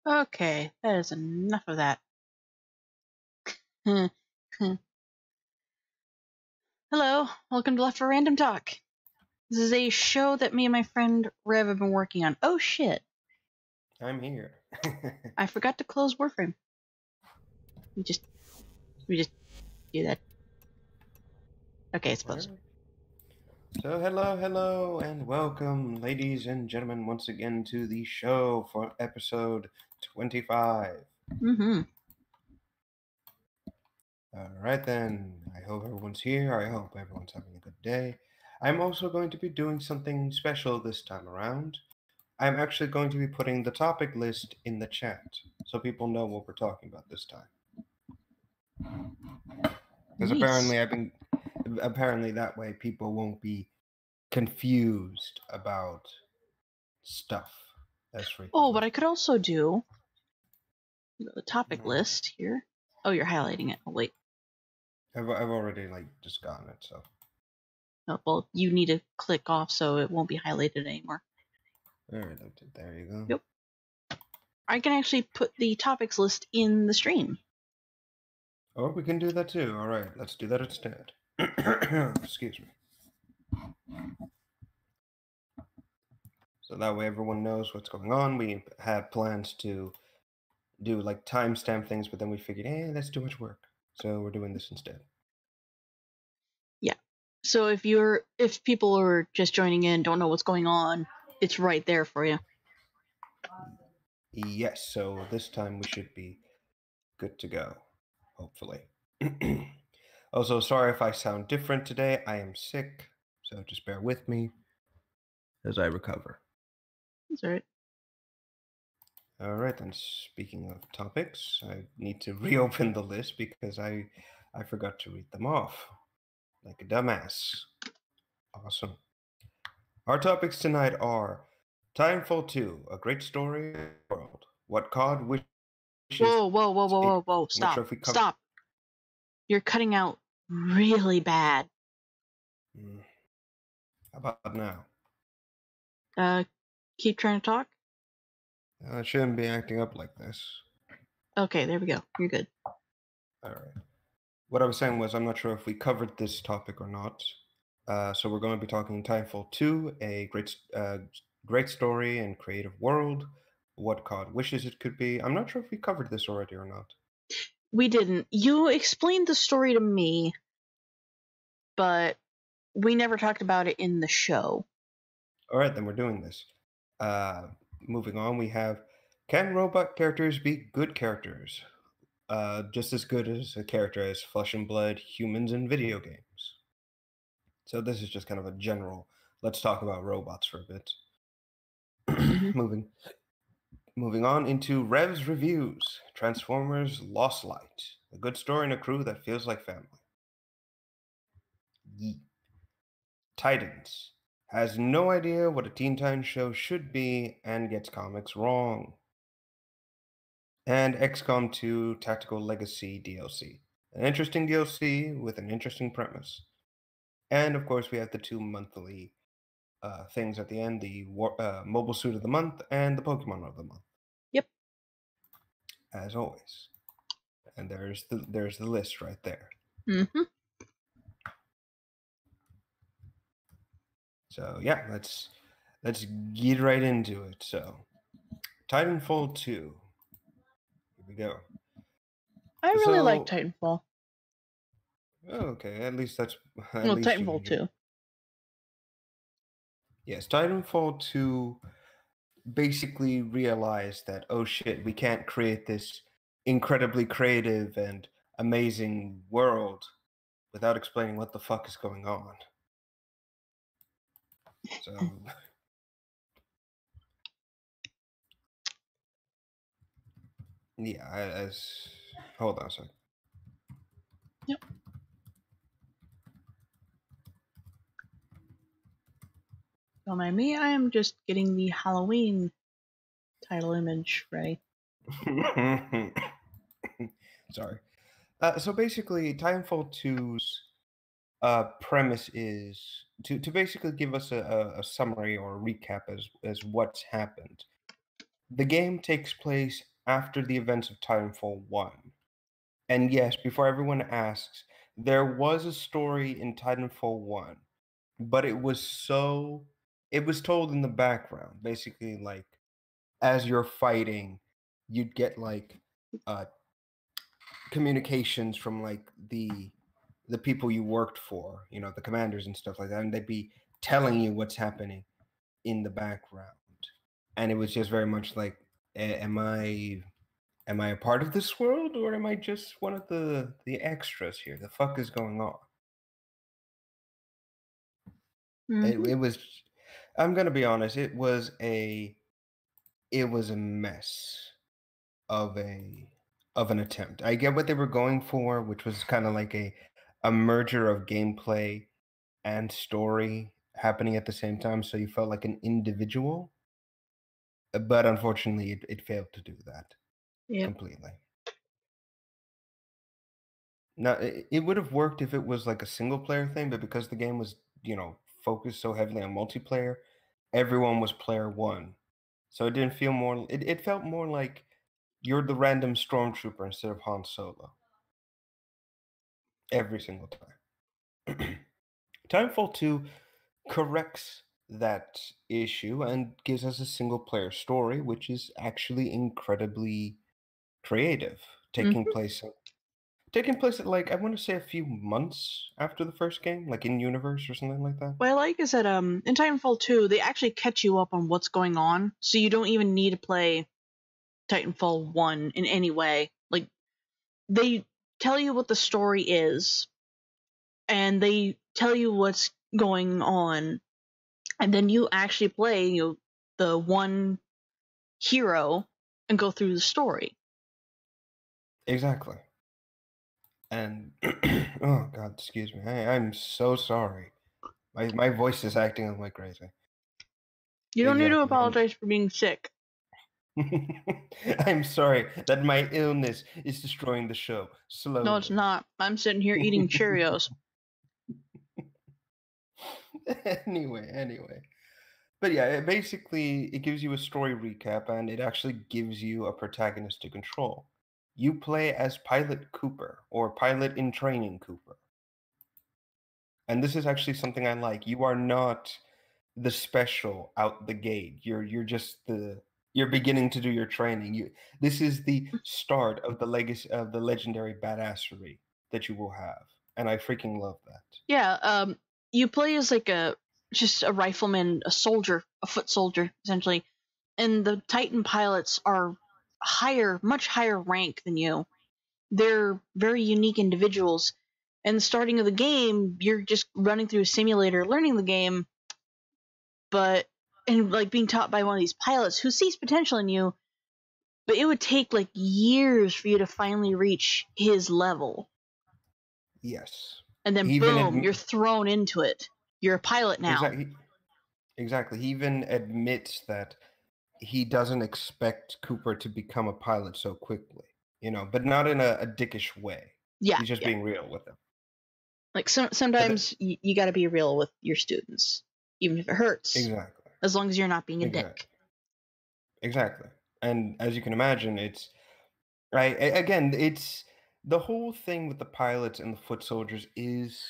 Okay, that is enough of that. Hello, welcome to Left for Random Talk. This is a show that me and my friend Rev have been working on. Oh shit. I'm here. I forgot to close Warframe. We just do that. Okay, it's closed. Right. So hello, and welcome, ladies and gentlemen, once again to the show for episode 25. Mm-hmm. All right then, I hope everyone's here. I hope everyone's having a good day. I'm also going to be doing something special this time around. I'm actually going to be putting the topic list in the chat so people know what we're talking about this time. Because Nice. apparently that way people won't be confused about stuff. That's freaking. Oh, but I could also do the topic list here. Oh, you're highlighting it. Oh, wait. I've already just gotten it, so. Oh, well, you need to click off so it won't be highlighted anymore. There you go. Yep. I can actually put the topics list in the stream. Oh, we can do that too. All right, let's do that instead. Excuse me. So that way everyone knows what's going on. We had plans to do timestamp things, but then we figured, hey, that's too much work. So we're doing this instead. Yeah. So if people are just joining in, don't know what's going on, it's right there for you. Yes, so this time we should be good to go, hopefully. Also, sorry if I sound different today. I am sick, so just bear with me as I recover. That's all right. All right, then speaking of topics, I need to reopen the list because I forgot to read them off like a dumbass. Awesome. Our topics tonight are Timefall 2, A Great Story in the World, What God Wishes... Whoa. Stop. You're cutting out really bad. How about now? Keep trying to talk. I shouldn't be acting up like this. Okay, there we go. You're good. All right. What I was saying was I'm not sure if we covered this topic or not. So we're going to be talking Timefall 2, a great story and creative world, what God wishes it could be. I'm not sure if we covered this already or not. We didn't. You explained the story to me, but we never talked about it in the show. All right, then we're doing this. Moving on, we have, can robot characters be good characters? Just as good as a character as flesh and blood humans in video games. So this is just kind of a general, let's talk about robots for a bit. Moving on into Rev's reviews. Transformers Lost Light. A good story and a crew that feels like family. Yeet. Titans. Has no idea what a Teen Titans show should be and gets comics wrong. And XCOM 2 Tactical Legacy DLC. An interesting DLC with an interesting premise. And of course we have the 2 monthly things at the end, the Mobile Suit of the Month and the Pokemon of the Month. Yep. As always. And there's the list right there. Mm-hmm. So yeah, let's get right into it. So Titanfall 2. Here we go. I really like Titanfall. Oh, okay, at least that's Titanfall 2. Yes, Titanfall 2 basically realized that, oh shit, we can't create this incredibly creative and amazing world without explaining what the fuck is going on. So yeah, hold on a second. Yep. Don't mind me, I am just getting the Halloween title image ready. Sorry. So basically, Titanfall 2's premise is to basically give us a summary or a recap as what's happened. The game takes place after the events of Titanfall 1. And yes, before everyone asks, there was a story in Titanfall 1, but it was told in the background. Basically, like, as you're fighting, you'd get like communications from like the people you worked for, the commanders and stuff like that, and they'd be telling you what's happening in the background. And it was just very much like, am I a part of this world, or am I just one of the extras here? The fuck is going on? It was, I'm gonna be honest, it was a mess of an attempt. I get what they were going for, which was kind of like a merger of gameplay and story happening at the same time, so you felt like an individual. But unfortunately, it failed to do that completely. Now, it would have worked if it was like a single player thing, but because the game was, focused so heavily on multiplayer, everyone was player one. So it didn't feel more, it felt more like you're the random stormtrooper instead of Han Solo. Every single time. Titanfall 2 corrects that issue and gives us a single player story, which is actually incredibly creative, taking place at, like, I want to say a few months after the first game, like in universe or something like that. What I like is that in Titanfall 2, they actually catch you up on what's going on, so you don't even need to play Titanfall 1 in any way. Like, they tell you what the story is, and they tell you what's going on, and then you actually play the one hero and go through the story. Exactly. And oh god, excuse me. I'm so sorry. My voice is acting like crazy. You don't need to apologize for being sick. I'm sorry that my illness is destroying the show slowly. No, it's not. I'm sitting here eating Cheerios. Anyway. But yeah, basically it gives you a story recap, and it actually gives you a protagonist to control. You play as Pilot Cooper, or Pilot in Training Cooper. And this is actually something I like. You are not the special out the gate. You're just you're beginning to do your training. This is the start of the legacy of the legendary badassery that you will have. And I freaking love that. Yeah, you play as like just a rifleman, a soldier, a foot soldier, essentially. And the Titan pilots are much higher rank than you. They're very unique individuals. And the starting of the game, you're just running through a simulator, learning the game, and like being taught by one of these pilots who sees potential in you, but it would take like years for you to finally reach his level. Yes. And then boom, you're thrown into it. You're a pilot now. Exactly. He even admits that he doesn't expect Cooper to become a pilot so quickly, but not in a dickish way. Yeah. He's just being real with them. Like sometimes you got to be real with your students, even if it hurts. Exactly. As long as you're not being a dick. Exactly. And as you can imagine, it's right. Again, it's the whole thing with the pilots and the foot soldiers is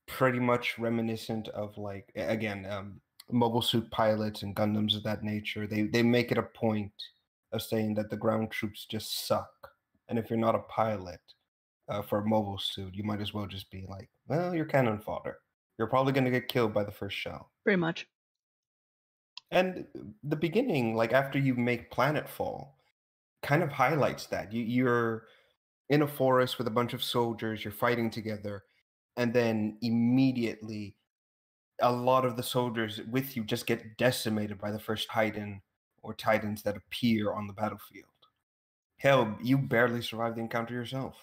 pretty much reminiscent of, like, again, mobile suit pilots and Gundams of that nature. They make it a point of saying that the ground troops just suck, and if you're not a pilot for a mobile suit, you might as well just be like, well, you're cannon fodder. You're probably going to get killed by the first shell. Pretty much. And the beginning, like after you make planetfall, kind of highlights that. You're in a forest with a bunch of soldiers, you're fighting together, and then immediately a lot of the soldiers with you just get decimated by the first Titan or Titans that appear on the battlefield. Hell, you barely survived the encounter yourself.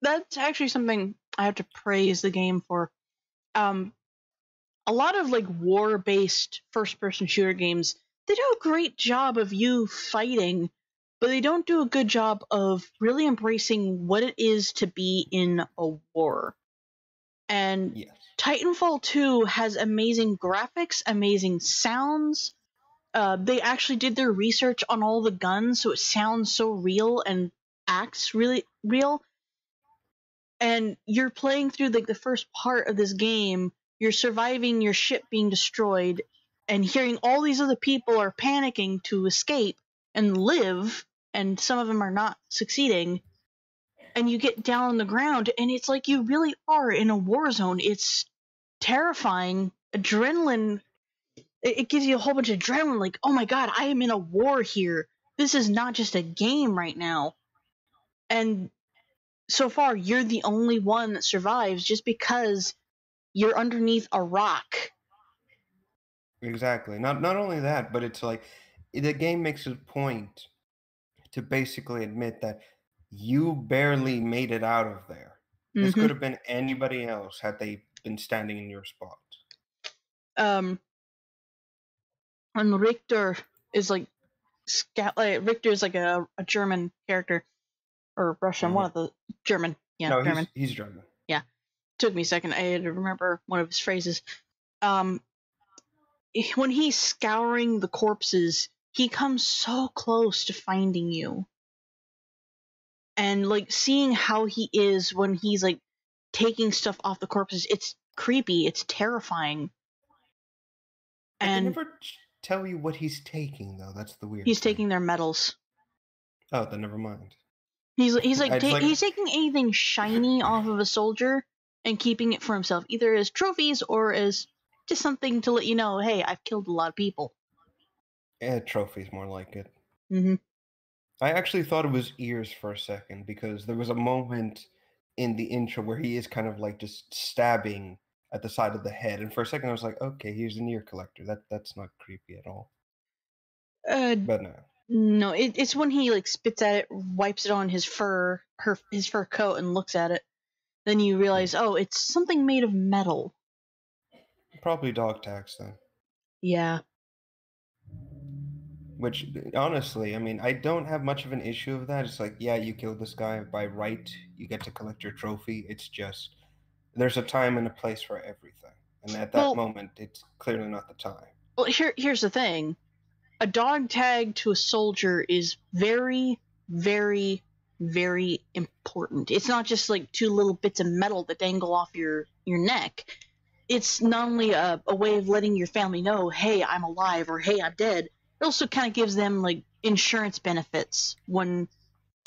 That's actually something I have to praise the game for. A lot of like war-based first-person shooter games, they do a great job of you fighting, but they don't do a good job of really embracing what it is to be in a war. And yes. Titanfall 2 has amazing graphics, amazing sounds, they actually did their research on all the guns, so it sounds so real and acts really real. And you're playing through like the first part of this game, you're surviving your ship being destroyed, and hearing all these other people are panicking to escape and live, and some of them are not succeeding. And you get down on the ground, and it's like you really are in a war zone. It's terrifying. Adrenaline, it gives you a whole bunch of adrenaline, like, oh my god, I am in a war here. This is not just a game right now. And so far, you're the only one that survives just because you're underneath a rock. Exactly. Not only that, but it's like the game makes a point to basically admit that you barely made it out of there. This could have been anybody else had they been standing in your spot. And Richter is like Richter is like a German character, or Russian, one of the German. Yeah, no, German. He's German. Yeah, took me a second. I had to remember one of his phrases. When he's scouring the corpses, he comes so close to finding you. And like seeing how he is when he's like taking stuff off the corpses, it's creepy, it's terrifying. And they never tell you what he's taking, though. That's the weird thing. He's taking their medals. Oh, then never mind. He's taking anything shiny off of a soldier and keeping it for himself, either as trophies or as just something to let you know, hey, I've killed a lot of people. Yeah, trophies more like it. Mm-hmm. I actually thought it was ears for a second because there was a moment in the intro where he is kind of like just stabbing at the side of the head, and for a second I was like, okay, here's an ear collector. That's not creepy at all. But no. No, it's when he like spits at it, wipes it on his fur coat, and looks at it. Then you realize, oh, it's something made of metal. Probably dog tags then. Yeah. Which, honestly, I mean, I don't have much of an issue with that. It's like, yeah, you killed this guy by right. You get to collect your trophy. It's just, there's a time and a place for everything. And at that moment, it's clearly not the time. Well, here's the thing. A dog tag to a soldier is very, very, very important. It's not just like two little bits of metal that dangle off your neck. It's not only a way of letting your family know, hey, I'm alive, or hey, I'm dead. It also kind of gives them like insurance benefits when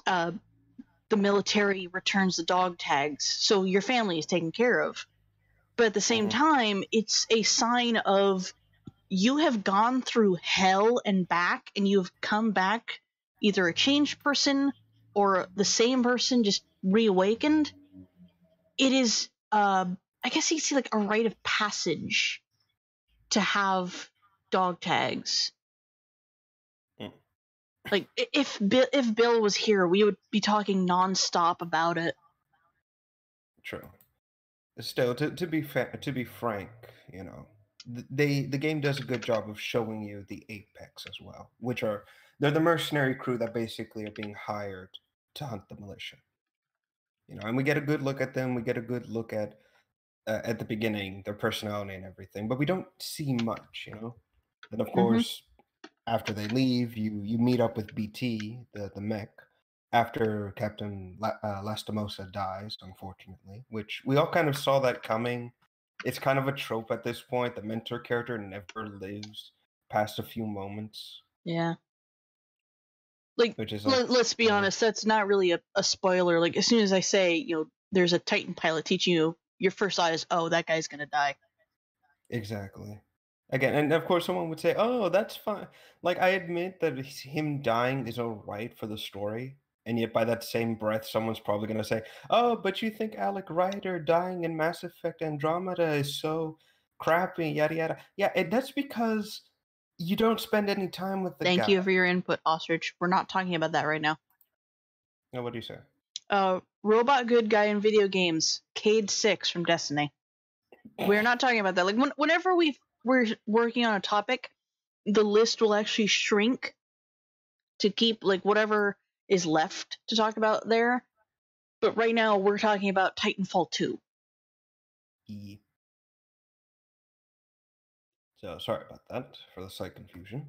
the military returns the dog tags, so your family is taken care of. But at the same time, it's a sign of you have gone through hell and back, and you've come back either a changed person or the same person just reawakened. It is, I guess you see like a rite of passage to have dog tags. Like if Bill was here, we would be talking nonstop about it. True. Still, to be frank, you know, the game does a good job of showing you the Apex as well, which they're the mercenary crew that basically are being hired to hunt the militia. You know, and we get a good look at them. We get a good look at the beginning, their personality and everything, but we don't see much, you know. And of course, after they leave, you meet up with BT, the mech, after Captain Lastimosa dies, unfortunately, which we all kind of saw that coming. It's kind of a trope at this point. The mentor character never lives past a few moments. Yeah. Like, let's be honest, that's not really a spoiler. Like, as soon as I say, you know, there's a Titan pilot teaching you, your first thought is, oh, that guy's gonna die. Exactly. Again, and of course someone would say, oh, that's fine. Like, I admit that him dying is all right for the story, and yet by that same breath, someone's probably going to say, oh, but you think Alec Ryder dying in Mass Effect Andromeda is so crappy, yada, yada. Yeah, that's because you don't spend any time with the guy. Thank you for your input, Ostrich. We're not talking about that right now. No, what do you say? Robot good guy in video games, Cade 6 from Destiny. We're not talking about that. Like, whenever we're working on a topic, the list will actually shrink to keep like whatever is left to talk about there. But right now we're talking about Titanfall 2. Yeah. So sorry about that for the slight confusion.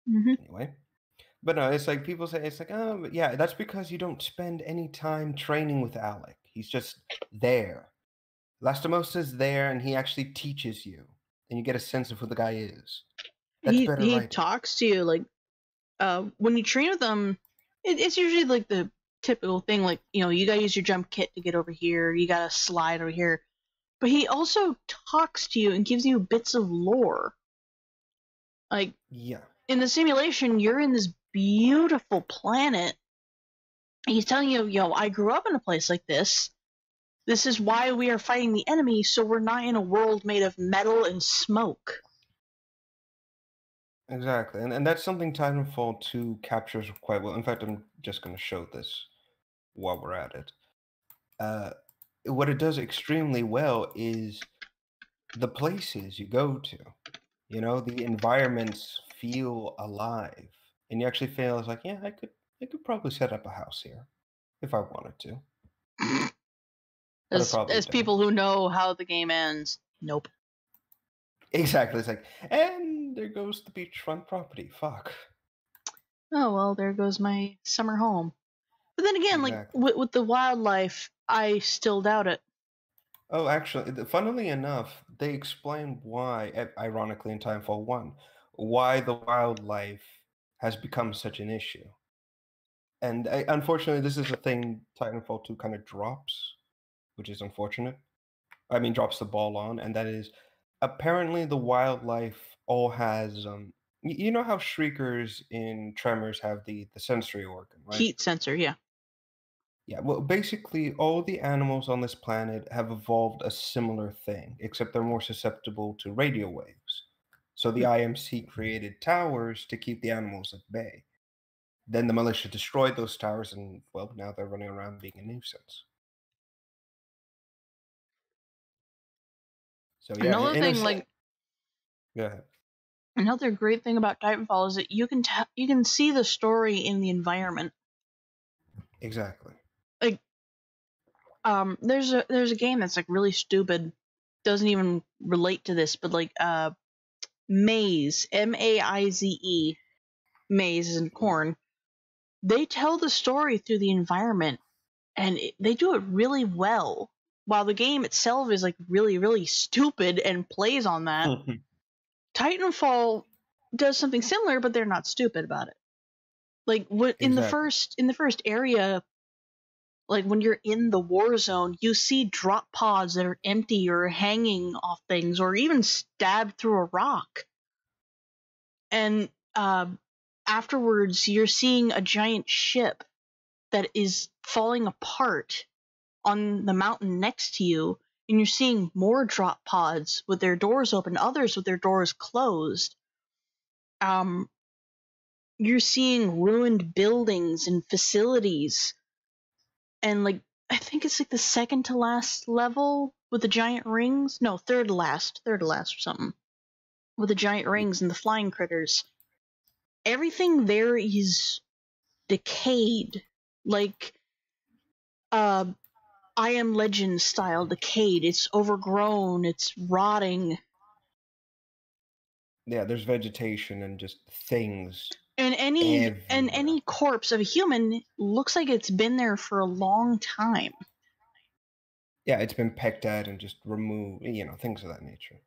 Anyway. But no, it's like people say, it's like, oh, but yeah, that's because you don't spend any time training with Alec. He's just there. Lastimosa is there, and he actually teaches you, and you get a sense of who the guy is. That's better He writing. talks to you like when you train with them. It's usually like the typical thing, like you gotta use your jump kit to get over here. You gotta slide over here. But he also talks to you and gives you bits of lore. Like Yeah. in the simulation, you're in this beautiful planet. He's telling you, I grew up in a place like this. This is why we are fighting the enemy, so we're not in a world made of metal and smoke. Exactly. And that's something Titanfall 2 captures quite well. In fact, I'm just going to show this while we're at it. What it does extremely well is the places you go to. The environments feel alive. And you actually feel it's like, yeah, I could probably set up a house here if I wanted to. But I probably As don't. people who know how the game ends, nope. Exactly. It's like, and there goes the beachfront property. Fuck. Oh well, there goes my summer home. But then again, Exactly. like with the wildlife, I still doubt it. Oh, actually, funnily enough, they explain why, ironically in Timefall 1, why the wildlife has become such an issue. And unfortunately, this is a thing Titanfall 2 kind of drops, which is unfortunate. I mean, drops the ball on, and that is apparently the wildlife all has you know how shriekers in Tremors have the sensory organ, right? Heat sensor, yeah. Yeah, well, basically, all the animals on this planet have evolved a similar thing, except they're more susceptible to radio waves. So the IMC created towers to keep the animals at bay. Then the militia destroyed those towers, and, well, now they're running around being a nuisance. So, yeah, Another in a thing, sense. like Go ahead. another great thing about Titanfall is that you can see the story in the environment. Exactly. Like, there's a game that's like really stupid, doesn't even relate to this, but like Maize, Maize, maize is in corn. They tell the story through the environment, and they do it really well. While the game itself is like really, really stupid and plays on that, Titanfall does something similar, but they're not stupid about it. Like in the Exactly. first area, like when you're in the war zone, you see drop pods that are empty or hanging off things, or even stabbed through a rock. And afterwards, you're seeing a giant ship that is falling apart on the mountain next to you, and you're seeing more drop pods with their doors open, others with their doors closed. You're seeing ruined buildings and facilities, and like I think it's like the second to last level with the giant rings. No, third to last or something with the giant rings and the flying critters. Everything there is decayed, like I Am Legend style decayed. It's overgrown. It's rotting. Yeah, there's vegetation and just things And everywhere. any corpse of a human looks like it's been there for a long time. Yeah, it's been pecked at and just removed, things of that nature.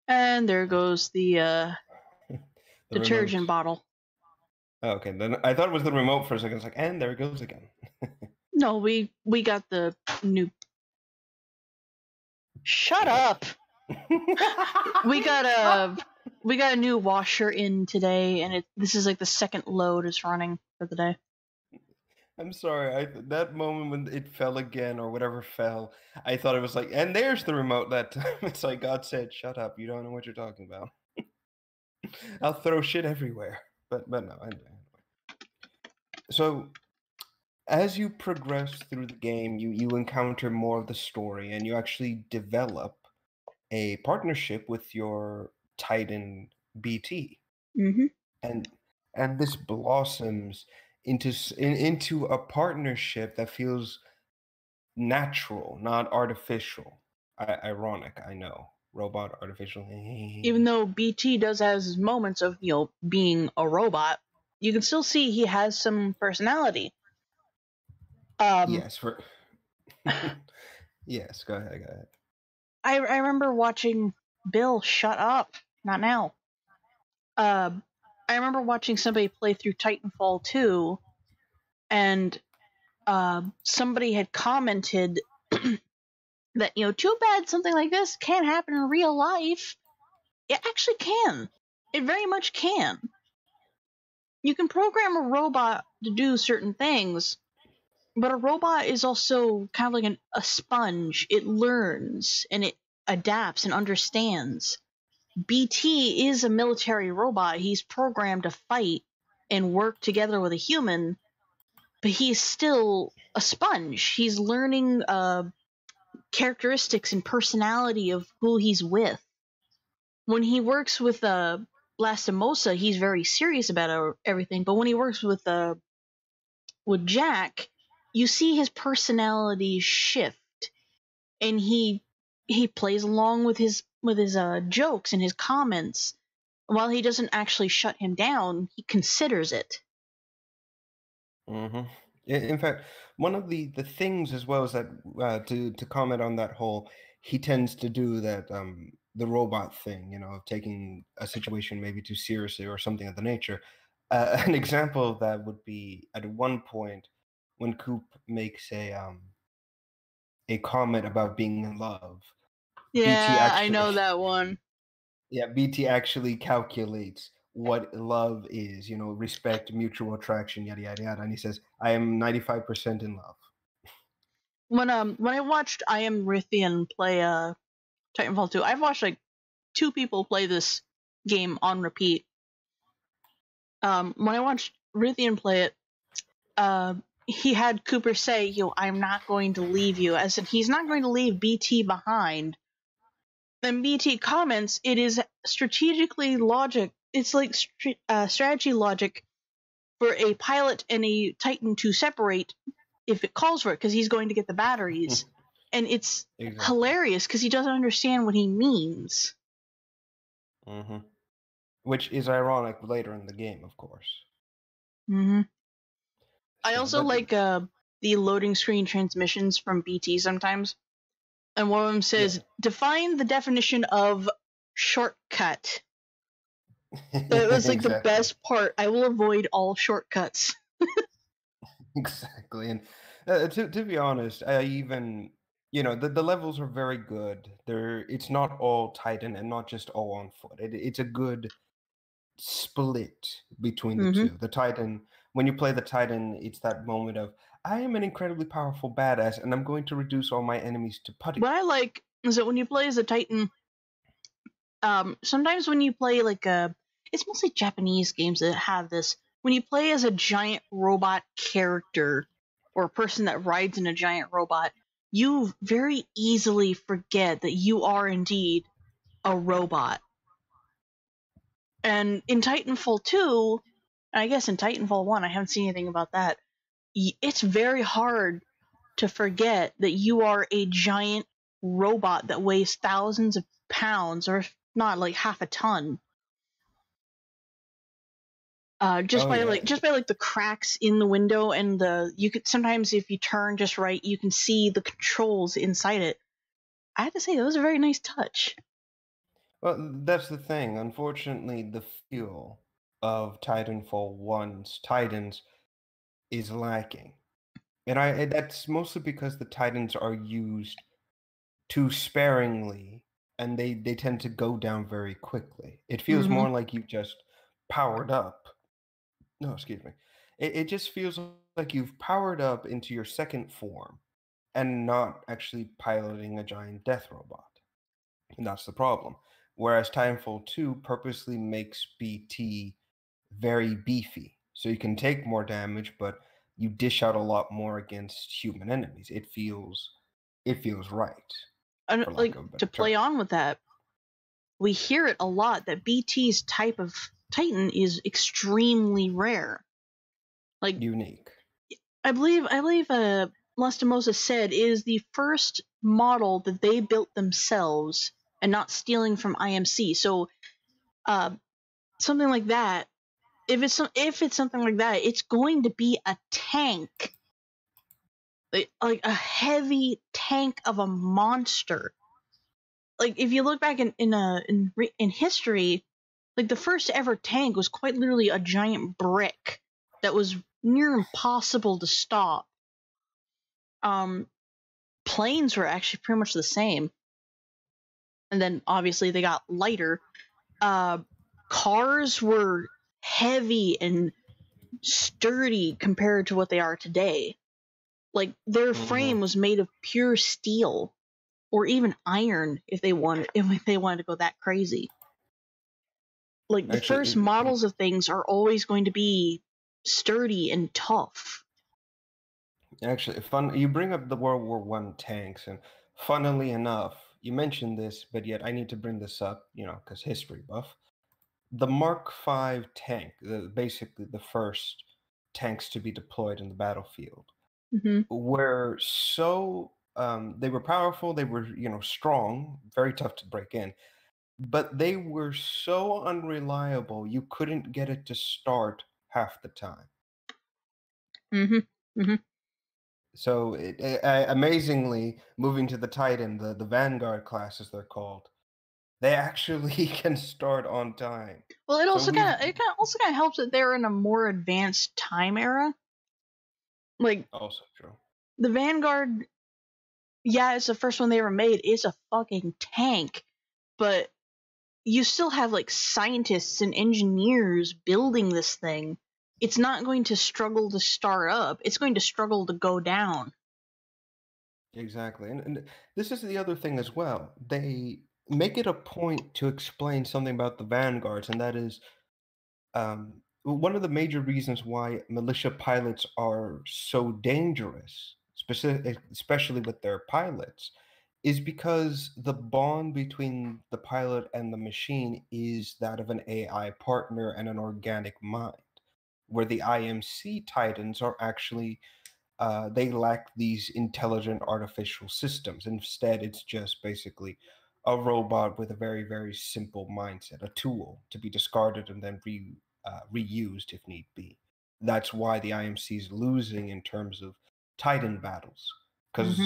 And there goes the The detergent remote. bottle. Oh, okay, then I thought it was the remote for a second. It's like, and there it goes again. No, we got the new. Shut up. We got a new washer in today, and this is like the second load is running for the day. I'm sorry. That moment when it fell again or whatever fell, I thought it was like, and there's the remote that time. It's like God said, "Shut up! You don't know what you're talking about." I'll throw shit everywhere, but no. Anyway. So as you progress through the game, you encounter more of the story, and you actually develop a partnership with your Titan BT, Mm-hmm. and this blossoms into a partnership that feels natural, not artificial. Ironic, I know. robot, artificial. Even though BT does has his moments of, being a robot, you can still see he has some personality. Yes, yes, go ahead. I remember watching Bill, shut up, not now. I remember watching somebody play through Titanfall 2, and somebody had commented that, too bad something like this can't happen in real life. It actually can. It very much can. You can program a robot to do certain things, but a robot is also kind of like a sponge. It learns and it adapts and understands. BT is a military robot. He's programmed to fight and work together with a human, but he's still a sponge. He's learning characteristics and personality of who he's with. When he works with Lastimosa, he's very serious about everything, but when he works with Jack, you see his personality shift, and he plays along with his jokes and his comments. While he doesn't actually shut him down, he considers it. Mm-hmm. In fact, one of the things as well is that to comment on that whole, he tends to do that the robot thing, of taking a situation maybe too seriously or something of the nature. An example of that would be at one point when Coop makes a comment about being in love. Yeah, I know that one. Yeah, BT actually calculates what love is, respect, mutual attraction, yada yada yada, and he says, "I am 95% in love." When I watched I Am Rithian play Titanfall 2, I've watched like 2 people play this game on repeat. When I watched Rithian play it, he had Cooper say, "I'm not going to leave you," as in he's not going to leave BT behind. Then BT comments, "It is strategically logic. It's like strategy logic for a pilot and a Titan to separate if it calls for it, because he's going to get the batteries." And it's hilarious because he doesn't understand what he means. Mm-hmm. Which is ironic later in the game, of course. Mm-hmm. I also like the loading screen transmissions from BT sometimes. And one of them says, "Define the definition of shortcut." That was like the best part. I will avoid all shortcuts. Exactly. And to be honest, I even, the levels are very good. It's not all Titan and not just all on foot. It's a good split between the two. The Titan, when you play the Titan, it's that moment of, I am an incredibly powerful badass and I'm going to reduce all my enemies to putty. What I like is that when you play as a Titan, sometimes when you play it's mostly Japanese games that have this. When you play as a giant robot character or a person that rides in a giant robot, you very easily forget that you are indeed a robot. And in Titanfall 2, and I guess in Titanfall 1, I haven't seen anything about that, it's very hard to forget that you are a giant robot that weighs thousands of pounds, or if not like half a ton. Just by the cracks in the window, and you could sometimes, if you turn just right, you can see the controls inside it. I have to say, that was a very nice touch. Well, that's the thing. Unfortunately, the feel of Titanfall 1's Titans is lacking. And that's mostly because the Titans are used too sparingly, and they tend to go down very quickly. It feels more like you've just powered up. No, excuse me. It just feels like you've powered up into your second form and not actually piloting a giant death robot. And that's the problem. Whereas Titanfall 2 purposely makes BT very beefy. So you can take more damage, but you dish out a lot more against human enemies. It feels right. And to play on with that, we hear it a lot that BT's type of Titan is extremely rare. Like unique. I believe Lastimosa said it is the first model that they built themselves and not stealing from IMC. So something like that, if it's something like that, it's going to be a tank, like a heavy tank of a monster. Like if you look back in history, like the first ever tank was quite literally a giant brick that was near impossible to stop. Planes were actually pretty much the same, and then obviously they got lighter. Cars were heavy and sturdy compared to what they are today. Like their frame was made of pure steel or even iron if they wanted to go that crazy. Like the first models of things are always going to be sturdy and tough. Actually, you bring up the World War One tanks, and funnily enough, you mentioned this, but yet I need to bring this up, because history buff. The Mark V tank, basically the first tanks to be deployed in the battlefield, were so they were powerful, they were strong, very tough to break in, but they were so unreliable you couldn't get it to start half the time. So amazingly, moving to the Titan, the Vanguard class as they're called, they actually can start on time. Well, it also kind of helps that they're in a more advanced time era. Like also true. The Vanguard, yeah, it's the first one they ever made. It's a fucking tank, but you still have like scientists and engineers building this thing. It's not going to struggle to start up. It's going to struggle to go down. Exactly. And this is the other thing as well. They make it a point to explain something about the Vanguards, and that is one of the major reasons why militia pilots are so dangerous, especially with their pilots, is because the bond between the pilot and the machine is that of an AI partner and an organic mind, where the IMC Titans are actually they lack these intelligent artificial systems. Instead, it's just basically a robot with a very, very simple mindset, a tool to be discarded and then reused if need be. That's why the IMC is losing in terms of Titan battles, because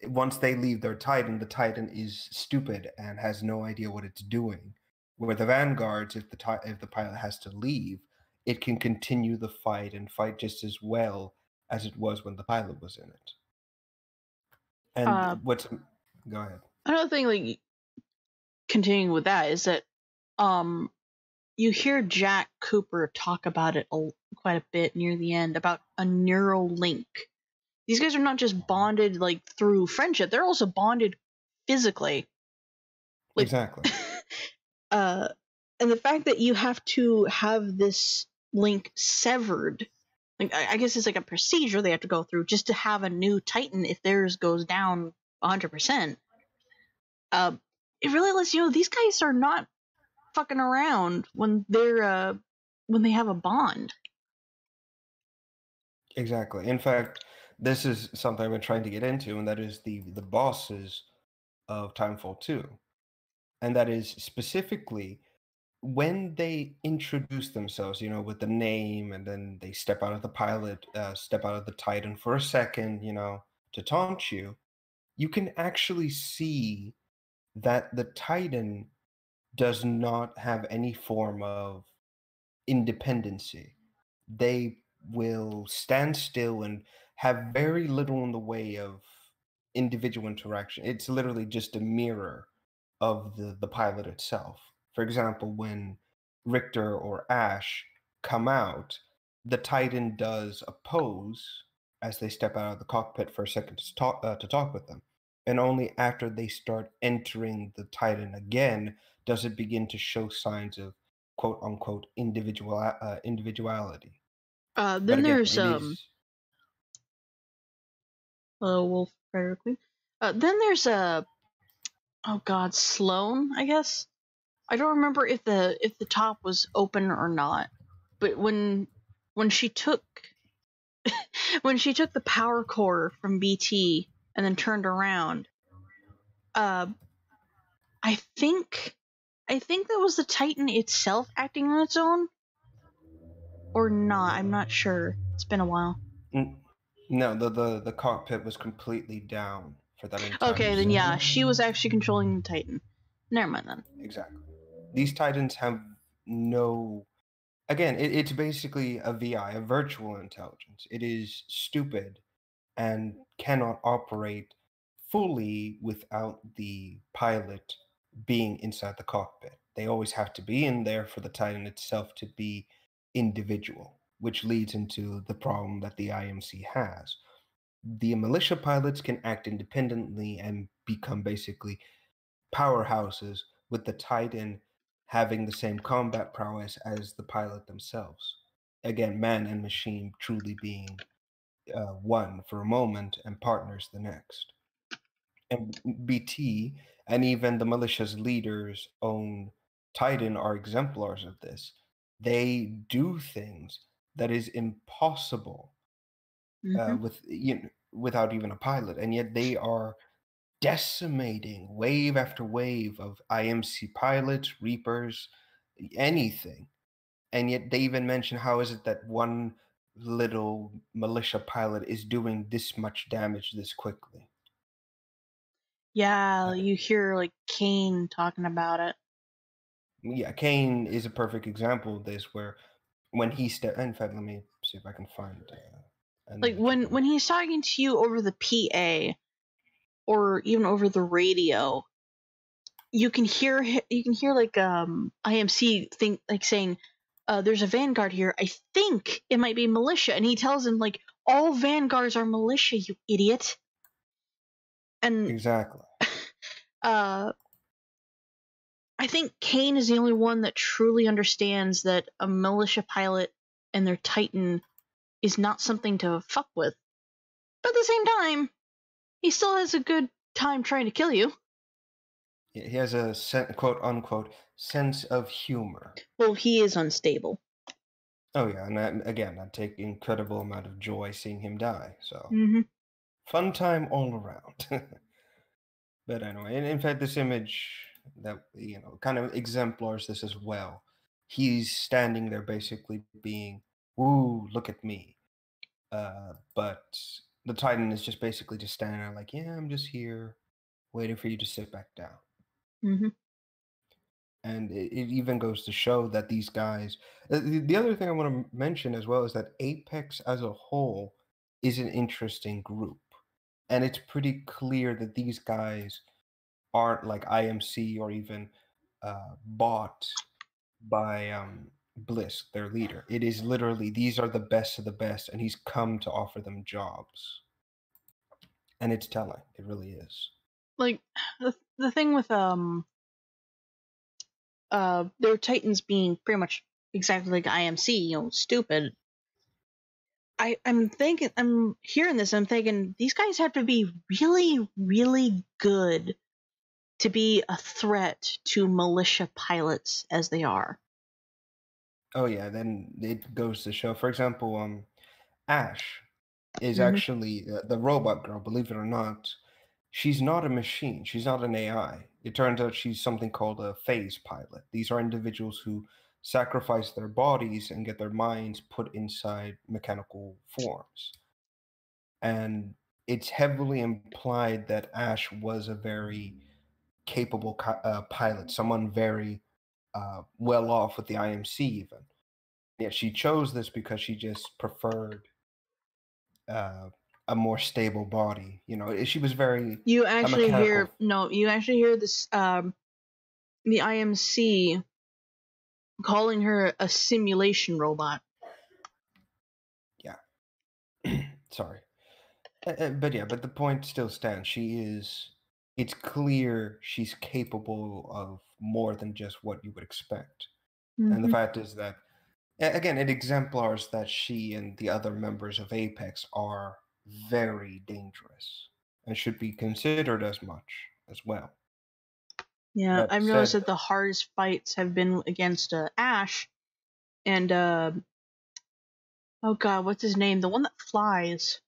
once they leave their Titan, the Titan is stupid and has no idea what it's doing. Where the Vanguards, if the pilot has to leave, it can continue the fight and fight just as well as it was when the pilot was in it. And go ahead. Another thing, like continuing with that, is that you hear Jack Cooper talk about it quite a bit near the end about a neural link. These guys are not just bonded like through friendship; they're also bonded physically. Like, exactly. And the fact that you have to have this link severed, like I guess it's like a procedure they have to go through just to have a new Titan if theirs goes down 100%. It really lets you know these guys are not fucking around when they have a bond. Exactly. In fact, this is something I've been trying to get into, and that is the bosses of Timefall 2. And that is specifically when they introduce themselves, with the name, and then they step out of the pilot, step out of the Titan for a second, to taunt you, you can actually see that the Titan does not have any form of independency. They will stand still and have very little in the way of individual interaction. It's literally just a mirror of the pilot itself. For example, when Richter or Ash come out, the Titan does a pose as they step out of the cockpit for a second to talk with them. And only after they start entering the Titan again does it begin to show signs of quote unquote individuality. Then again, there's Wolf Rider Queen. Then there's Sloane, I guess. I don't remember if the top was open or not, but when she took the power core from BT and then turned around, I think that was the Titan itself acting on its own, or not. I'm not sure. It's been a while. No, the cockpit was completely down for that entire Okay, then yeah, scene. she was actually controlling the Titan. Never mind then. Exactly. These Titans have no. Again, it's basically a VI, a virtual intelligence. It is stupid and cannot operate fully without the pilot being inside the cockpit. They always have to be in there for the Titan itself to be individual, which leads into the problem that the IMC has. The militia pilots can act independently and become basically powerhouses, with the Titan having the same combat prowess as the pilot themselves. Again, man and machine truly being one for a moment and partners the next. And BT and even the militia's leaders' own Titan are exemplars of this. They do things that is impossible Mm-hmm. without even a pilot, and yet they are decimating wave after wave of IMC pilots, Reapers, anything. And yet they even mention how is it that one little militia pilot is doing this much damage this quickly. Yeah, you hear like Kane talking about it. Yeah, Kane is a perfect example of this, where when he in fact, let me see if I can find an Like image of him. when he's talking to you over the PA or even over the radio, you can hear like IMC think like saying, "There's a Vanguard here. I think it might be militia," and he tells him like, "All Vanguards are militia, you idiot." And Exactly. I think Kane is the only one that truly understands that a militia pilot and their Titan is not something to fuck with. But at the same time, he still has a good time trying to kill you. He has a quote unquote sense of humor. Well, he is unstable. Oh yeah, and I take incredible amount of joy seeing him die. So Mm-hmm. fun time all around. But anyway, in fact, this image that kind of exemplars this as well. He's standing there basically being, "Woo, look at me," but the Titan is just basically just standing there like, "Yeah, I'm just here, waiting for you to sit back down." Mm-hmm. And it even goes to show that these guys. The other thing I want to mention as well is that Apex as a whole is an interesting group, and it's pretty clear that these guys aren't like IMC or even bought by Bliss, their leader. It is literally these are the best of the best, and he's come to offer them jobs, and it's telling. It really is. Like the thing with their Titans being pretty much exactly like IMC, stupid. I'm hearing this, I'm thinking these guys have to be really, really good to be a threat to militia pilots as they are. Oh yeah, then it goes to show. For example, Ash is Mm-hmm. actually the robot girl. Believe it or not, she's not a machine. She's not an AI. It turns out she's something called a phase pilot. These are individuals who sacrifice their bodies and get their minds put inside mechanical forms. And it's heavily implied that Ash was a very capable pilot, someone very well off with the IMC, even. Yet she chose this because she just preferred uh, a more stable body. She was very You a actually mechanical. hear this the IMC calling her a simulation robot. Yeah. Sorry. But the point still stands. It's clear she's capable of more than just what you would expect. And the Mm-hmm. fact is that, again, it exemplars that she and the other members of Apex are very dangerous and should be considered as much as well. Yeah, That I've noticed said, that the hardest fights have been against Ash and oh god, what's his name? The one that flies.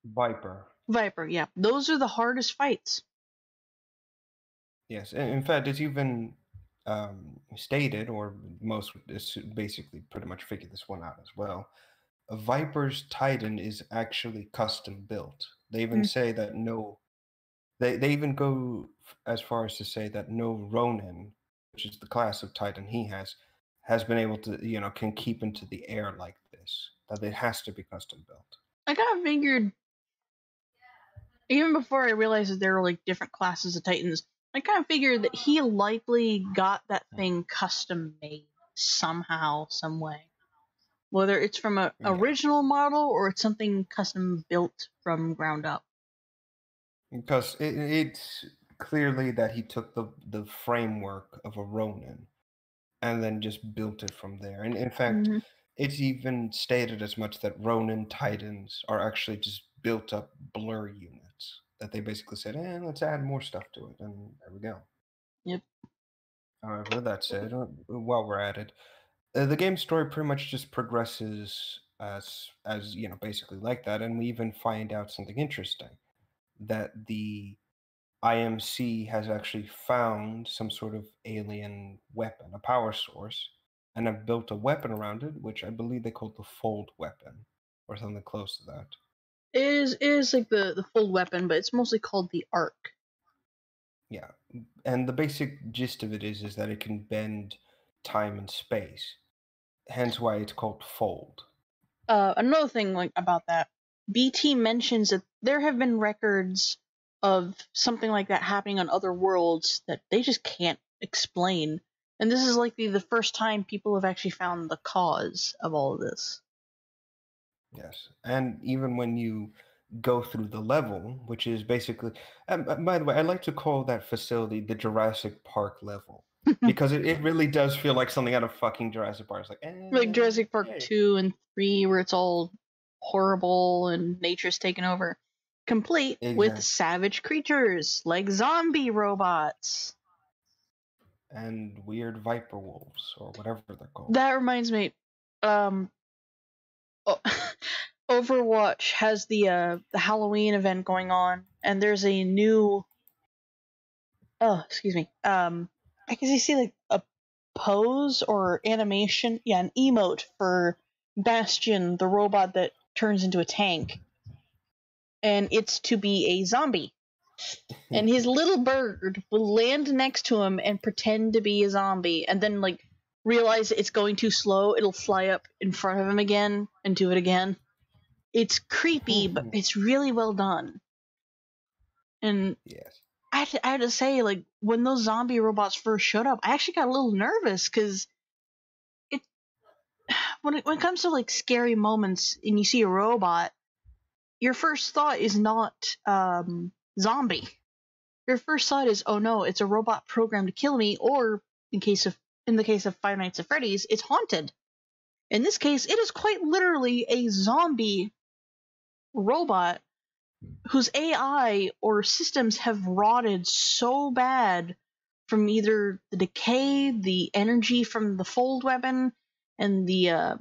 Viper. Viper, yeah. Those are the hardest fights. Yes, in fact, it's even stated, or most basically pretty much figured this one out as well. A Viper's Titan is actually custom built. They even Mm. say that no, they even go as far as to say that no Ronin, which is the class of Titan he has been able to, can keep into the air like this. That it has to be custom built. I kind of figured, even before I realized that there were like different classes of Titans, I kind of figured that he likely got that thing custom made somehow, some way. Whether it's from a Yeah, original model or it's something custom built from ground up. because it's clearly that he took the framework of a Ronin and then just built it from there. And in fact, Mm-hmm. it's even stated as much that Ronin Titans are actually just built up blur units. That they basically said, let's add more stuff to it, and there we go. Yep. However, that said, while we're at it, the game story pretty much just progresses as basically like that, and we even find out something interesting that the IMC has actually found some sort of alien weapon, a power source, and have built a weapon around it, which I believe they call the fold weapon, or something close to that. It is like the full weapon, but it's mostly called the arc. Yeah, and the basic gist of it is that it can bend time and space, hence why it's called fold. Another thing like about that, BT mentions that there have been records of something like that happening on other worlds that they just can't explain. And this is likely the first time people have actually found the cause of all of this. Yes, and even when you go through the level, which is basically, by the way, I like to call that facility the Jurassic Park level because it really does feel like something out of fucking Jurassic Park. It's like, Like Jurassic Park okay, 2 and 3, where it's all horrible and nature's taken over. Complete with exactly, savage creatures like zombie robots. and weird viper wolves or whatever they're called. That reminds me, um, Overwatch has the Halloween event going on, and there's a new excuse me, I can see like a pose or animation, yeah, an emote for Bastion, the robot that turns into a tank, and it's to be a zombie. And his little bird will land next to him and pretend to be a zombie, and then like realize it's going too slow, it'll fly up in front of him again and do it again. It's creepy, but it's really well done. And Yes, I had to say, like, when those zombie robots first showed up, I actually got a little nervous because it when it comes to like scary moments and you see a robot, your first thought is not zombie. Your first thought is, oh no, it's a robot programmed to kill me, or in the case of Five Nights at Freddy's, it's haunted. In this case, it is quite literally a zombie robot whose AI or systems have rotted so bad from either the decay, the energy from the fold weapon, and the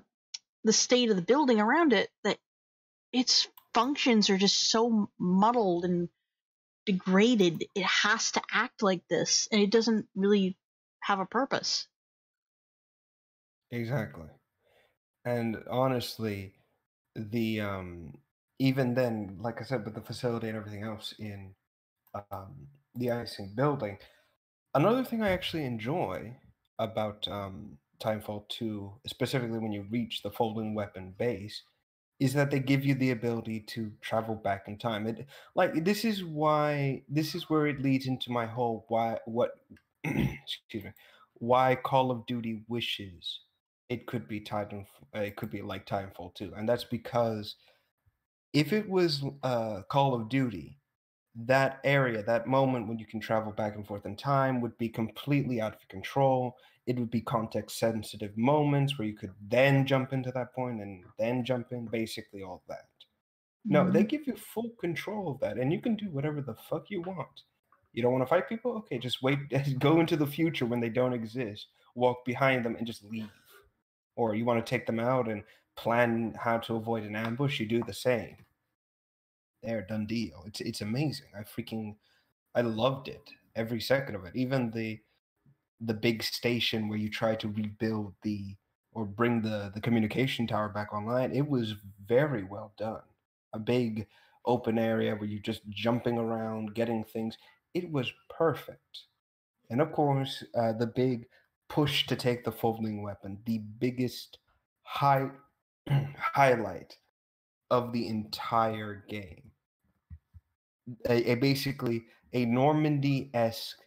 state of the building around it that its functions are just so muddled and degraded. It has to act like this, and it doesn't really have a purpose. exactly. And honestly, the even then, like I said, with the facility and everything else in the icing building, another thing I actually enjoy about Timefall 2, specifically when you reach the folding weapon base, is that they give you the ability to travel back in time. It like this is where it leads into my whole why what excuse me, why Call of Duty wishes it could be it could be like Timefall 2. And that's because if it was Call of Duty, that area, that moment when you can travel back and forth in time would be completely out of control. It would be context sensitive moments where you could then jump into that point and then jump in, basically all that. No, they Mm-hmm. give you full control of that, and you can do whatever the fuck you want. You don't want to fight people? Okay, just wait, go into the future when they don't exist, walk behind them, and just leave. Or you want to take them out and plan how to avoid an ambush, you do the same. There, done deal. It's amazing. I loved it. every second of it. Even the big station where you try to rebuild or bring the communication tower back online, it was very well done. A big open area where you're just jumping around, getting things. It was perfect. And of course, the big push to take the folding weapon, the biggest high highlight of the entire game. Basically a Normandy-esque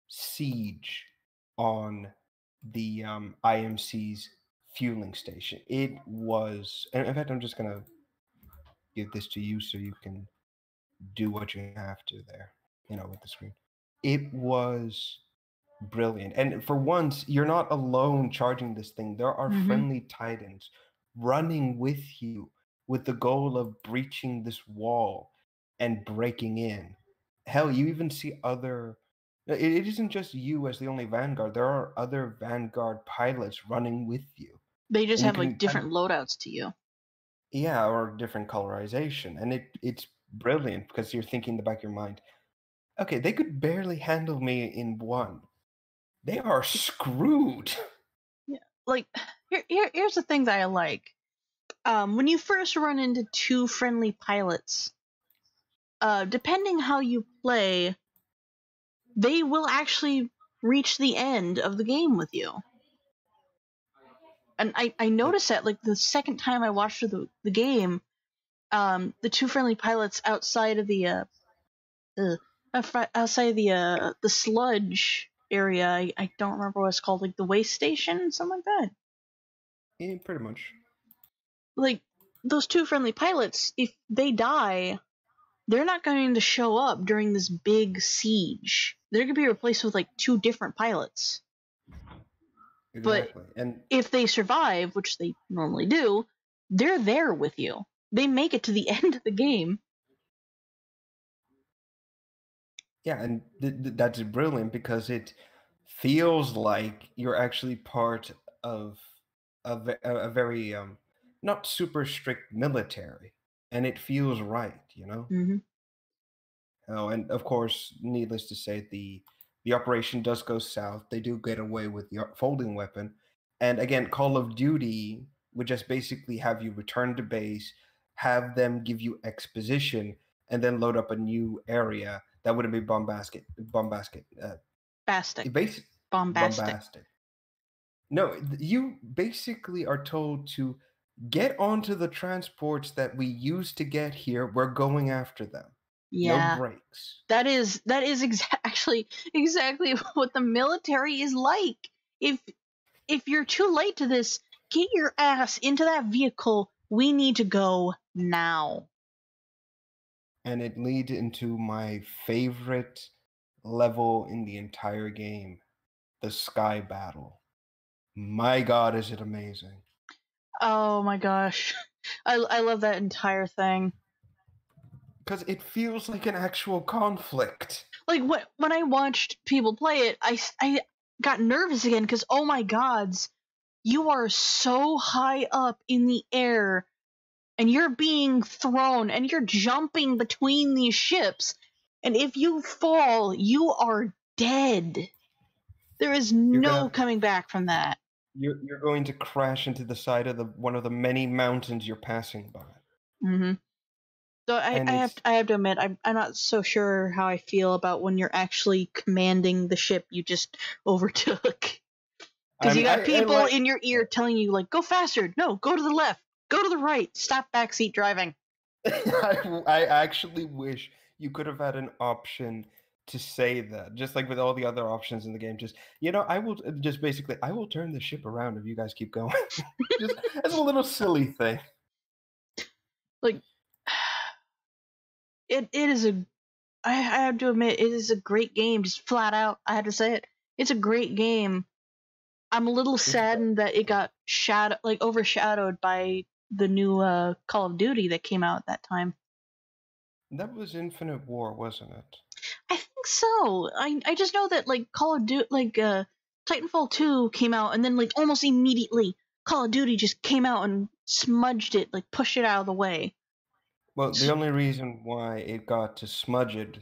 siege on the IMC's fueling station. It was, and in fact, I'm just gonna give this to you so you can do what you have to there, with the screen. It was brilliant. And for once, you're not alone charging this thing. There are friendly titans running with you with the goal of breaching this wall and breaking in. Hell, you even see other. It isn't just you as the only Vanguard. There are other Vanguard pilots running with you. They just have like different loadouts to you. Yeah, or different colorization. And it's brilliant because you're thinking in the back of your mind, okay, they could barely handle me in one. They are screwed. Yeah, like here's the thing that I like. When you first run into two friendly pilots, depending how you play, they will actually reach the end of the game with you. And I noticed that like the second time I watched the game, the two friendly pilots outside of the the sludge area. I don't remember what it's called, like the waste station, something like that. Yeah, pretty much. Like those two friendly pilots, if they die, they're not going to show up during this big siege. They're going to be replaced with like two different pilots. Exactly. But and if they survive, which they normally do, they're there with you. They make it to the end of the game. yeah, and that's brilliant because it feels like you're actually part of a very not super strict military, and it feels right, Mm-hmm. Oh, and of course, needless to say, the operation does go south. They do get away with the folding weapon, and again, Call of Duty would just basically have you return to base, have them give you exposition, and then load up a new area that wouldn't be bombastic. Bombastic. Bombastic. No, you basically are told to get onto the transports that we used to get here. We're going after them. Yeah. No breaks. That is actually exactly what the military is like. If you're too late to this, get your ass into that vehicle. We need to go now. And it leads into my favorite level in the entire game, the sky battle. My God, is it amazing. Oh my gosh. I love that entire thing. Because it feels like an actual conflict. Like when I watched people play it, I got nervous again because oh my gods, you are so high up in the air and you're being thrown and you're jumping between these ships, and if you fall, you are dead. There is no coming back from that. You're going to crash into the side of one of the many mountains you're passing by. Mm-hmm. So I have to admit, I'm not so sure how I feel about when you're actually commanding the ship you just overtook. Because you got people in your ear telling you, like, go faster. No, go to the left. Go to the right. Stop backseat driving. I actually wish you could have had an option to say that, just like with all the other options in the game. Just, I will turn the ship around if you guys keep going. Just as a little silly thing. Like, it is I have to admit, it is a great game. Just flat out, I had to say it. It's a great game. I'm a little saddened that it got overshadowed by the new Call of Duty that came out at that time. That was Infinite War, wasn't it? I think so. I just know that like Call of Duty, Titanfall 2 came out, and then like almost immediately Call of Duty just came out and smudged it, like pushed it out of the way. Well, the only reason why it got to smudge it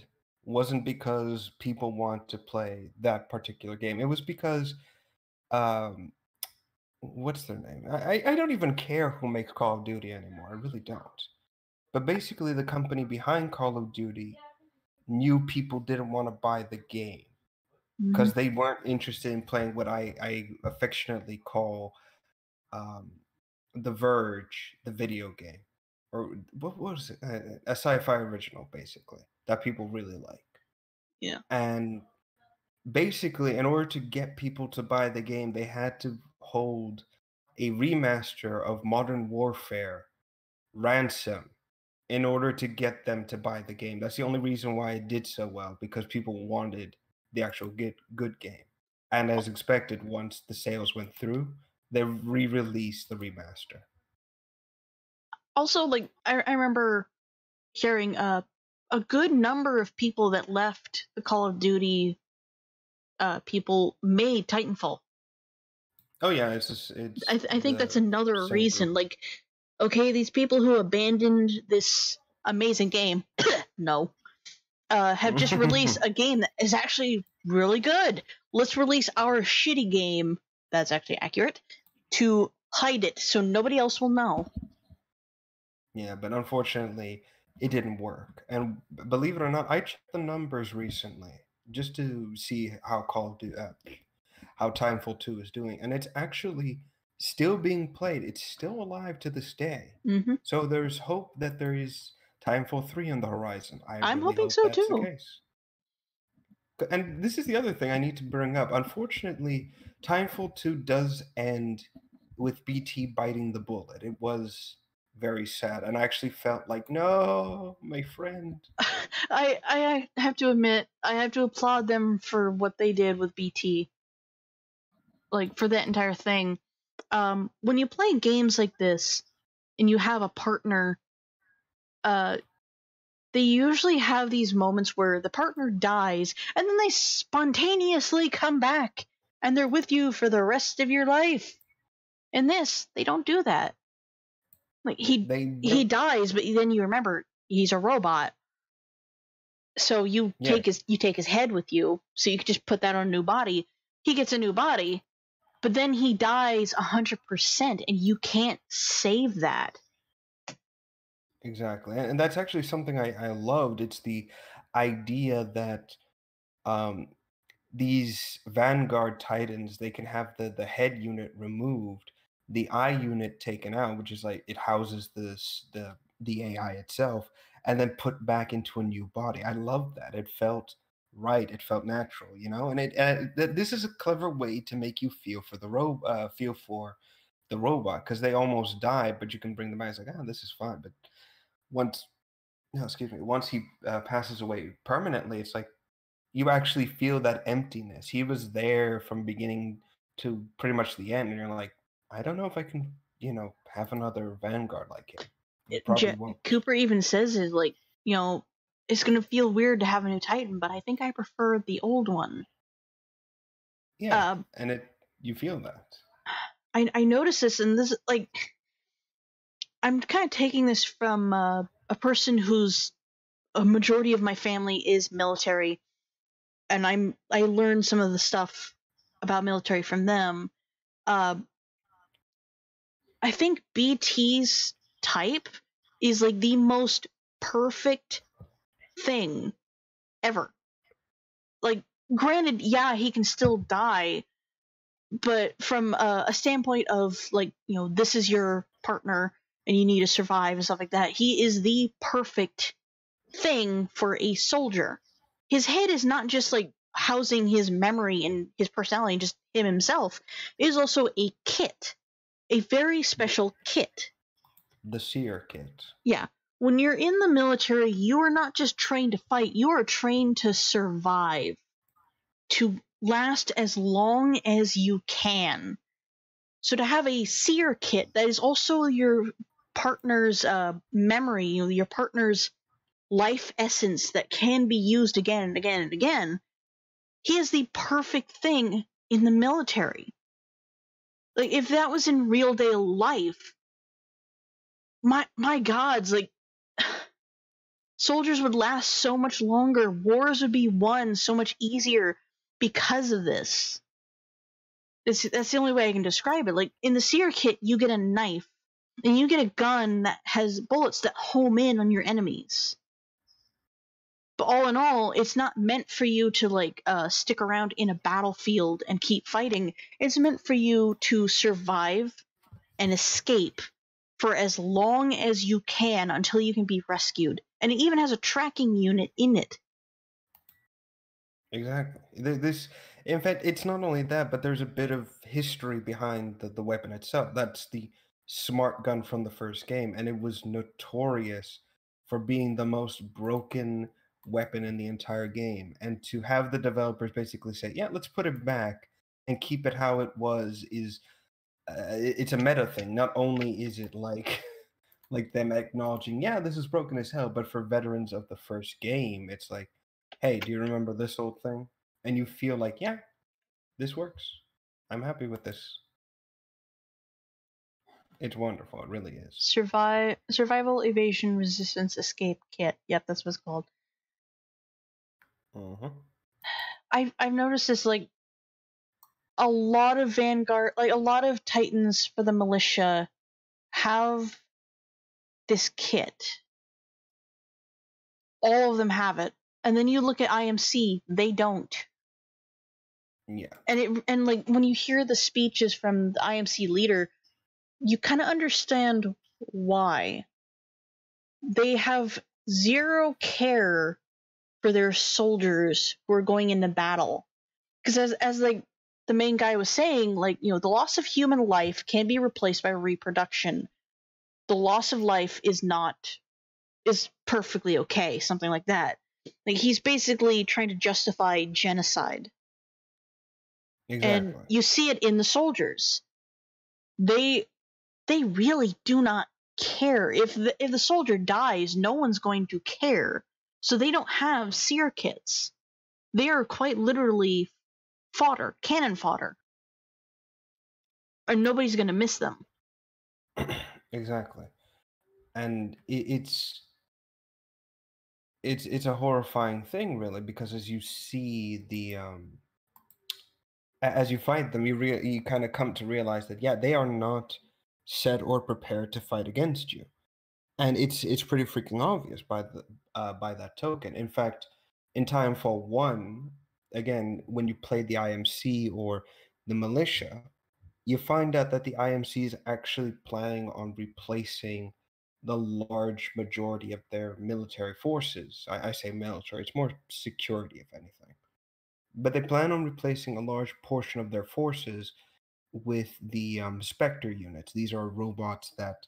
wasn't because people want to play that particular game. It was because um, what's their name? I don't even care who makes Call of Duty anymore. I really don't. But basically, the company behind Call of Duty knew people didn't want to buy the game Mhm. because they weren't interested in playing what I affectionately call um, The Verge, the video game, or what was it? A sci-fi original, basically, that people really like. Yeah. And basically, in order to get people to buy the game, they had to hold a remaster of Modern Warfare ransom in order to get them to buy the game. That's the only reason why it did so well, because people wanted the actual good game. And as expected, once the sales went through, they re-released the remaster. Also, like I remember hearing a good number of people that left the Call of Duty people made Titanfall. Oh yeah, it's I think that's the another same reason. group. Like, okay, these people who abandoned this amazing game, no, have just released a game that is actually really good. Let's release our shitty game that's actually accurate to hide it so nobody else will know. Yeah, but unfortunately, it didn't work. And believe it or not, I checked the numbers recently just to see how how Timeful 2 is doing, and it's actually still being played. It's still alive to this day. Mm-hmm. So there's hope that there is Timeful 3 on the horizon. I I'm really hoping hope so that's the too. case. And this is the other thing I need to bring up. Unfortunately, Timeful 2 does end with BT biting the bullet. It was very sad, and I actually felt like, no, my friend. I have to admit, I have to applaud them for what they did with BT, like for that entire thing. When you play games like this and you have a partner, uh, they usually have these moments where the partner dies and then they spontaneously come back and they're with you for the rest of your life. In this, they don't do that. Like he Yep, dies, but then you remember he's a robot. So you yeah, take his head with you, so you can just put that on a new body. He gets a new body, but then he dies 100%, and you can't save that. exactly. And that's actually something I loved. It's the idea that um, these Vanguard Titans, they can have the head unit removed, the eye unit taken out, which is like it houses the AI itself, and then put back into a new body. I love that. It felt right. It felt natural, you know. And this is a clever way to make you feel for the robot, because they almost die, but you can bring them back. It's like, oh, this is fine. But once, no, excuse me, once he passes away permanently, it's like you actually feel that emptiness. He was there from beginning to pretty much the end, and you're like, I don't know if I can, have another Vanguard like him. Probably won't. Cooper even says it like, it's gonna feel weird to have a new Titan, but I think I prefer the old one. Yeah, Uh, and you feel that. I noticed this, and this like I'm kind of taking this from a person who's a majority of my family is military, and I learned some of the stuff about military from them. Uh, I think BT's type is like the most perfect thing ever. Like, granted, yeah, he can still die, but from a standpoint of like, this is your partner and you need to survive and stuff like that, he is the perfect thing for a soldier. His head is not just like housing his memory and his personality and just him himself. It is also a kit, a very special kit. The Seer kit. Yeah. When you're in the military, you are not just trained to fight, you are trained to survive, to last as long as you can. So to have a seer kit that is also your partner's memory, your partner's life essence that can be used again and again and again, he is the perfect thing in the military. Like, if that was in real day life, my gods, like, Soldiers would last so much longer. Wars would be won so much easier because of this. That's the only way I can describe it. Like, in the Seer kit, you get a knife, and you get a gun that has bullets that home in on your enemies. But all in all, it's not meant for you to, like, stick around in a battlefield and keep fighting. It's meant for you to survive and escape for as long as you can until you can be rescued. And it even has a tracking unit in it. Exactly. This, in fact, it's not only that, but there's a bit of history behind the weapon itself. That's the smart gun from the first game, and it was notorious for being the most broken weapon in the entire game. And to have the developers basically say, "Yeah, let's put it back and keep it how it was," is it's a meta thing. Not only is it like like them acknowledging, "Yeah, this is broken as hell," but for veterans of the first game, it's like, hey, do you remember this old thing? And you feel like, yeah, this works. I'm happy with this. It's wonderful. It really is. Survival, evasion, resistance, escape kit. Yep, that's what it's called. I've noticed this, like, a lot of Vanguard, like a lot of Titans for the militia have this kit. All of them have it. And then you look at IMC, they don't. Yeah. And like, when you hear the speeches from the IMC leader, you kind of understand why. They have zero care for their soldiers who are going into battle. Because as like the main guy was saying, like, you know, the loss of human life can be replaced by reproduction. The loss of life is perfectly okay, something like that. Like, he's basically trying to justify genocide. Exactly. And you see it in the soldiers. They really do not care. If the soldier dies, no one's going to care. So they don't have seer kits. They are quite literally fodder, cannon fodder. And nobody's going to miss them. Exactly. And it's a horrifying thing, really, because as you see the as you fight them, you kind of come to realize that, yeah, they are not set or prepared to fight against you. And it's pretty freaking obvious by that token. In fact, in Timefall 1, again, when you play the IMC or the militia, you find out that the IMC is actually planning on replacing the large majority of their military forces. I say military, it's more security, if anything. But they plan on replacing a large portion of their forces with the Spectre units. These are robots that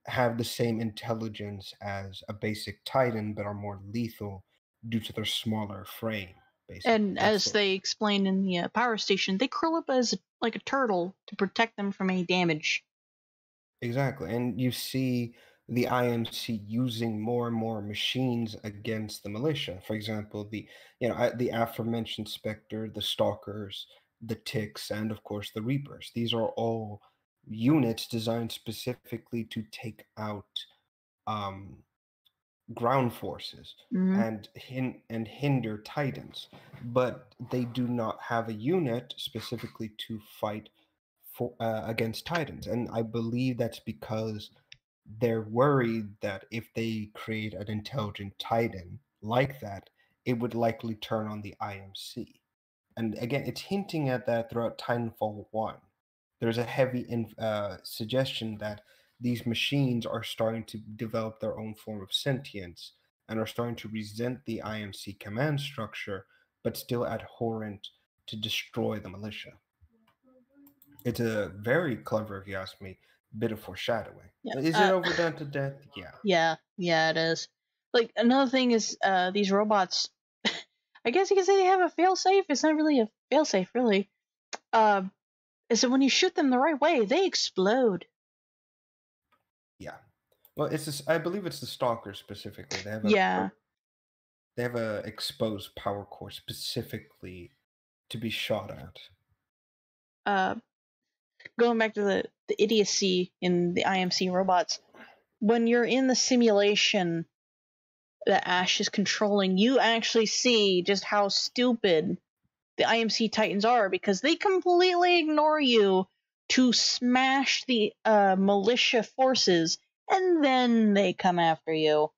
have the same intelligence as a basic Titan, but are more lethal due to their smaller frame. Basically, And as they explained in the power station, they curl up as like a turtle to protect them from any damage. Exactly, and you see the IMC using more and more machines against the militia. For example, the aforementioned Spectre, the Stalkers, the Ticks, and of course the Reapers. These are all units designed specifically to take out um, ground forces and hinder Titans, but they do not have a unit specifically to fight against Titans, and I believe that's because they're worried that if they create an intelligent Titan like that, it would likely turn on the IMC. And again, it's hinting at that throughout Titanfall 1. There's a heavy suggestion that these machines are starting to develop their own form of sentience and are starting to resent the IMC command structure, but still abhorrent to destroy the militia. It's a very clever, if you ask me, bit of foreshadowing. Yeah. Is it overdone to death? Yeah. Yeah, it is. Like, another thing is, these robots, I guess you can say they have a failsafe. It's not really a failsafe, really. Is that when you shoot them the right way, they explode. Yeah. Well, it's this, I believe it's the Stalker specifically. They have a exposed power core specifically to be shot at. Going back to the idiocy in the IMC robots, when you're in the simulation, that Ash is controlling, you actually see just how stupid the IMC Titans are, because they completely ignore you to smash the militia forces, and then they come after you.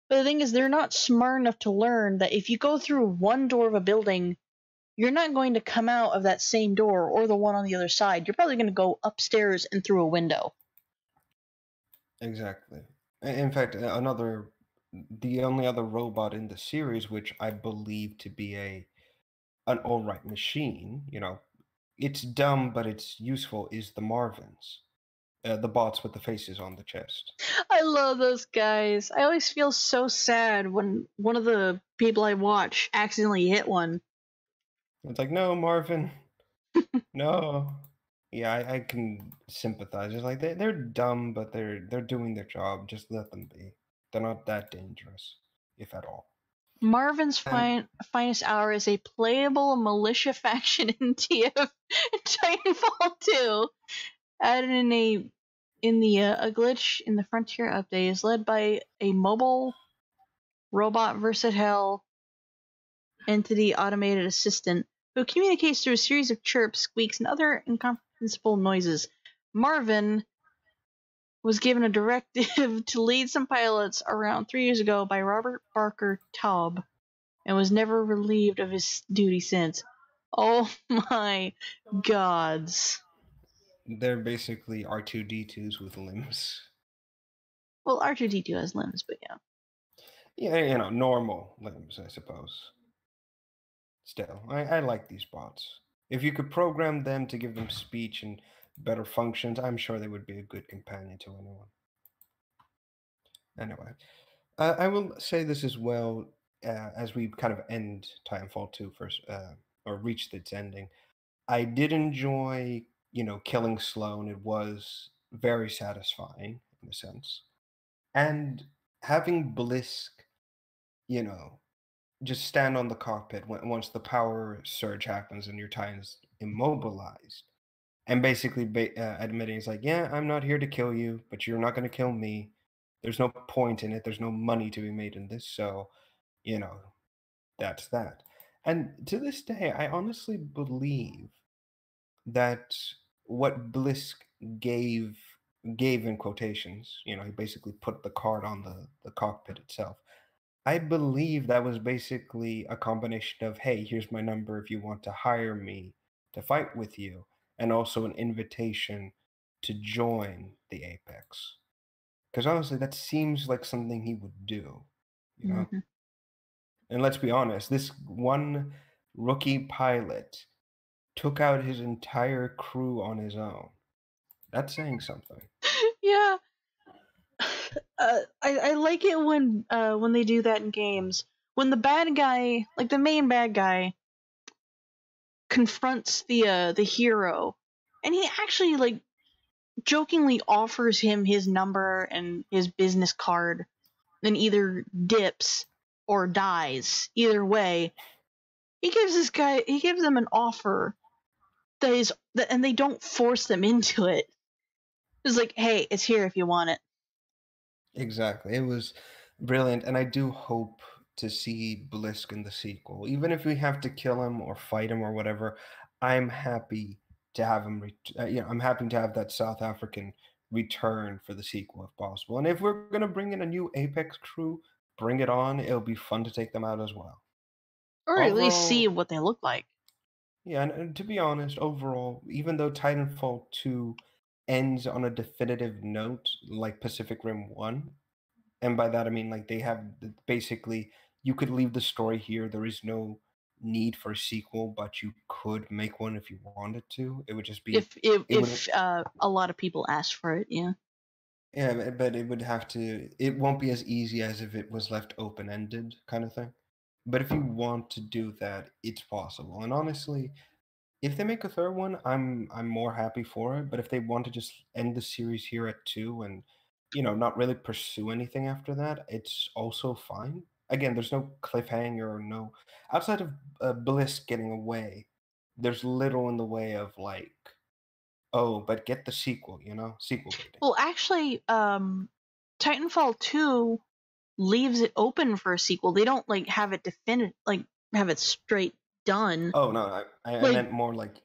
But the thing is, they're not smart enough to learn that if you go through one door of a building, you're not going to come out of that same door or the one on the other side. You're probably going to go upstairs and through a window. Exactly. In fact, the only other robot in the series, which I believe to be an all right machine, it's dumb but it's useful, is the Marvins, the bots with the faces on the chest. I love those guys. I always feel so sad when one of the people I watch accidentally hit one. It's like, no, Marvin, no. Yeah, I can sympathize. It's like they're dumb, but they're doing their job. Just let them be. They're not that dangerous, if at all. Marvin's And finest hour is a playable militia faction in TF Titanfall 2. Added in a glitch in the Frontier update is led by a mobile robot versatile entity automated assistant who communicates through a series of chirps, squeaks, and other incomprehensible noises. Marvin was given a directive to lead some pilots around 3 years ago by Robert Barker Taub, and was never relieved of his duty since. Oh my gods. they're basically R2D2s with limbs. Well, R2D2 has limbs, but yeah. Yeah, normal limbs, I suppose. Still, I like these bots. If you could program them to give them speech and better functions, I'm sure they would be a good companion to anyone. Anyway, I will say this as well, as we kind of end Titanfall 2 first, or reach its ending. I did enjoy, killing Sloane. It was very satisfying in a sense. And having Blisk, you know, just stand on the cockpit once the power surge happens and your Titan's immobilized. And basically admitting, it's like, yeah, I'm not here to kill you, but you're not going to kill me. There's no point in it. There's no money to be made in this. So, you know, that's that. And to this day, I honestly believe that what Blisk gave in quotations, he basically put the card on the cockpit itself. I believe that was basically a combination of, hey, here's my number if you want to hire me to fight with you, and also an invitation to join the Apex. Because honestly, that seems like something he would do, you know? Mm-hmm. And let's be honest, this one rookie pilot took out his entire crew on his own. That's saying something. Yeah. I like it when they do that in games. When the bad guy, like the main bad guy, confronts the hero, and he actually like jokingly offers him his number and his business card, then either dips or dies. Either way, he gives them an offer and they don't force them into it. It's like, hey, it's here if you want it. Exactly. It was brilliant, and I do hope to see Blisk in the sequel. Even if we have to kill him or fight him or whatever, I'm happy to have him. I'm happy to have that South African return for the sequel if possible. And if we're gonna bring in a new Apex crew, bring it on. It'll be fun to take them out as well. Or at least see Overall, what they look like. yeah, and to be honest, overall, even though Titanfall 2 ends on a definitive note like Pacific Rim 1, and by that I mean like they have basically, you could leave the story here. There is no need for a sequel, but you could make one if you wanted to. It would just be If a lot of people ask for it, yeah. yeah, but it would have to. It won't be as easy as if it was left open ended kind of thing. But if you want to do that, it's possible. And honestly, if they make a third one, I'm more happy for it. But if they want to just end the series here at 2 and not really pursue anything after that, it's also fine. Again, there's no cliffhanger or no outside of Bliss getting away. There's little in the way of like, oh, but get the sequel, sequel baiting. Well, actually, Titanfall 2 leaves it open for a sequel. They don't like have it have it straight done. Oh no, I Like, meant more like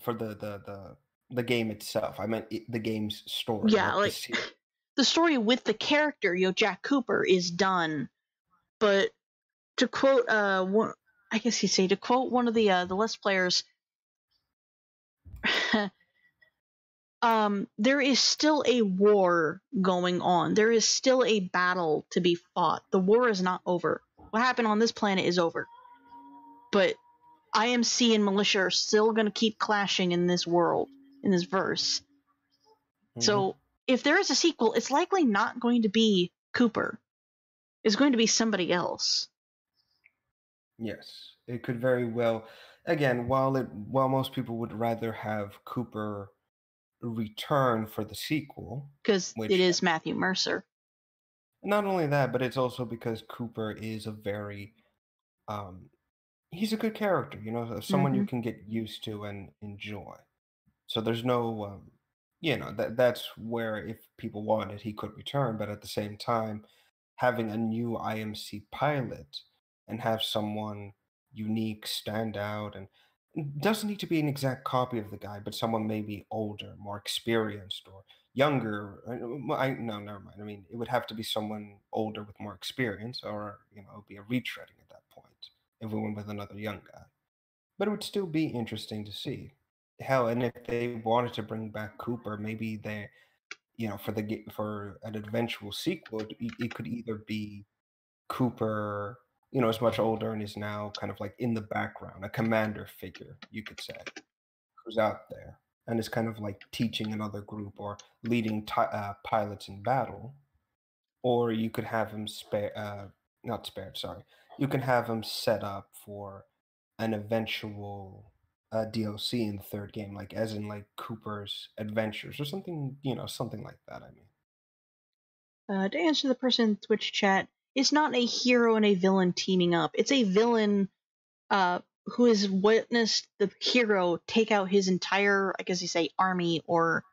for the game itself. I meant the game's story, yeah, not the like series. the story with the character, Jack Cooper, is done. But to quote one, I guess you say to quote one of the Let's Players, there is still a war going on. There is still a battle to be fought. The war is not over. What happened on this planet is over. But IMC and militia are still going to keep clashing in this world, in this verse. So if there is a sequel, it's likely not going to be Cooper. It's going to be somebody else. Yes, it could very well. Again, while most people would rather have Cooper return for the sequel, Because it which is Matthew Mercer. not only that, but it's also because Cooper is he's a good character, someone you can get used to and enjoy. So there's no, that's where if people wanted, he could return. But at the same time, having a new IMC pilot and have someone unique stand out, and it doesn't need to be an exact copy of the guy, but someone maybe older, more experienced, or younger. No, never mind. I mean, it would have to be someone older with more experience, or it would be a retreading at that point if we went with another young guy. But it would still be interesting to see. Hell, and if they wanted to bring back Cooper, maybe they, for an eventual sequel, it could either be Cooper, is much older and is now kind of like in the background, a commander figure, you could say, who's out there and is kind of like teaching another group or leading pilots in battle. Or you could have him not spared, sorry. You can have him set up for an eventual DLC in the third game, like as in like Cooper's Adventures or something, something like that. I mean, To answer the person in Twitch chat, it's not a hero and a villain teaming up. It's a villain who has witnessed the hero take out his entire, I guess you say, army or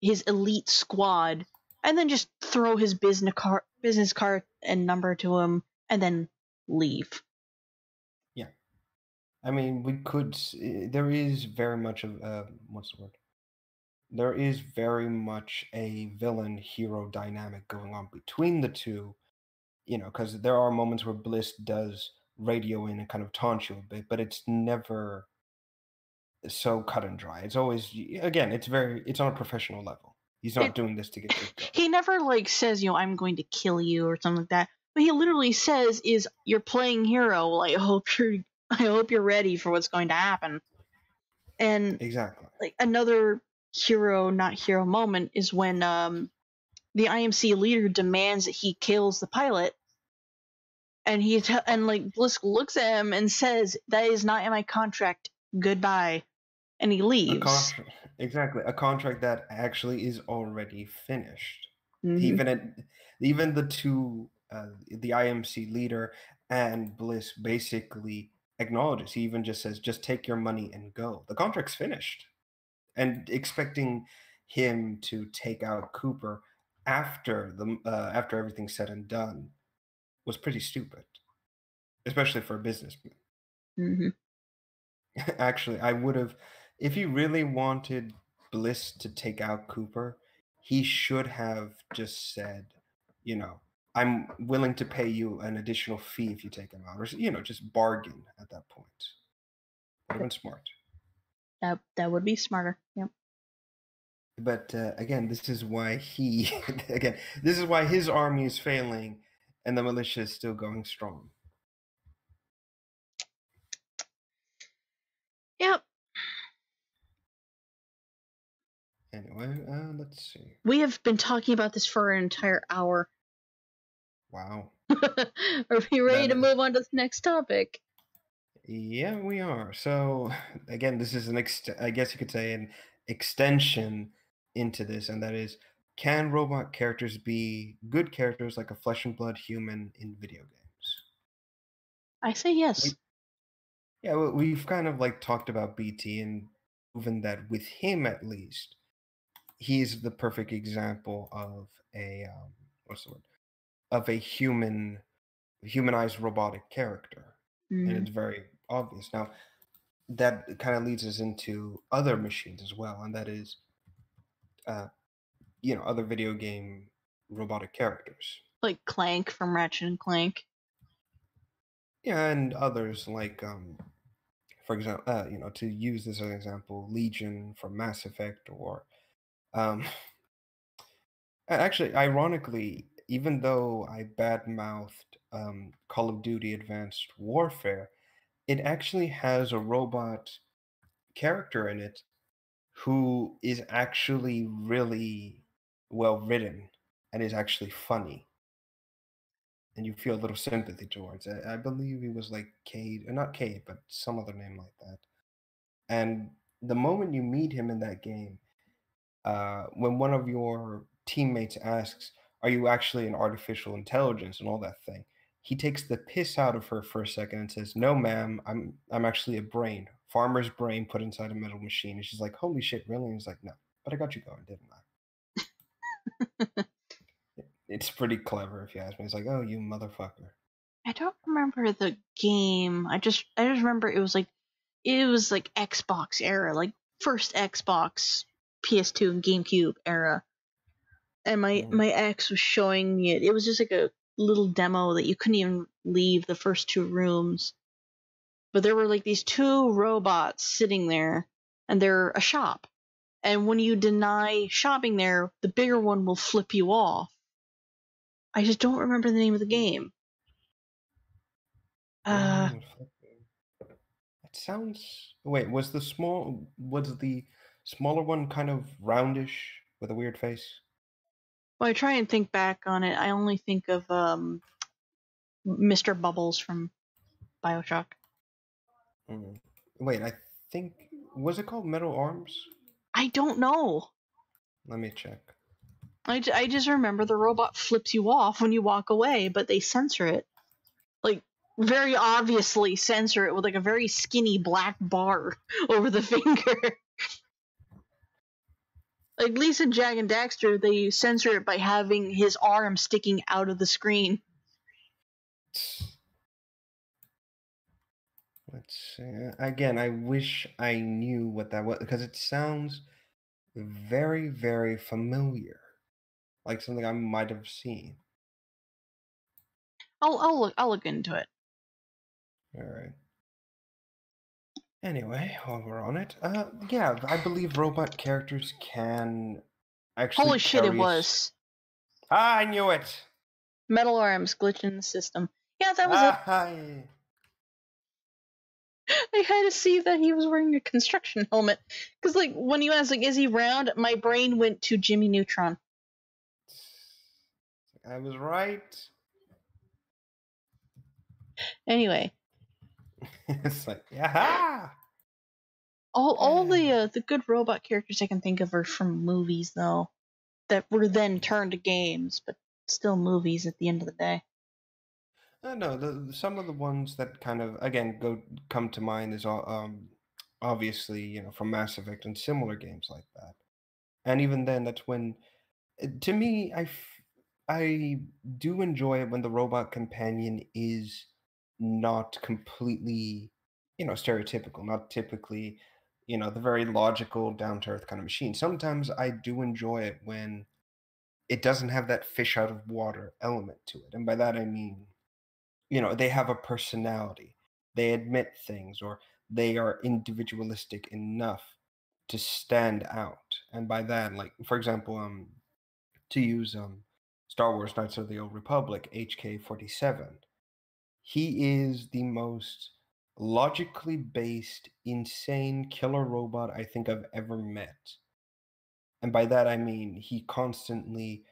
his elite squad, and then just throw his business card and number to him, and then leave. yeah. I mean, there is very much of what's the word? There is very much a villain hero dynamic going on between the two, because there are moments where Bliss does radio in and kind of taunt you a bit, but it's never so cut and dry. It's always, again, it's on a professional level. He's not doing this to get kicked off. He never like says, I'm going to kill you or something like that. But he literally says, "Is you're playing hero? Like, I hope you're ready for what's going to happen." And Exactly. like another hero, not hero moment is when the IMC leader demands that he kills the pilot, and like Bliss looks at him and says, "That is not in my contract. Goodbye," and he leaves. Exactly, a contract that actually is already finished. Mm-hmm. Even the two, the IMC leader and Bliss basically acknowledges. He even just says, "Just take your money and go." The contract's finished, and expecting him to take out Cooper after everything's said and done was pretty stupid, especially for a businessman. Mm-hmm. Actually, I would have, if he really wanted Bliss to take out Cooper, he should have just said, I'm willing to pay you an additional fee if you take him out, or just bargain at that point. Would have been smart. That would be smarter. Yep. But again, this is why this is why his army is failing, and the militia is still going strong. Yep. Anyway, let's see. We have been talking about this for an entire hour. Wow. Are we ready to move on to the next topic? Yeah, we are. So again, this is I guess you could say an extension into this, and that is, can robot characters be good characters like a flesh and blood human in video games? I say yes. Yeah, we've kind of like talked about BT and proven that with him at least, he's the perfect example of a what's the word? of a humanized robotic character, and Mm. it's very obvious. Now, that kind of leads us into other machines as well, and that is, uh, other video game robotic characters. Like Clank from Ratchet and Clank. Yeah, and others like, for example, to use this as an example, Legion from Mass Effect, or um, actually, ironically, even though I badmouthed Call of Duty Advanced Warfare, it actually has a robot character in it who is actually really well written and is actually funny, and you feel a little sympathy towards it. I believe he was like Cade, or not Cade, but some other name like that. And the moment you meet him in that game, when one of your teammates asks, "Are you actually an artificial intelligence?" and all that thing, he takes the piss out of her for a second and says, "No, ma'am, I'm actually a brain, farmer's brain put inside a metal machine." And she's like, "Holy shit, really?" And he's like, "No, but I got you going, didn't I?" It's pretty clever if you ask me. It's like, "Oh, you motherfucker." I don't remember the game. I just remember it was like Xbox era, like first Xbox, PS2 and GameCube era. And my Mhm. my ex was showing me it. It was just like a little demo that you couldn't even leave the first two rooms. But there were like these two robots sitting there, and they're a shop. And when you deny shopping there, the bigger one will flip you off. I just don't remember the name of the game. Uh, Mm, it sounds. Wait, was the smaller one kind of roundish with a weird face? well, I try and think back on it. I only think of Mr. Bubbles from Bioshock. Mm. Wait, I think, was it called Metal Arms? I don't know. Let me check. I just remember the robot flips you off when you walk away, but they censor it. Like, very obviously censor it with like a very skinny black bar over the finger. Like Lisa, Jack, and Daxter, they censor it by having his arm sticking out of the screen. Let's see. Again, I wish I knew what that was because it sounds very, very familiar, like something I might have seen. I'll look into it. All right. Anyway, while we're on it, yeah, I believe robot characters can actually Holy shit, it carry us. was. Ah, I knew it. Metal arms glitch in the system. Yeah, that was it. Ah, I had to see that he was wearing a construction helmet. Because, like, when you asked, like, is he round? My brain went to Jimmy Neutron. I was right. Anyway, It's like, yeah. all the good robot characters I can think of are from movies, though, that were then turned to games, but still movies at the end of the day. No, some of the ones that kind of again come to mind is obviously from Mass Effect and similar games like that. And even then, that's when, to me, I do enjoy it when the robot companion is not completely, stereotypical, not typically, the very logical, down to earth kind of machine. Sometimes I do enjoy it when it doesn't have that fish out of water element to it, and by that I mean, they have a personality, they admit things, or they are individualistic enough to stand out. And by that, like, for example, to use Star Wars Knights of the Old Republic, HK-47, he is the most logically based, insane killer robot I think I've ever met. And by that I mean he constantly,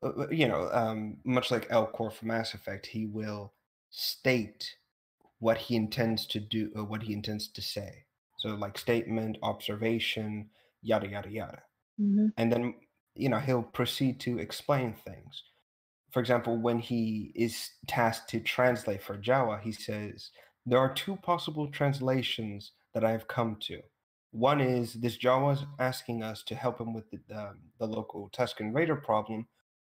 much like Elcor from Mass Effect, he will state what he intends to do, or what he intends to say. So, like, statement, observation, yada yada yada, Mm-hmm. and then he'll proceed to explain things. For example, when he is tasked to translate for Jawa, he says, "There are two possible translations that I have come to. One is this Jawa's asking us to help him with the local Tuscan Raider problem,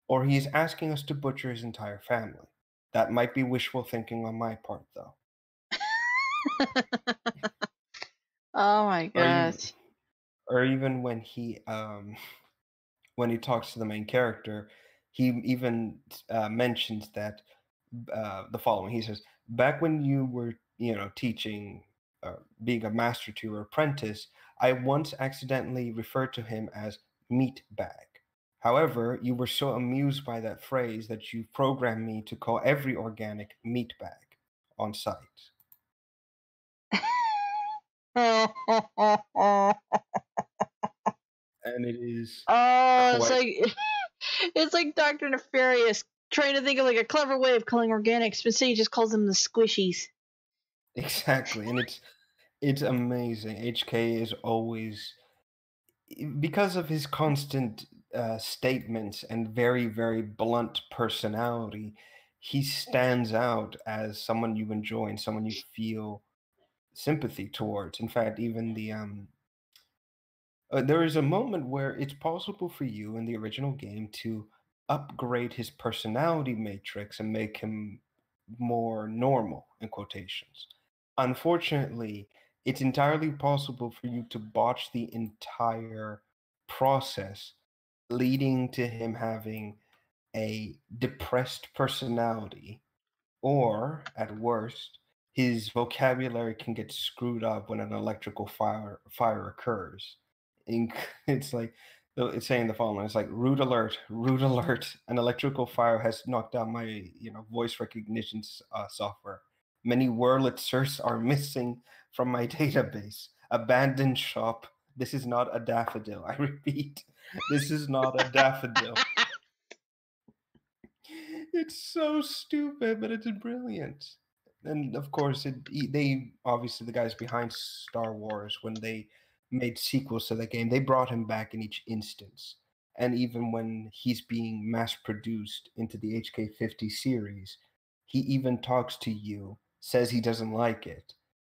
or he's asking us to butcher his entire family. That might be wishful thinking on my part, though. Oh my Or even, gosh. or even when he talks to the main character, he even mentions that the following. He says, "Back when you were, teaching, being a master to your apprentice, I once accidentally referred to him as meat bag. However, you were so amused by that phrase that you programmed me to call every organic meat bag on site." Oh, And it is it's quite like it's like Dr. Nefarious trying to think of like a clever way of calling organics, but say he just calls them the squishies. exactly, and it's amazing. HK is always, because of his constant statements and very, very blunt personality, he stands out as someone you enjoy and someone you feel sympathy towards. In fact, even there is a moment where it's possible for you in the original game to upgrade his personality matrix and make him more normal, in quotations. Unfortunately, it's entirely possible for you to botch the entire process, leading to him having a depressed personality, or at worst, his vocabulary can get screwed up when an electrical fire occurs. It's like it's saying the following. It's like, "Rude alert, rude alert! An electrical fire has knocked out my voice recognition software. Many Wurlitzers are missing from my database. Abandoned shop. This is not a daffodil. I repeat, this is not a daffodil." It's so stupid, but it's brilliant. And of course, they obviously, the guys behind Star Wars, when they made sequels to that game, they brought him back in each instance. And even when he's being mass produced into the HK50 series, he even talks to you, says he doesn't like it,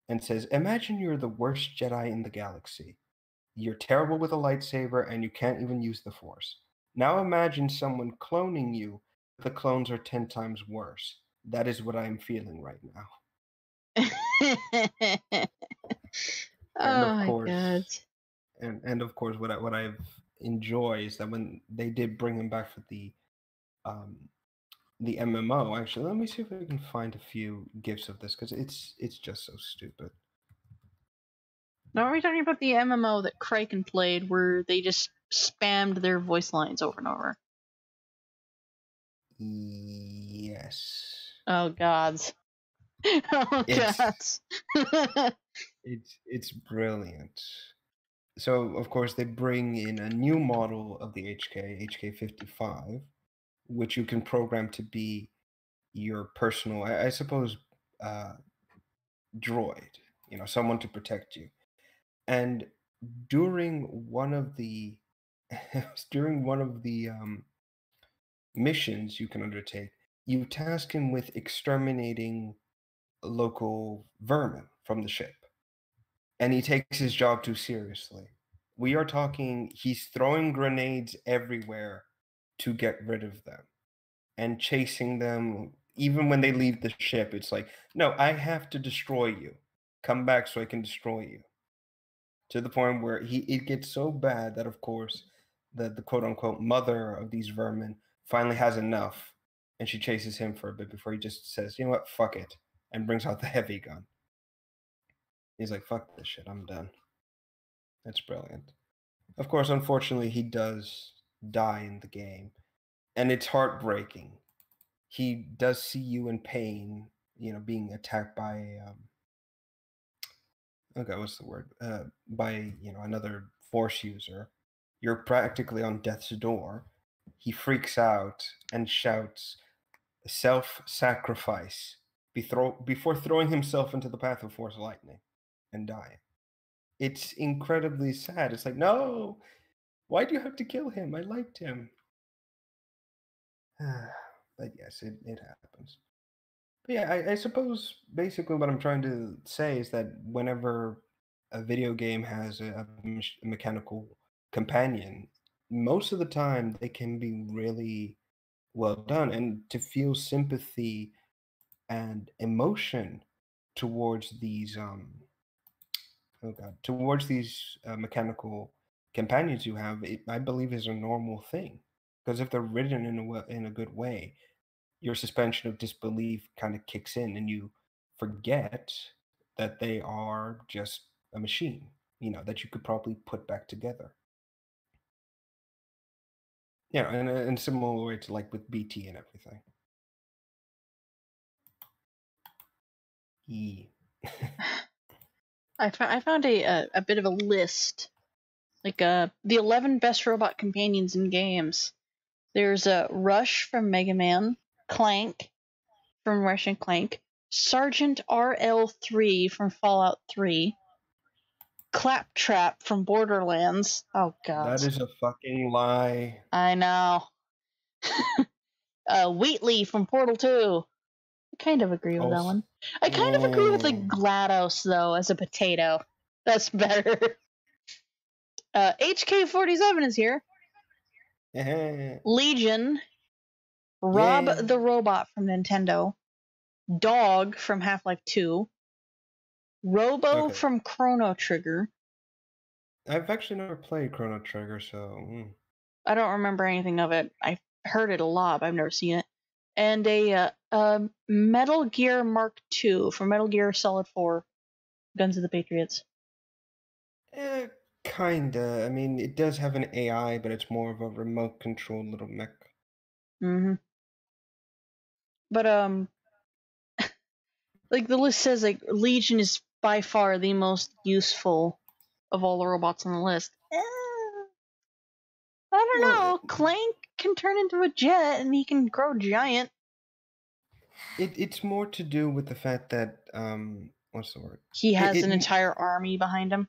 and says, "Imagine you're the worst Jedi in the galaxy. You're terrible with a lightsaber and you can't even use the Force. Now imagine someone cloning you. The clones are 10 times worse. That is what I'm feeling right now." And Oh of my god. course, and of course, what I've enjoyed is that when they did bring him back for um, the MMO. Actually, let me see if I can find a few gifs of this, because it's just so stupid. Now, are we talking about the MMO that Kraken played where they just spammed their voice lines over and over? Yes, Oh gods. Oh it's gods. it's brilliant. So of course they bring in a new model of the HK55, which you can program to be your personal, I suppose, uh, droid. Someone to protect you. And during one of the during one of the missions you can undertake, you task him with exterminating local vermin from the ship, and he takes his job too seriously. We are talking, he's throwing grenades everywhere to get rid of them and chasing them. Even when they leave the ship, it's like, "No, I have to destroy you. Come back so I can destroy you." To the point where it gets so bad that, of course, the quote unquote mother of these vermin finally has enough, and she chases him for a bit before he just says, "You know what, fuck it," and brings out the heavy gun. He's like, "Fuck this shit, I'm done." That's brilliant. Of course, unfortunately, he does die in the game, and it's heartbreaking. He does see you in pain, being attacked by okay, what's the word? By another Force user. You're practically on death's door. He freaks out and shouts, "Self-sacrifice," before throwing himself into the path of Force lightning and dying. It's incredibly sad. It's like, no, why do you have to kill him? I liked him. But yes, it happens. But yeah, I suppose basically what I'm trying to say is that whenever a video game has a mechanical companion, most of the time they can be really well done, and to feel sympathy and emotion towards these oh god, towards these mechanical companions you have, I believe is a normal thing. Because if they're written in a good way, your suspension of disbelief kind of kicks in, and you forget that they are just a machine, that you could probably put back together. Yeah, in a similar way to like with BT and everything. E. I found a bit of a list, like the 11 best robot companions in games. There's Rush from Mega Man, Clank from Rush and Clank, Sergeant RL3 from Fallout 3, Claptrap from Borderlands. Oh god. That is a fucking lie. I know. Wheatley from Portal 2. I kind of agree with that Also, one. I kind of agree with like GLaDOS though as a potato. That's better. HK47 is here. Legion, Rob yeah. the Robot from Nintendo, Dog from Half-Life 2, Robo Okay. from Chrono Trigger. I've actually never played Chrono Trigger, so. I don't remember anything of it. I've heard it a lot, but I've never seen it. And a Metal Gear Mark II from Metal Gear Solid 4, Guns of the Patriots. Kinda. I mean, it does have an AI, but it's more of a remote controlled little mech. Mm-hmm. But like the list says, like Legion is by far the most useful of all the robots on the list. I don't Well, know. Clank can turn into a jet and he can grow giant. it's more to do with the fact that what's the word? He has an It entire army behind him.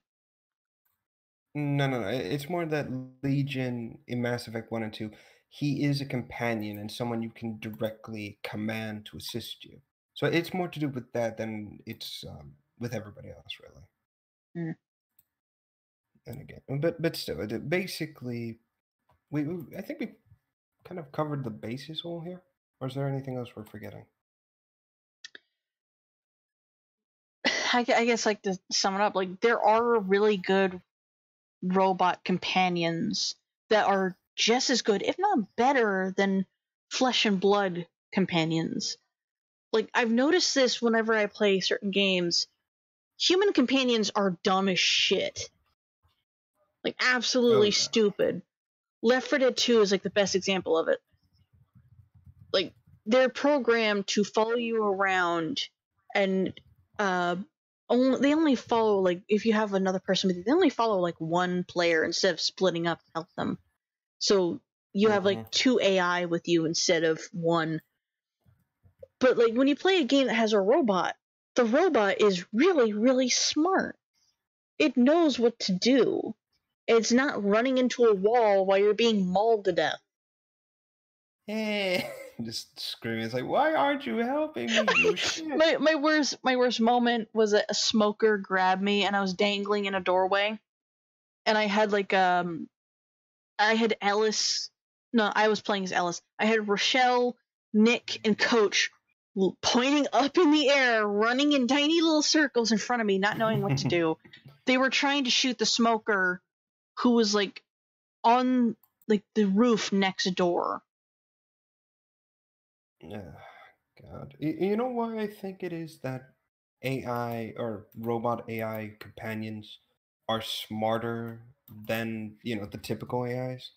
no. It's more that Legion in Mass Effect 1 and 2, he is a companion and someone you can directly command to assist you. So it's more to do with that than it's with everybody else, really. Mm. And again, but still, basically, I think we kind of covered the basis all here. Or is there anything else we're forgetting? I guess, like, to sum it up, like, there are really good robot companions that are just as good, if not better, than flesh and blood companions. Like, I've noticed this whenever I play certain games. Human companions are dumb as shit. Like, Oh absolutely yeah. stupid. Left 4 Dead 2 is, like, the best example of it. Like, they're programmed to follow you around, and they only follow, like, if you have another person with you, they only follow like one player instead of splitting up to help them. So you have like 2 AI with you instead of 1. But like when you play a game that has a robot, the robot is really, really smart. It knows what to do. It's not running into a wall while you're being mauled to death. Hey, just screaming. It's like, why aren't you helping me? You shit. my worst moment was a smoker grabbed me and I was dangling in a doorway, and I had like I had Ellis. No, I was playing as Ellis. I had Rochelle, Nick, and Coach pointing up in the air, running in tiny little circles in front of me, not knowing what to do. They were trying to shoot the smoker, who was like on like the roof next door. Yeah, God. You know why I think it is that AI or robot AI companions are smarter than, the typical AIs?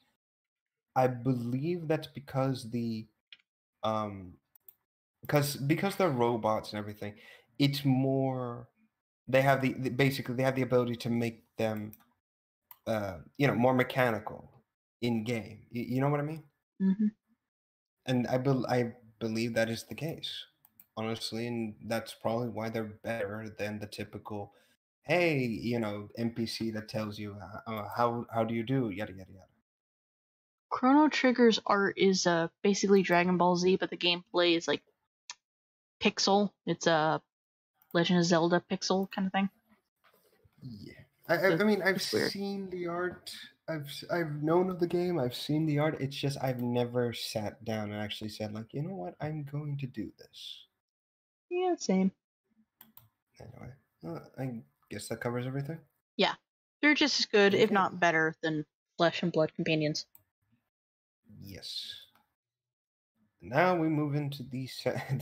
I believe that's because um because they're robots and everything, it's more they have basically they have the ability to make them more mechanical in game. You know what I mean? Mm-hmm. And I believe that is the case, honestly, and that's probably why they're better than the typical, hey, NPC that tells you how do you do yada yada yada. Chrono Trigger's art is basically Dragon Ball Z, but the gameplay is like pixel. It's a Legend of Zelda pixel kind of thing. Yeah. I mean, I've It's weird. seen the art. I've known of the game. I've seen the art. It's just I've never sat down and actually said like, you know what, I'm going to do this. Yeah, same. Anyway, I guess that covers everything. Yeah, they're just as good, if Okay. not better, than Flesh and Blood companions. Yes. Now we move into the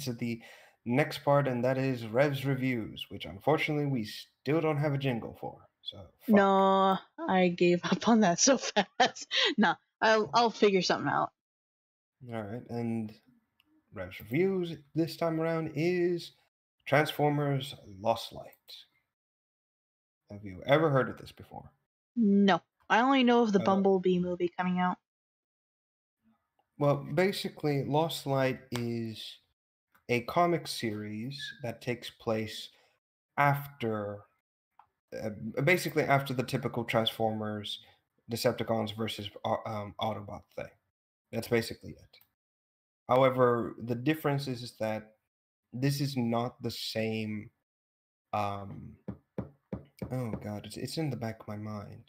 to the next part, and that is Rev's reviews, which unfortunately we still don't have a jingle for. So fuck. No, I gave up on that so fast. Nah, I'll figure something out. All right, and Rev's reviews this time around is Transformers Lost Light. Have you ever heard of this before? No, I only know of the Uh, Bumblebee movie coming out. well, basically, Lost Light is a comic series that takes place after, basically after the typical Transformers, Decepticons versus Autobot thing. That's basically it. However, the difference is that this is not the same. Um, oh God, it's in the back of my mind.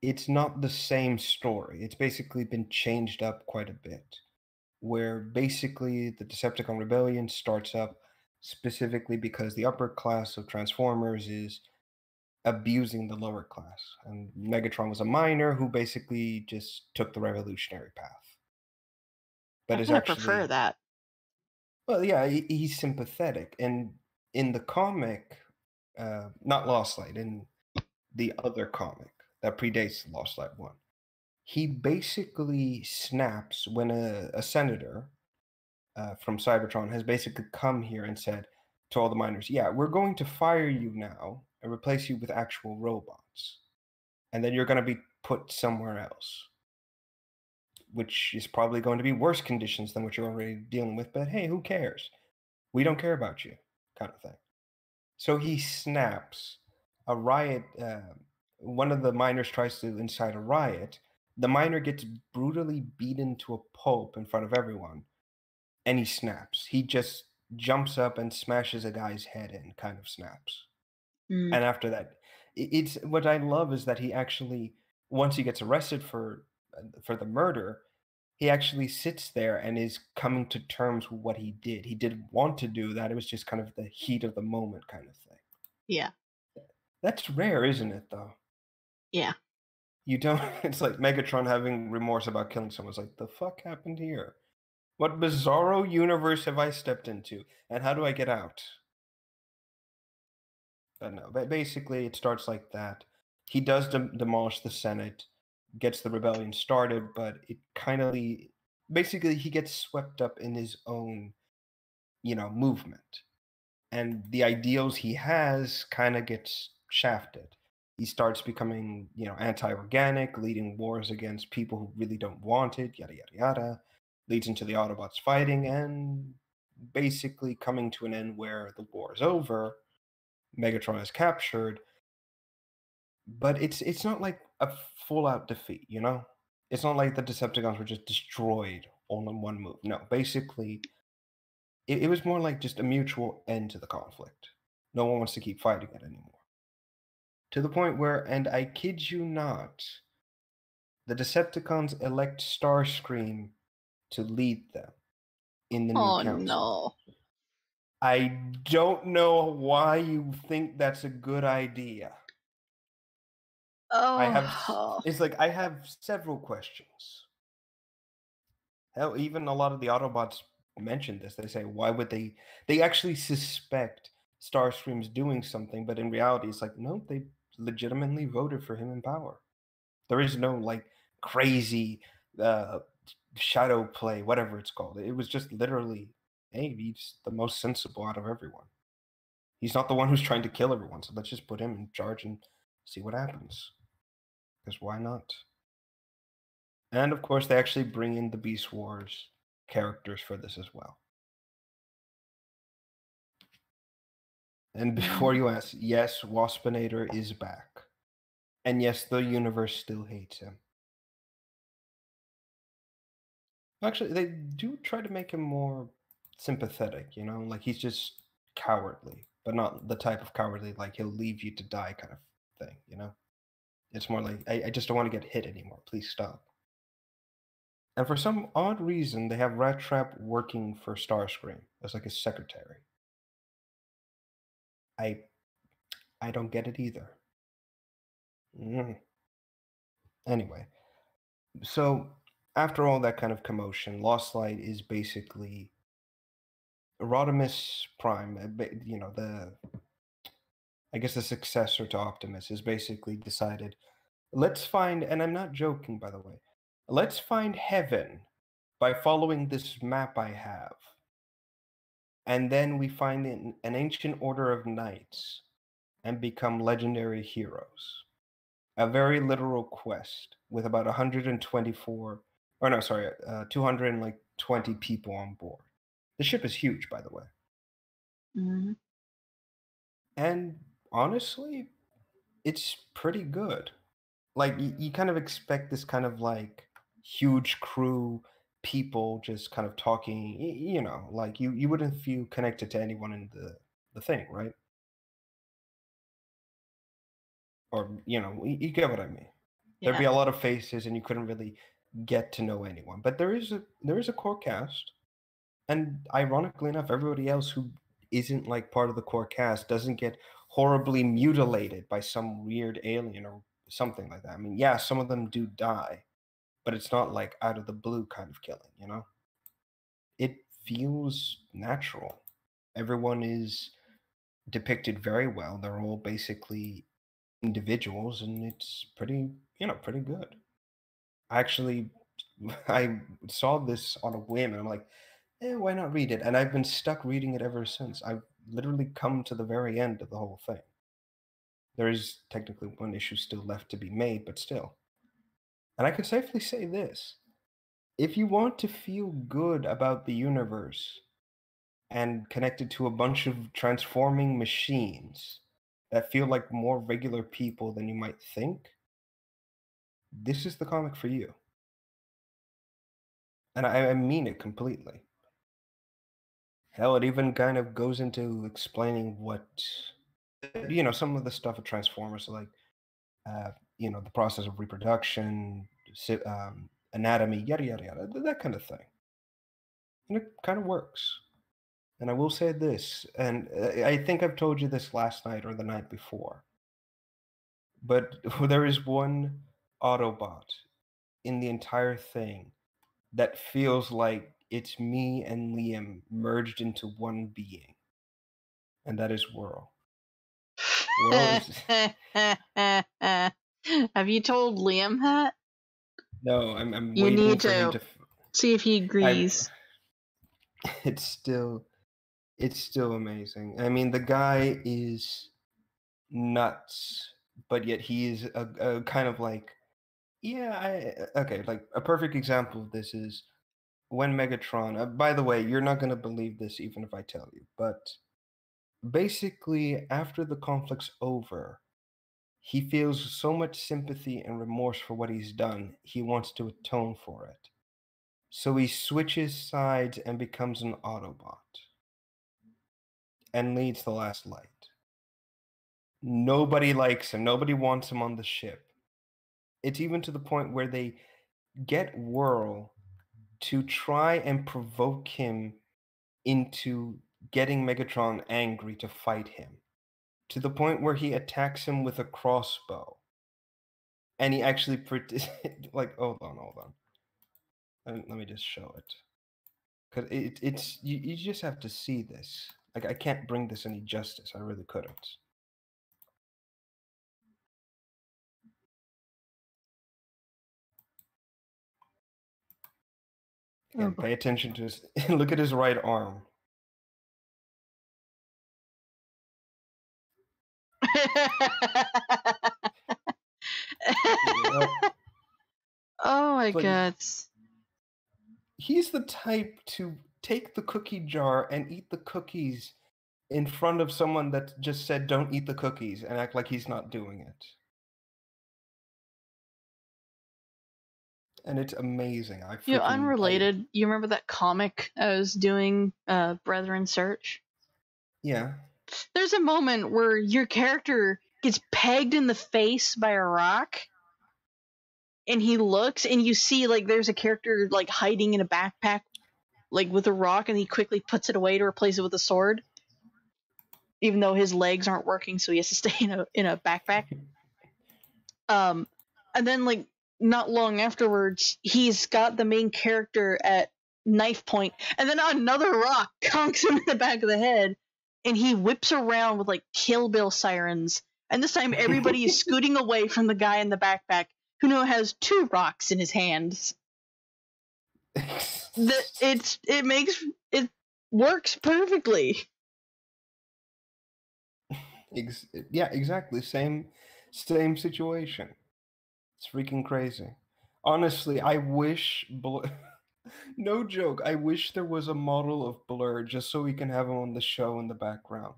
It's not the same story. It's basically been changed up quite a bit. Where basically the Decepticon Rebellion starts up specifically because the upper class of Transformers is abusing the lower class. And Megatron was a miner who basically just took the revolutionary path. I But is kind of prefer actually, that. well, yeah, he's sympathetic. And in the comic, not Lost Light, in the other comic that predates Lost Light 1, he basically snaps when a senator from Cybertron has basically come here and said to all the miners, yeah, we're going to fire you now and replace you with actual robots. And then you're going to be put somewhere else, which is probably going to be worse conditions than what you're already dealing with. But hey, who cares? We don't care about you, kind of thing. So he snaps. A riot, one of the miners tries to incite a riot. The miner gets brutally beaten to a pulp in front of everyone, and he snaps. He just jumps up and smashes a guy's head in, kind of snaps. Mm. And after that, it's what I love is that he actually, once he gets arrested for the murder, he actually sits there and is coming to terms with what he did. He didn't want to do that. It was just kind of the heat of the moment kind of thing. Yeah, That's rare, isn't it, though? yeah. You don't, it's like Megatron having remorse about killing someone. It's like, the fuck happened here? What bizarro universe have I stepped into? And how do I get out? But no, but basically it starts like that. He does demolish the Senate, gets the rebellion started, but it kind of basically he gets swept up in his own, movement. And the ideals he has kind of gets shafted. He starts becoming, anti-organic, leading wars against people who really don't want it, yada yada yada. Leads into the Autobots fighting and basically coming to an end where the war is over. Megatron is captured, but it's not like a full out defeat, you know? It's not like the Decepticons were just destroyed all in one move. No, basically, it was more like just a mutual end to the conflict. No one wants to keep fighting it anymore. To the point where, and I kid you not, the Decepticons elect Starscream to lead them in the new Oh council. no. I don't know why you think that's a good idea. Oh. It's like I have several questions. Hell, even a lot of the Autobots mention this. They say, why would they actually suspect Starscream's doing something, but in reality, it's like, no, they legitimately voted for him in power. There is no like crazy uh, shadow play, whatever it's called. It was just literally, hey, he's the most sensible out of everyone. He's not the one who's trying to kill everyone, so let's just put him in charge and see what happens. Because why not? And of course, they actually bring in the Beast Wars characters for this as well. And before you ask, yes, Waspinator is back. And yes, the universe still hates him. Actually, they do try to make him more sympathetic, like he's just cowardly, but not the type of cowardly like he'll leave you to die kind of thing, you know? It's more like, I just don't want to get hit anymore. Please stop. And for some odd reason, they have Rat Trap working for Starscream as like a secretary. I don't get it either. Anyway, so after all that kind of commotion, Lost Light is basically Rodimus Prime, you know, I guess the successor to Optimus, has basically decided, let's find, and I'm not joking, by the way, let's find heaven by following this map I have. And then we find an ancient order of knights and become legendary heroes. A very literal quest with about 124, or no, sorry, 220 people on board. The ship is huge, by the way. Mm-hmm. And honestly, it's pretty good. Like, you kind of expect this kind of like huge crew, people just kind of talking, you know, like you wouldn't feel connected to anyone in the thing, right? Or, you know, you get what I mean. There'd be a lot of faces and you couldn't really get to know anyone. But there is a core cast. And ironically enough, everybody else who isn't like part of the core cast doesn't get horribly mutilated by some weird alien or something like that. I mean, yeah, some of them do die, but it's not like out of the blue kind of killing, you know? It feels natural. Everyone is depicted very well. They're all basically individuals, and it's pretty good. Actually, I saw this on a whim, and I'm like, why not read it? And I've been stuck reading it ever since. I've literally come to the very end of the whole thing. There is technically one issue still left to be made, but still. And I can safely say this. If you want to feel good about the universe and connected to a bunch of transforming machines that feel like more regular people than you might think, this is the comic for you. And I mean it completely. Hell, it even kind of goes into explaining what, you know, some of the stuff of Transformers, like, you know, the process of reproduction, anatomy, yada, yada, yada, that kind of thing. And it kind of works. And I will say this, and I think I've told you this last night or the night before, but there is one Autobot in the entire thing that feels like it's me and Liam merged into one being, and that is Whirl. Whirl is... Have you told Liam that? No, I'm you waiting need for him to to see if he agrees. It's still amazing. I mean, the guy is nuts, but yet he is a kind of like, okay, like a perfect example of this is when Megatron, by the way, you're not going to believe this even if I tell you, but basically after the conflict's over, he feels so much sympathy and remorse for what he's done, he wants to atone for it. So he switches sides and becomes an Autobot and leads the Last Light. Nobody likes him. Nobody wants him on the ship. It's even to the point where they get Whirl to try and provoke him into getting Megatron angry to fight him, to the point where he attacks him with a crossbow. And he actually, like, hold on. Let me just show it. Because it's you just have to see this. Like, I can't bring this any justice. I really couldn't. Again, pay attention to his... Look at his right arm. Oh my god. He's the type to take the cookie jar and eat the cookies in front of someone that just said don't eat the cookies and act like he's not doing it. And it's amazing. Unrelated, you remember that comic I was doing, Brethren Search? Yeah. There's a moment where your character gets pegged in the face by a rock, and he looks, and you see like there's a character like hiding in a backpack, like with a rock, and he quickly puts it away to replace it with a sword, even though his legs aren't working, so he has to stay in a backpack. And then like not long afterwards, he's got the main character at knife point, and then another rock conks him in the back of the head, and he whips around with like Kill Bill sirens, and this time everybody is scooting away from the guy in the backpack who now has 2 rocks in his hands. It works perfectly. Yeah, exactly. Same situation. It's freaking crazy. Honestly, I wish no joke, I wish there was a model of Blur just so we can have him on the show in the background.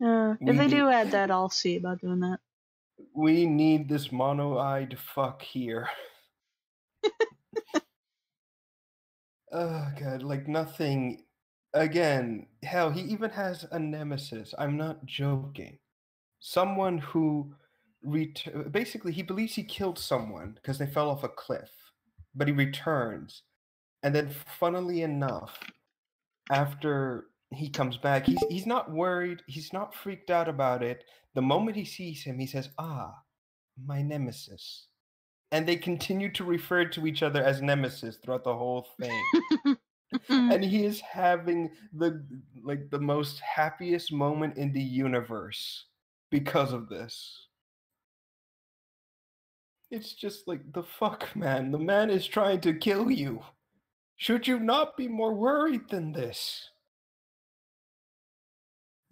If they do add that, I'll see about doing that. We need this mono-eyed fuck here. Oh god, like nothing. Again, hell, he even has a nemesis. I'm not joking. Someone who basically he believes he killed someone because they fell off a cliff, but he returns, and then funnily enough, after he comes back, he's not worried, he's not freaked out about it. The moment he sees him, he says, "Ah, my nemesis." And they continue to refer to each other as nemesis throughout the whole thing. And he is having the most happiest moment in the universe because of this. It's just like, the fuck, man. The man is trying to kill you. Should you not be more worried than this?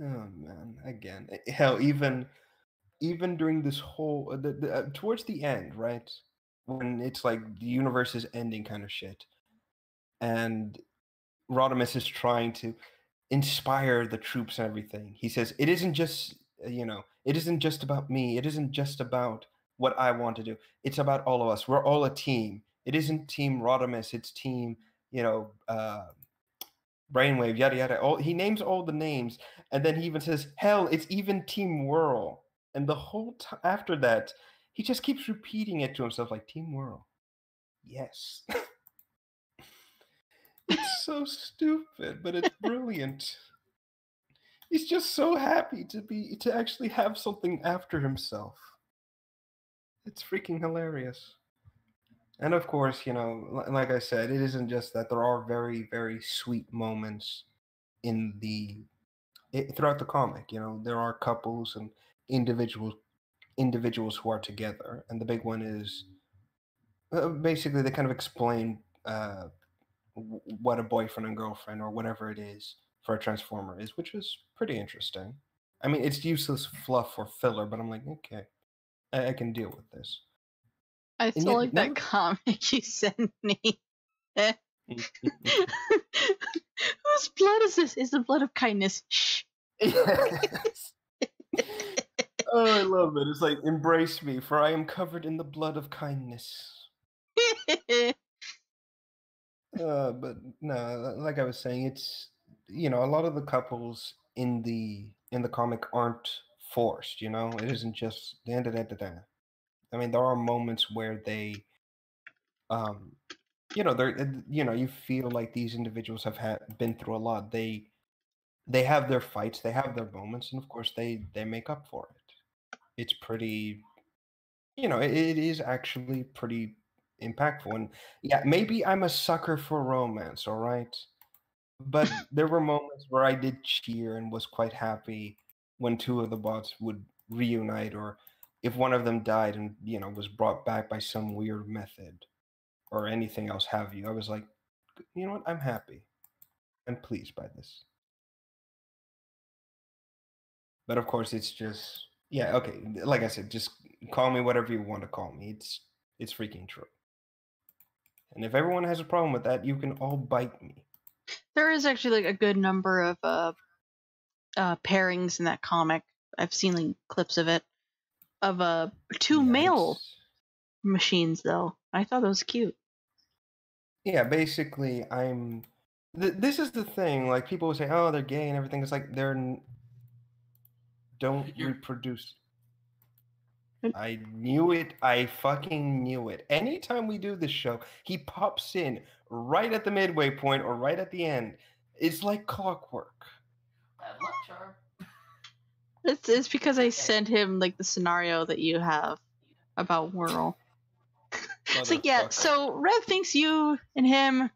Oh man, again, hell, even during this whole towards the end, right, when it's like the universe is ending kind of shit, and Rodimus is trying to inspire the troops and everything. He says, it isn't just it isn't just about me. It isn't just about what I want to do. It's about all of us. We're all a team. It isn't Team Rodimus. It's Team Brainwave, yada yada. He names all the names, and then he even says, "Hell, it's even Team Whirl." And the whole time after that, he just keeps repeating it to himself, like, Team Whirl. Yes. It's so stupid, but it's brilliant. He's just so happy to actually have something after himself. It's freaking hilarious. And of course, like I said, it isn't just that. There are very, very sweet moments throughout the comic. There are couples and individuals who are together, and the big one is basically they kind of explain what a boyfriend and girlfriend or whatever it is for a Transformer is, which is pretty interesting. I mean, it's useless fluff or filler, but I'm like, okay, I can deal with this. I still like that comic you sent me. Whose blood is this? Is the blood of kindness? Shh. Yes. Oh, I love it. It's like, embrace me, for I am covered in the blood of kindness. But no, like I was saying, it's a lot of the couples in the comic aren't forced. It isn't just da. I mean, there are moments where they, they're, you feel like these individuals have been through a lot. They have their fights, they have their moments, and of course they make up for it. It's pretty, it is actually pretty impactful. And yeah, maybe I'm a sucker for romance, all right? But there were moments where I did cheer and was quite happy when 2 of the bots would reunite, or if one of them died and was brought back by some weird method or anything else have you. I was like, you know what, I'm happy. I'm pleased by this. But of course, it's just, yeah, okay, like I said, just call me whatever you want to call me. It's freaking true. And if everyone has a problem with that, you can all bite me. There is actually like a good number of pairings in that comic. I've seen like clips of it, of 2 male machines though. I thought that was cute. Yeah, basically, this is the thing. Like, people will say, "Oh, they're gay and everything." It's like don't reproduce. I knew it. I fucking knew it. Anytime we do this show, he pops in right at the midway point or right at the end. It's like clockwork. Bad luck, Char. It's because I sent him like the scenario that you have about Whirl. It's like, yeah, Motherfucker. so Rev thinks you and him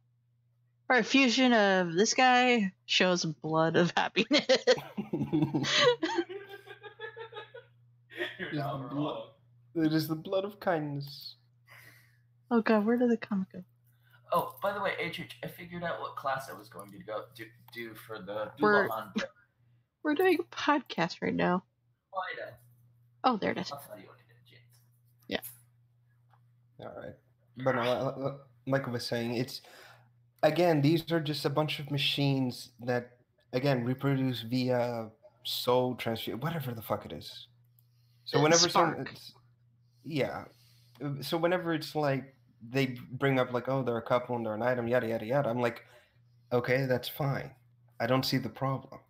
are a fusion of this guy shows blood of happiness. You're Just not the blood. wrong. It is the blood of kindness. Oh god, where did the comic go? Oh, by the way, HH, I figured out what class I was going to go do for the We're- Dulahan. We're doing a podcast right now. Oh, I know. Oh, there it is. I'll tell you what it is, James. All right. But no, like I was saying, it's again, these are just a bunch of machines that again reproduce via soul transfer, whatever the fuck it is. So whenever Spark. yeah. So whenever it's like they bring up like, oh, they're a couple and they're an item, yada yada yada, I'm like, okay, that's fine. I don't see the problem.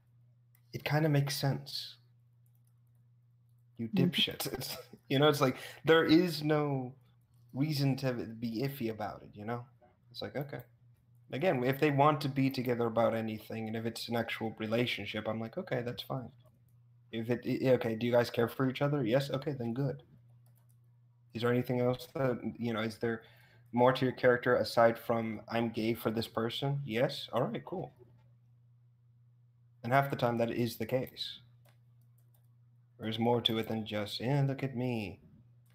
It kind of makes sense. You dipshits. It's like there is no reason to be iffy about it, It's like, okay. Again, if they want to be together about anything and if it's an actual relationship, I'm like, okay, that's fine. If okay, do you guys care for each other? Yes, okay, then good. Is there anything else that, is there more to your character aside from I'm gay for this person? Yes? All right, cool. And half the time that is the case. There's more to it than just, look at me.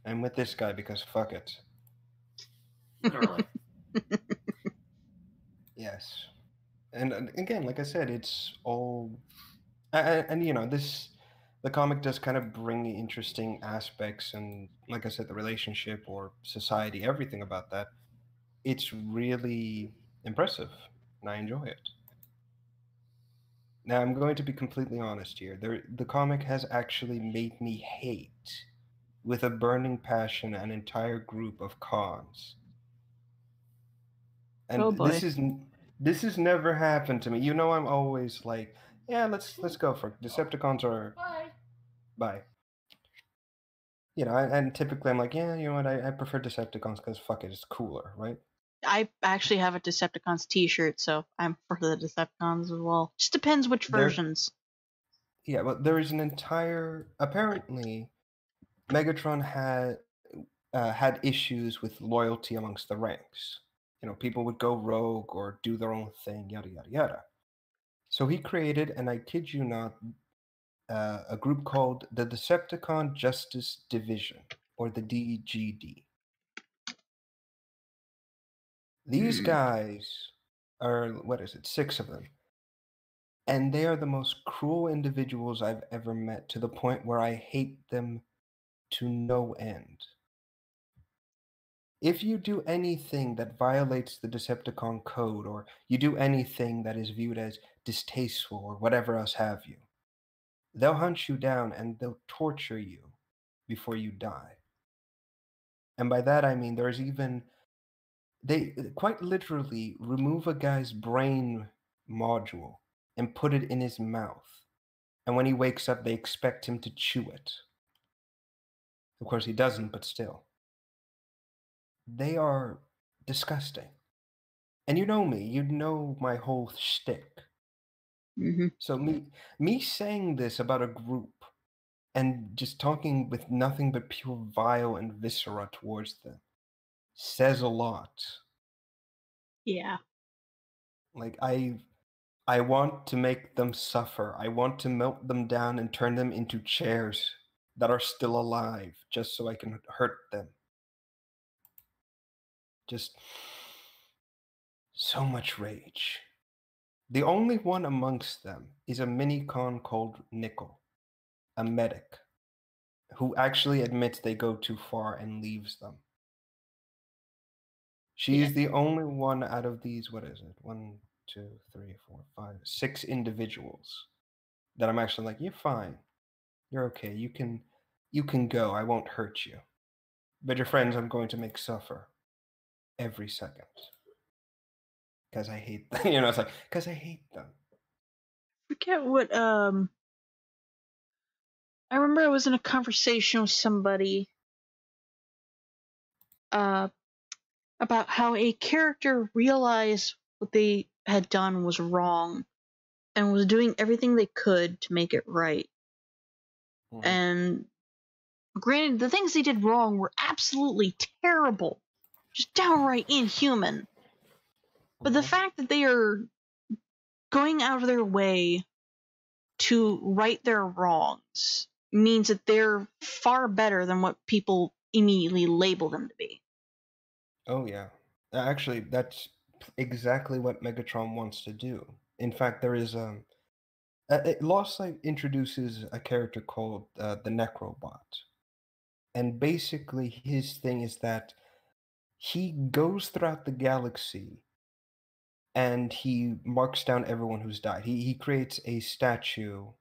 I'm with this guy because fuck it. Literally. Yes. And again, like I said, it's all... And the comic does kind of bring interesting aspects and, like I said, the relationship or society, everything about that. It's really impressive, and I enjoy it. Now, I'm going to be completely honest here. The comic has actually made me hate, with a burning passion, an entire group of cons. And Oh boy. this has never happened to me. I'm always like, yeah, let's go for it. Decepticons are bye. And typically I'm like, yeah, you know what? I prefer Decepticons because fuck it, it's cooler, right? I actually have a Decepticons t-shirt, so I'm for the Decepticons as well. Just depends which versions. Yeah, but there is an entire... Apparently, Megatron had issues with loyalty amongst the ranks. People would go rogue or do their own thing, yada, yada, yada. So he created, and I kid you not, a group called the Decepticon Justice Division, or the DGD. These guys are, 6 of them. And they are the most cruel individuals I've ever met, to the point where I hate them to no end. If you do anything that violates the Decepticon code, or you do anything that is viewed as distasteful or whatever else have you, they'll hunt you down and they'll torture you before you die. And by that I mean they quite literally remove a guy's brain module and put it in his mouth. And when he wakes up, they expect him to chew it. Of course, he doesn't, but still. They are disgusting. And you know me, you know my whole shtick. Mm-hmm. So me saying this about a group and just talking with nothing but pure vile and viscera towards them says a lot. Yeah. Like, I want to make them suffer. I want to melt them down and turn them into chairs that are still alive, just so I can hurt them. Just so much rage. The only one amongst them is a mini-con called Nickel, a medic, who actually admits they go too far and leaves them. She is the only one out of these, 1, 2, 3, 4, 5, 6 individuals that I'm actually like, you're fine. You're okay. You can go. I won't hurt you. But your friends I'm going to make suffer every second. Because I hate them. It's like, because I hate them. Forget what I remember I was in a conversation with somebody about how a character realized what they had done was wrong and was doing everything they could to make it right. Mhm. And granted, the things they did wrong were absolutely terrible, just downright inhuman. But the Mhm. fact that they are going out of their way to right their wrongs means that they're far better than what people immediately label them to be. Oh yeah. Actually, that's exactly what Megatron wants to do. In fact, there is Lost Light introduces a character called the Necrobot, and basically his thing is that he goes throughout the galaxy and he marks down everyone who's died. He creates a statue,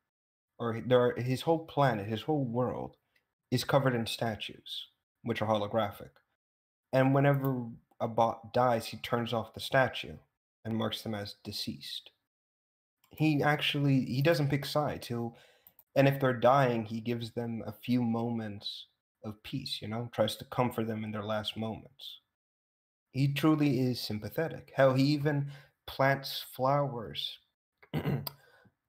or his whole planet, his whole world is covered in statues, which are holographic. And whenever a bot dies, he turns off the statue and marks them as deceased. He doesn't pick sides. And if they're dying, he gives them a few moments of peace, tries to comfort them in their last moments. He truly is sympathetic. Hell, he even plants flowers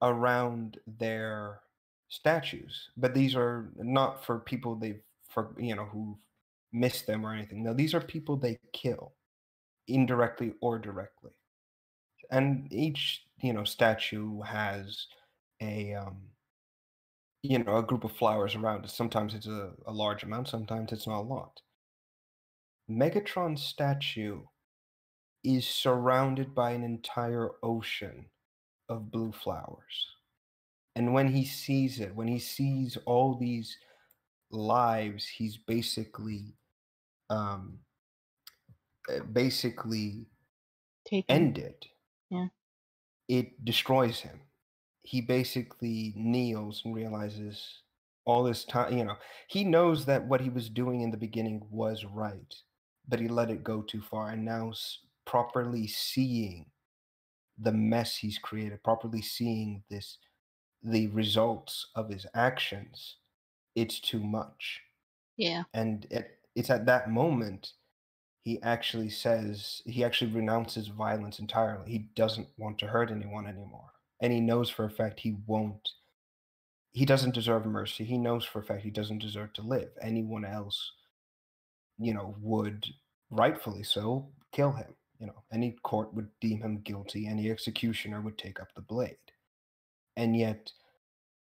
around their statues. But these are not for people who've missed them or anything. No, these are people they kill, indirectly or directly. And each, statue has a a group of flowers around it. Sometimes it's a large amount, sometimes it's not a lot. Megatron's statue is surrounded by an entire ocean of blue flowers. And when he sees it, when he sees all these lives, he's um, basically Taken. ended. Yeah. It destroys him. He basically kneels and realizes all this time, he knows that what he was doing in the beginning was right, but he let it go too far. And now properly seeing the mess he's created, properly seeing the results of his actions, it's too much. Yeah. And it's at that moment he actually renounces violence entirely. He doesn't want to hurt anyone anymore. And he knows for a fact he doesn't deserve mercy. He knows for a fact he doesn't deserve to live. Anyone else, would rightfully so kill him. Any court would deem him guilty. Any executioner would take up the blade. And yet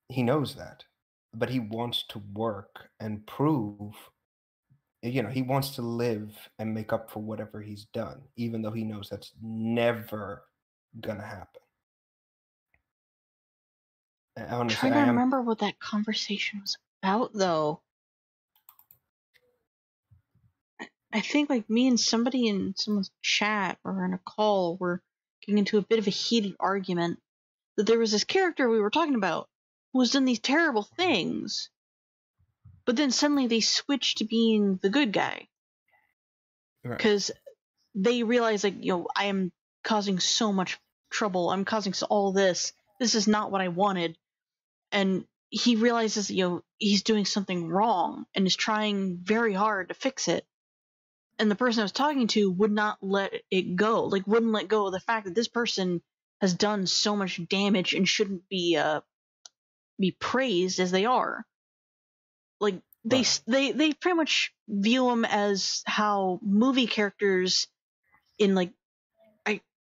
he knows that. But he wants to work and prove, he wants to live and make up for whatever he's done, even though he knows that's never gonna happen. And I'm honestly, trying to remember what that conversation was about, though. I think like me and somebody in someone's chat or in a call were getting into a bit of a heated argument that there was this character we were talking about who was done these terrible things, but then suddenly they switched to being the good guy because they realize like I am causing so much trouble, I'm causing all this is not what I wanted, and he realizes he's doing something wrong and is trying very hard to fix it, and the person I was talking to would not let it go, like wouldn't let go of the fact that this person has done so much damage and shouldn't be praised as they are. Like they pretty much view them as how movie characters in like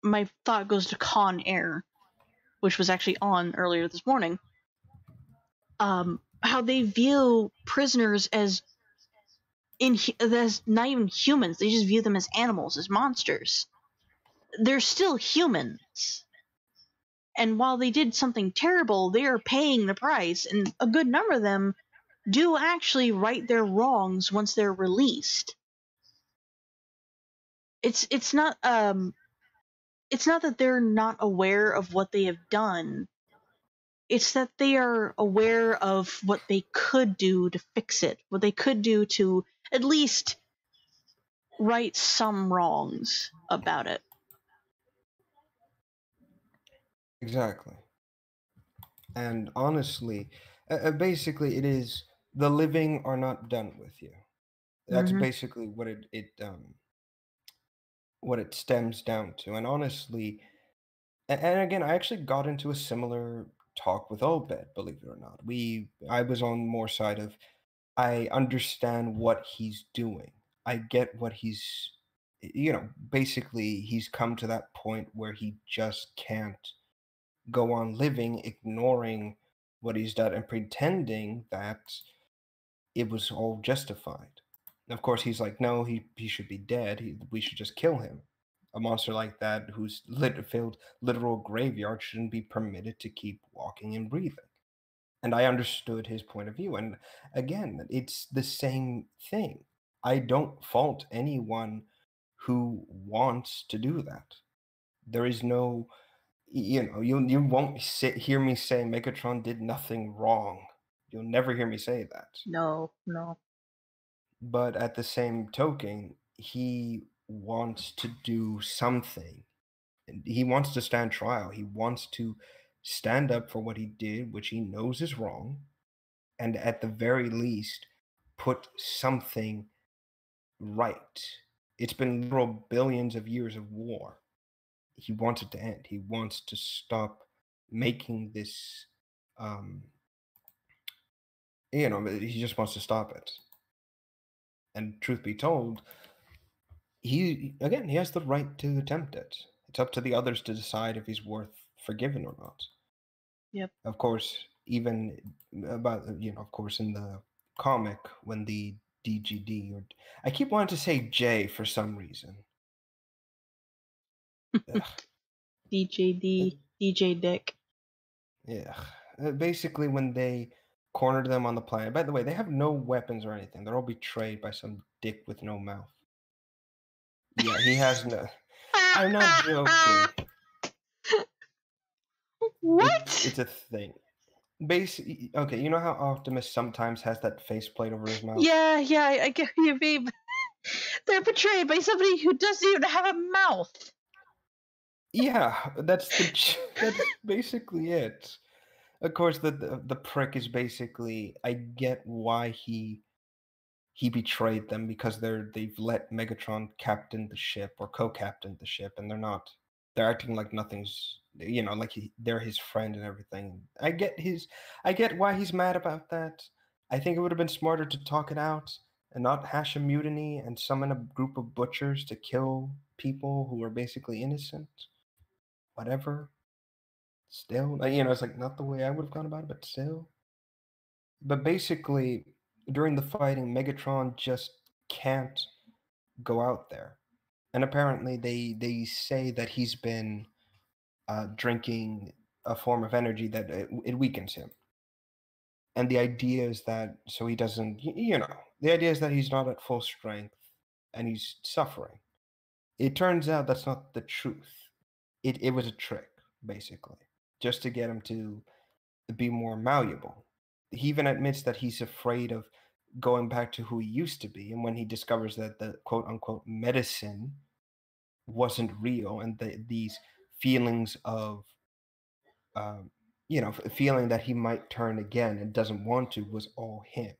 my thought goes to Con Air, which was actually on earlier this morning. How they view prisoners as not even humans. They just view them as animals, as monsters. They're still humans. And while they did something terrible, they are paying the price, and a good number of them do actually right their wrongs once they're released. It's not that they're not aware of what they have done. It's that they are aware of what they could do to fix it, what they could do to at least right some wrongs about it. Exactly. And honestly, Basically, it is the living are not done with you. That's Mhm. basically what it stems down to. And honestly, and again, I actually got into a similar talk with Obed, believe it or not. I was on more side of I understand what he's doing. I get what he's, basically he's come to that point where he just can't go on living, ignoring what he's done and pretending that it was all justified. Of course, he's like, no, he should be dead. We should just kill him. A monster like that, who's filled literal graveyard, shouldn't be permitted to keep walking and breathing. And I understood his point of view. And again, it's the same thing. I don't fault anyone who wants to do that. There is no, you won't hear me say Megatron did nothing wrong. You'll never hear me say that. No, no. But at the same token, he wants to do something. He wants to stand trial. He wants to stand up for what he did, which he knows is wrong, and at the very least, put something right. It's been literal billions of years of war. He wants it to end. He wants to stop making this. He just wants to stop it. And truth be told, he has the right to attempt it. It's up to the others to decide if he's worth forgiving or not. Yep. Of course, even about of course, in the comic, when the DGD, or I keep wanting to say J for some reason. DJ Dick. Yeah. Basically, when they cornered them on the planet. By the way, they have no weapons or anything. They're all betrayed by some dick with no mouth. Yeah, he has no. I'm not joking. What? It's a thing. Okay, you know how Optimus sometimes has that faceplate over his mouth? Yeah, I get what you mean. They're betrayed by somebody who doesn't even have a mouth. Yeah, that's basically it. Of course, the prick is basically, I get why he betrayed them, because they've let Megatron captain the ship or co-captain the ship, and they're acting like nothing's, like they're his friend and everything. I get why he's mad about that. I think it would have been smarter to talk it out and not hash a mutiny and summon a group of butchers to kill people who are basically innocent. Whatever. Still, it's like not the way I would have gone about it, but still. But basically, during the fighting, Megatron just can't go out there. And apparently they say that he's been drinking a form of energy that it weakens him. And the idea is that, so he doesn't, the idea is that he's not at full strength and he's suffering. It turns out that's not the truth. It was a trick, basically, just to get him to be more malleable. He even admits that he's afraid of going back to who he used to be. And when he discovers that the quote unquote medicine wasn't real, and these feelings of, feeling that he might turn again and doesn't want to, was all him.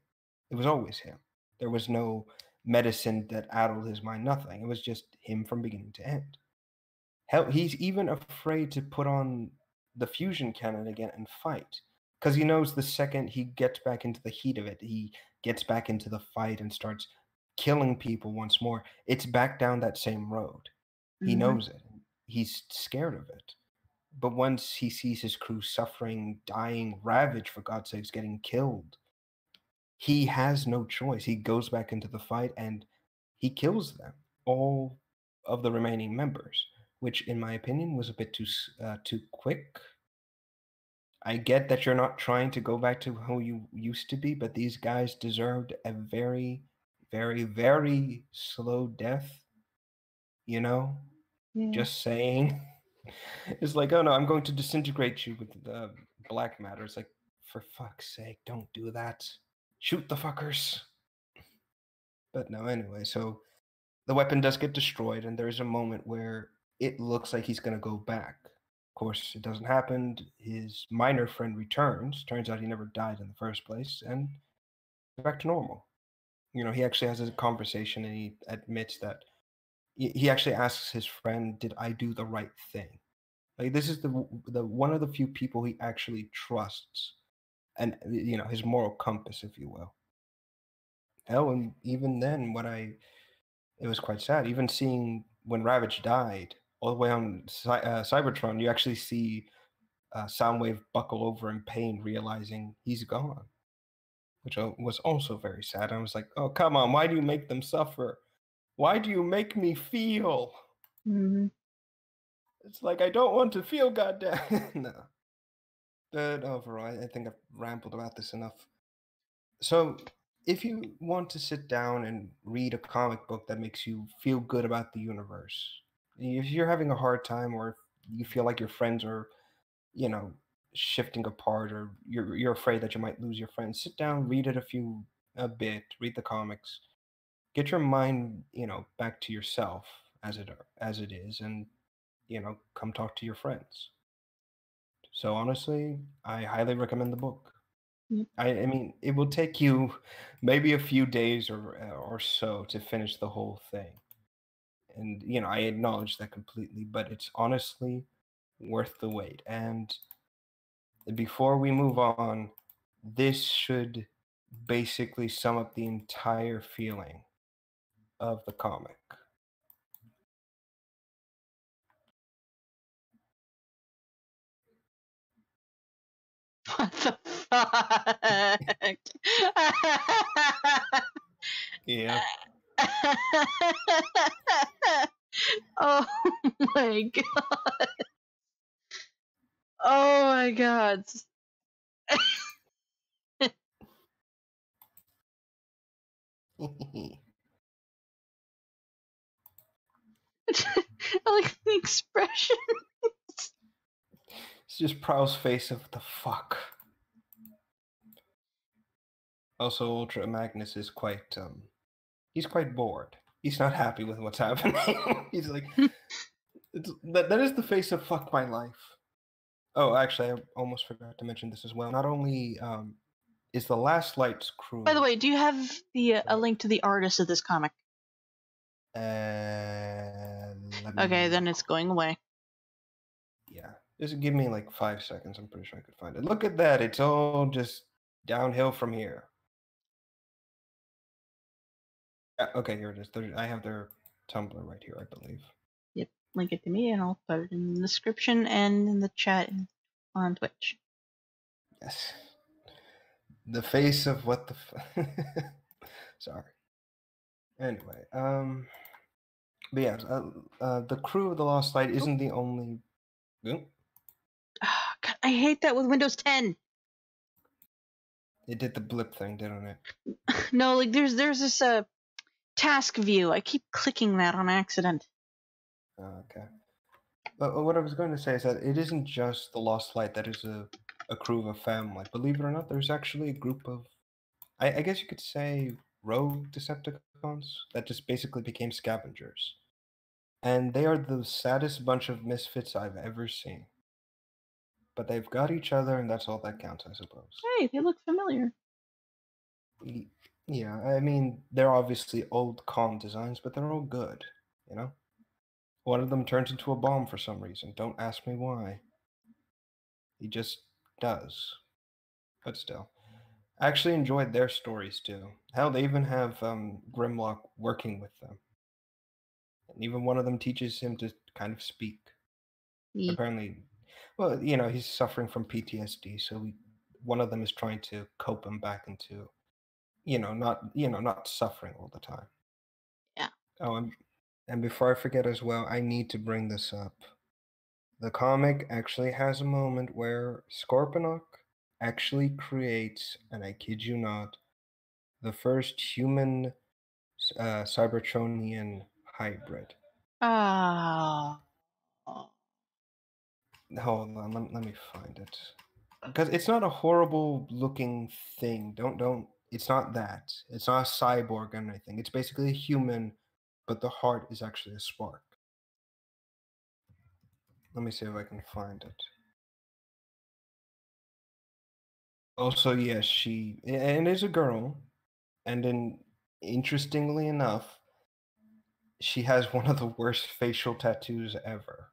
It was always him. There was no medicine that addled his mind, nothing. It was just him from beginning to end. Hell, he's even afraid to put on the fusion cannon again and fight, because he knows the second he gets back into the heat of it, he gets back into the fight and starts killing people once more, it's back down that same road. He knows it. He's scared of it. But once he sees his crew suffering, dying, ravaged, for God's sakes, getting killed, he has no choice. He goes back into the fight and he kills them, all of the remaining members, which, in my opinion, was a bit too quick. I get that you're not trying to go back to who you used to be, but these guys deserved a very, very, very slow death. Yeah. Just saying. It's like, oh no, I'm going to disintegrate you with black matter. It's like, for fuck's sake, don't do that. Shoot the fuckers. But no, anyway, so the weapon does get destroyed, and there's a moment where it looks like he's going to go back. Of course, it doesn't happen. His minor friend returns. Turns out he never died in the first place, and back to normal. He actually has a conversation, and he admits that he actually asks his friend, "Did I do the right thing?" Like, this is the one of the few people he actually trusts, and his moral compass, if you will. Hell, and even then, it was quite sad. Even seeing when Ravage died, all the way on Cybertron, you actually see Soundwave buckle over in pain, realizing he's gone, which was also very sad. I was like, oh, come on, why do you make them suffer? Why do you make me feel? Mm-hmm. It's like, I don't want to feel, goddamn. No. But overall, I think I've rambled about this enough. So, if you want to sit down and read a comic book that makes you feel good about the universe, if you're having a hard time, or if you feel like your friends are, shifting apart, or you're afraid that you might lose your friends, sit down, read it a bit, read the comics, get your mind, back to yourself as it is, and come talk to your friends. So honestly, I highly recommend the book. Yep. I mean, it will take you maybe a few days or so to finish the whole thing. And, I acknowledge that completely, but it's honestly worth the wait. And before we move on, this should basically sum up the entire feeling of the comic. What the fuck? Yeah. Oh my god. Oh my god. I like the expression. It's just Prowl's face of the fuck. Also, Ultra Magnus is quite he's quite bored. He's not happy with what's happening. He's like, that is the face of fuck my life. Oh, actually, I almost forgot to mention this as well. Not only is the Last Light's crew. By the way, do you have a link to the artist of this comic? Okay, then it's going away. Yeah, just give me like 5 seconds. I'm pretty sure I could find it. Look at that. It's all just downhill from here. Okay, here it is. I have their Tumblr right here, I believe. Yep, link it to me and I'll put it in the description and in the chat on Twitch. Yes. The face of what the sorry. Anyway, but yeah, the crew of the Lost Light isn't the only. Oh, God, I hate that with Windows 10. It did the blip thing, didn't it? No, like there's this task view. I keep clicking that on accident. Okay. But what I was going to say is that it isn't just the Lost Light that is a crew of a family. Believe it or not, there's actually a group of, I guess you could say, rogue Decepticons that just basically became scavengers. And they are the saddest bunch of misfits I've ever seen. But they've got each other, and that's all that counts, I suppose. Hey, they look familiar. Yeah, I mean, they're obviously old con designs, but they're all good, you know? One of them turns into a bomb for some reason. Don't ask me why. He just does. But still. I actually enjoyed their stories too. Hell, they even have Grimlock working with them. And even one of them teaches him to kind of speak. Apparently, well, he's suffering from PTSD, so one of them is trying to cope him back into, not suffering all the time. Yeah. Oh, and before I forget as well, I need to bring this up. The comic actually has a moment where Scorponok actually creates, and I kid you not, the first human Cybertronian hybrid. Ah. Hold on, let me find it. Because it's not a horrible looking thing. Don't. It's not that. It's not a cyborg or anything. It's basically a human, but the heart is actually a spark. Let me see if I can find it. Also, yes, she and is a girl, and then interestingly enough, she has one of the worst facial tattoos ever.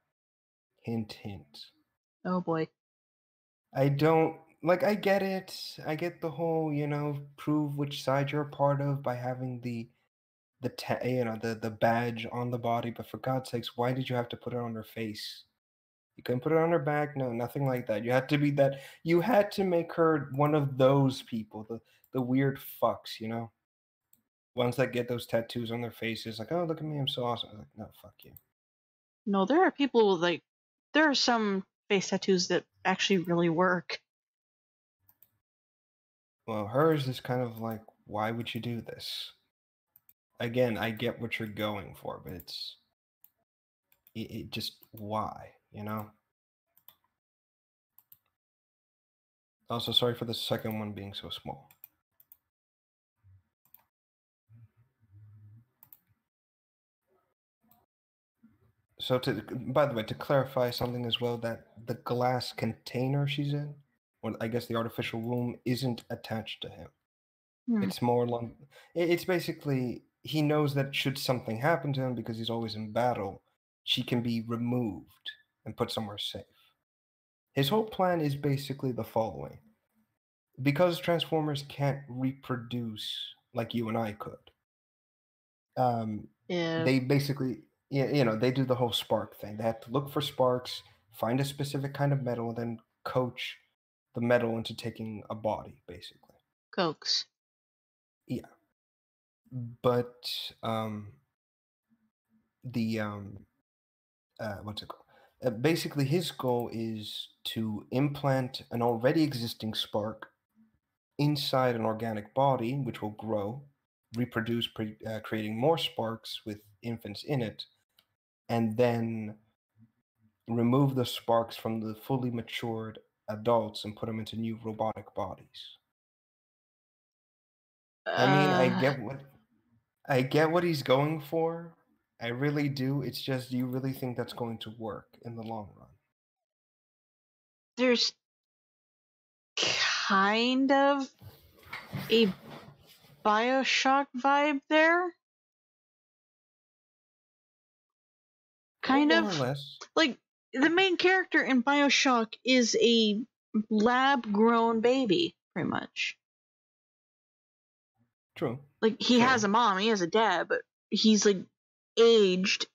Hint, hint. Oh boy. I don't like. I get it. I get the whole, prove which side you're a part of by having the badge on the body. But for God's sakes, why did you have to put it on her face? You couldn't put it on her back. No, nothing like that. You had to be that. You had to make her one of those people, the weird fucks, ones that get those tattoos on their faces. Like, oh, look at me, I'm so awesome. Like, no, fuck you. No, there are people there are some face tattoos that actually really work. Well, hers is kind of like, why would you do this? Again, I get what you're going for, but it just why, Also, sorry for the second one being so small. So, by the way, to clarify something as well, that the glass container she's in, or I guess the artificial womb, isn't attached to him. It's more along. It's basically he knows that should something happen to him because he's always in battle, she can be removed and put somewhere safe. His whole plan is basically the following: because Transformers can't reproduce like you and I could. Yeah. They basically, they do the whole spark thing. They have to look for sparks, find a specific kind of metal, and then coach the metal into taking a body, basically. Cokes. Yeah. But what's it called? Basically, his goal is to implant an already existing spark inside an organic body, which will grow, reproduce, creating more sparks with infants in it, and then remove the sparks from the fully matured adults and put them into new robotic bodies. I mean, I get what he's going for. I really do. It's just, do you really think that's going to work in the long run? There's kind of a BioShock vibe there. Kind More of. or less. Like, the main character in BioShock is a lab-grown baby, pretty much. True. Like, he has a mom, he has a dad, but he's, like, aged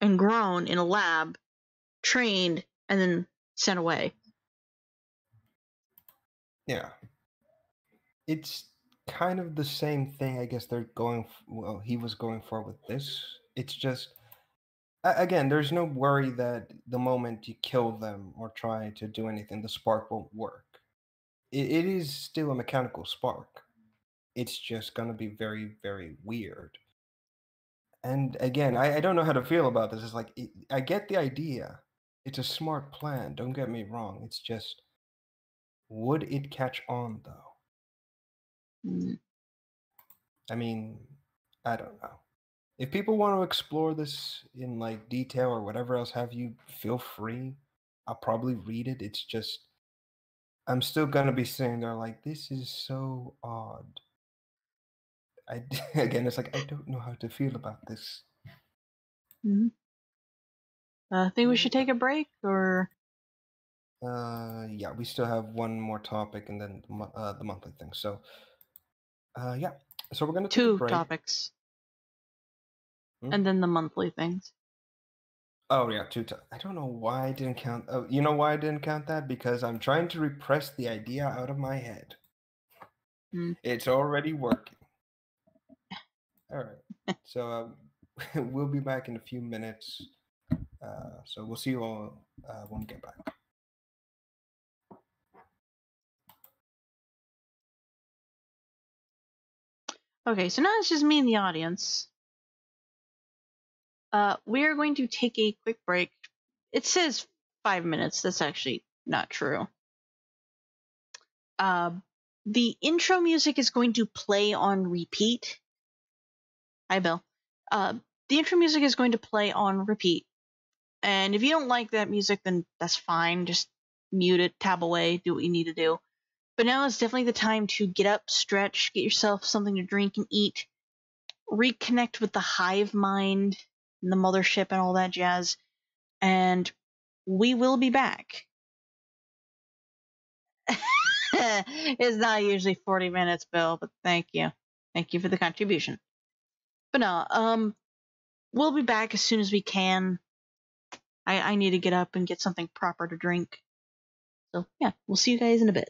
and grown in a lab, trained, and then sent away. Yeah. It's kind of the same thing, I guess he was going for with this. It's just, again, there's no worry that the moment you kill them or try to do anything, the spark won't work. It is still a mechanical spark. It's just going to be very, very weird. And again, I don't know how to feel about this. It's like, I get the idea. It's a smart plan. Don't get me wrong. It's just, would it catch on, though? I mean, I don't know. If people want to explore this in like detail or whatever else have you, feel free. I'll probably read it. It's just, I'm still going to be sitting there like, this is so odd. Again, it's like, I don't know how to feel about this. I think we should take a break, or? Yeah, we still have one more topic and then the monthly thing. So, yeah. So we're going to take a break. 2 topics. And then the monthly things. Oh, yeah, 2 topics. I don't know why I didn't count. Oh, you know why I didn't count that? Because I'm trying to repress the idea out of my head. It's already working. All right. So we'll be back in a few minutes. So we'll see you all when we get back. Okay, so now it's just me and the audience. We are going to take a quick break. It says 5 minutes. That's actually not true. The intro music is going to play on repeat. Hi, Bill. The intro music is going to play on repeat. And if you don't like that music, then that's fine. Just mute it, tab away, do what you need to do. But now is definitely the time to get up, stretch, get yourself something to drink and eat, reconnect with the hive mind and the mothership and all that jazz. And we will be back. It's not usually 40 minutes, Bill, but thank you. Thank you for the contribution. But no, we'll be back as soon as we can. I need to get up and get something proper to drink. So yeah, we'll see you guys in a bit.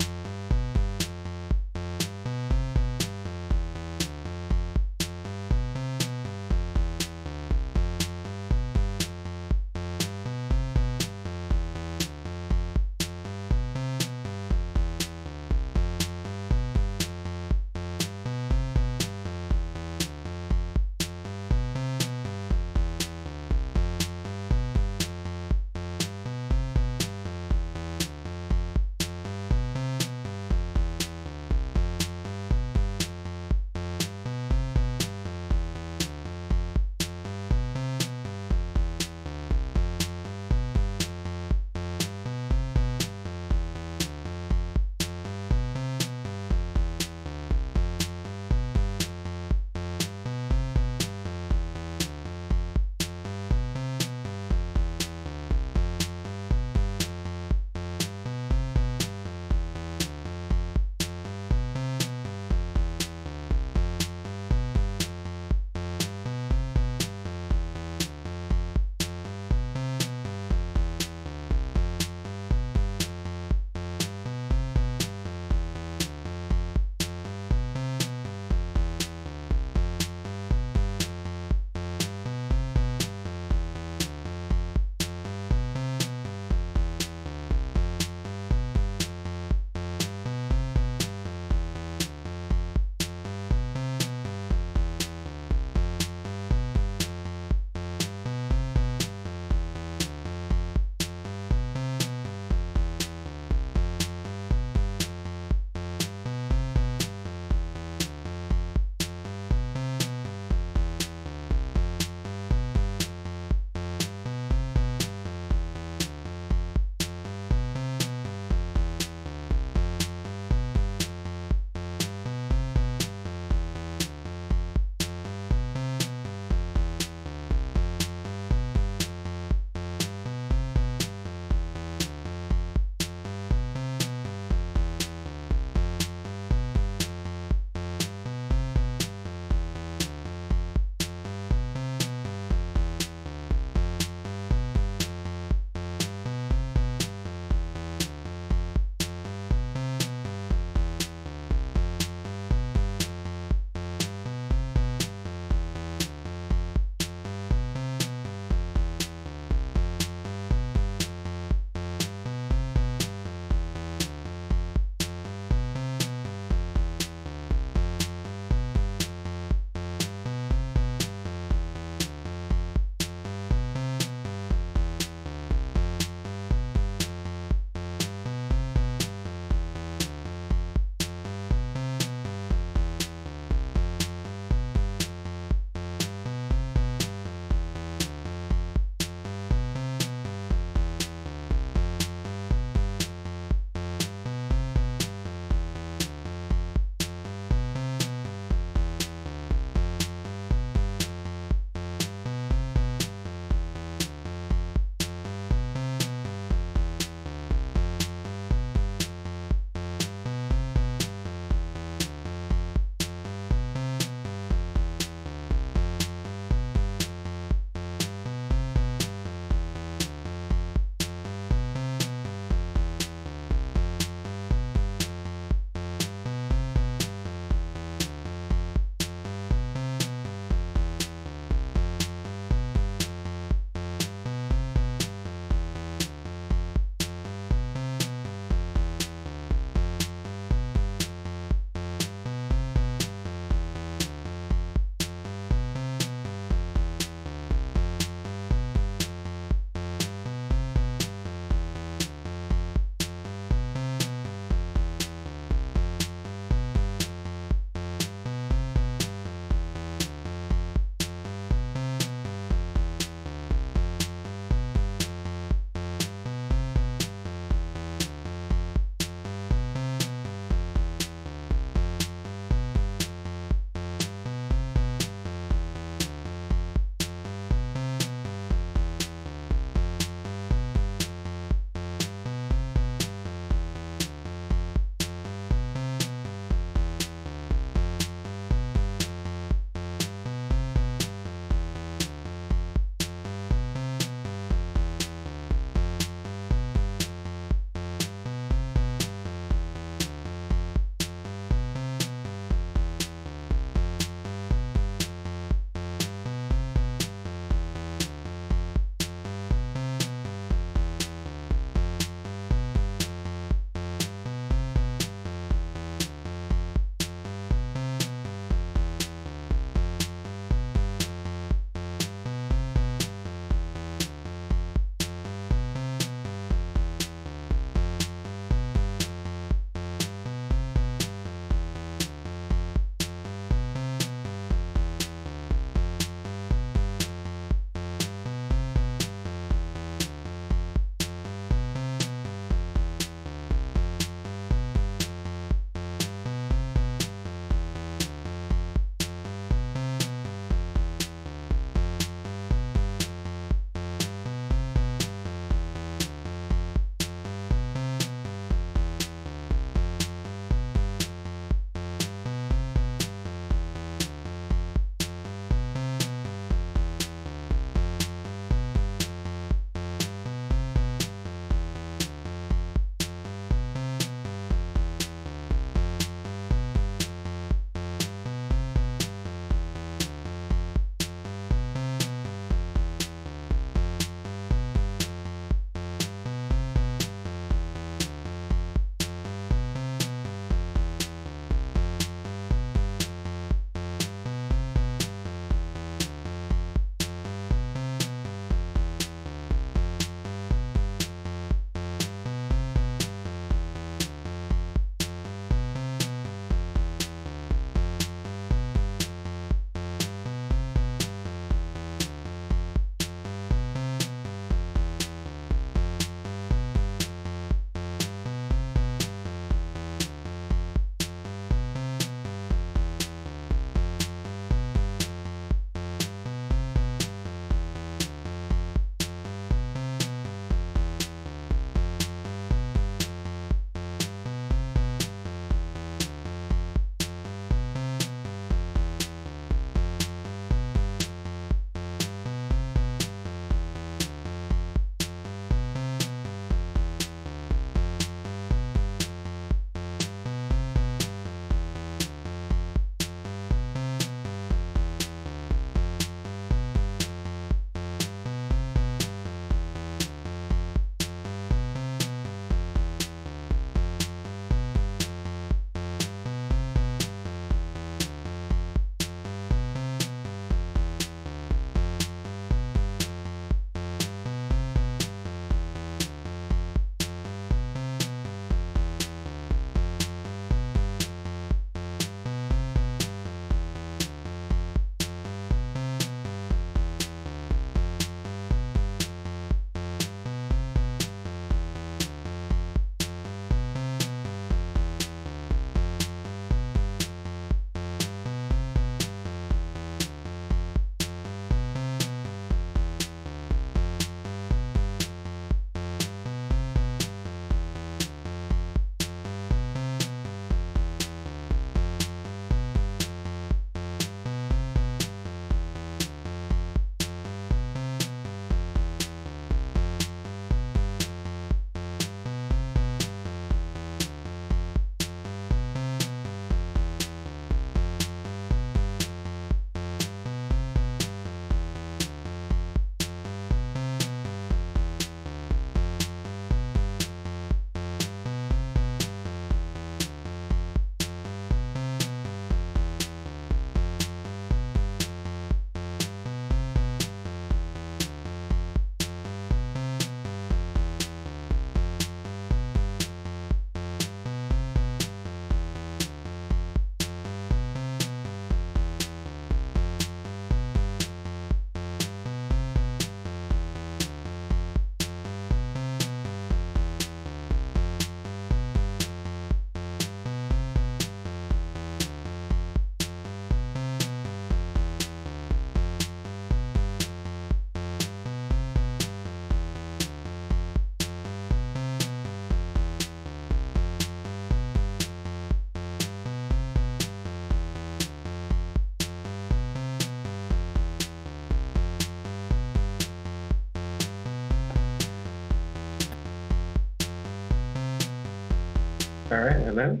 All right, hello.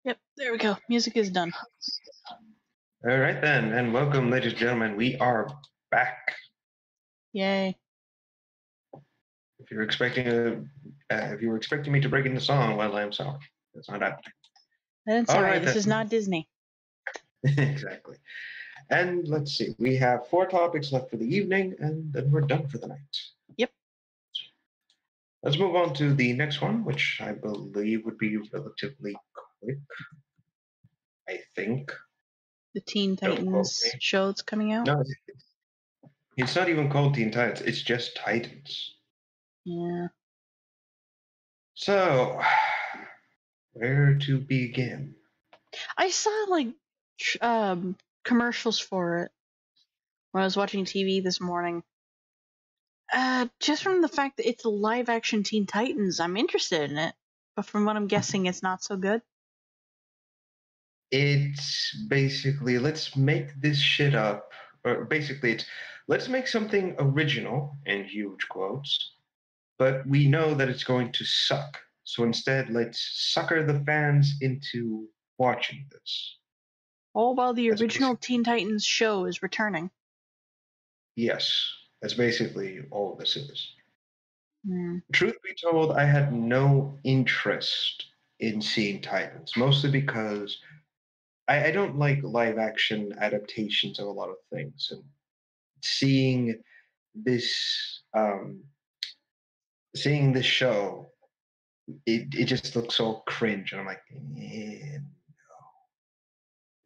Yep, there we go. Music is done. All right then, and welcome, ladies and gentlemen. We are back. Yay. If you're expecting if you were expecting me to break into song, well, I'm sorry. That's not happening. That's All alright. right This then. is not Disney. Exactly. And let's see. We have 4 topics left for the evening, and then we're done for the night. Yep. Let's move on to the next one, which I believe would be relatively quick. I think. The Teen Don't quote Titans me. show that's coming out. No, it's not even called Teen Titans. It's just Titans. Yeah. So, where to begin? I saw like commercials for it when I was watching TV this morning. Just from the fact that it's a live action Teen Titans, I'm interested in it. But from what I'm guessing, it's not so good. It's basically, let's make this shit up. Or basically, it's let's make something original, in huge quotes, but we know that it's going to suck. So instead, let's sucker the fans into watching this. All while the That's original Teen Titans show is returning. Yes, that's basically all this is. Hmm. Truth be told, I had no interest in seeing Titans, mostly because I don't like live action adaptations of a lot of things. And seeing this seeing this show, it just looks so cringe. And I'm like,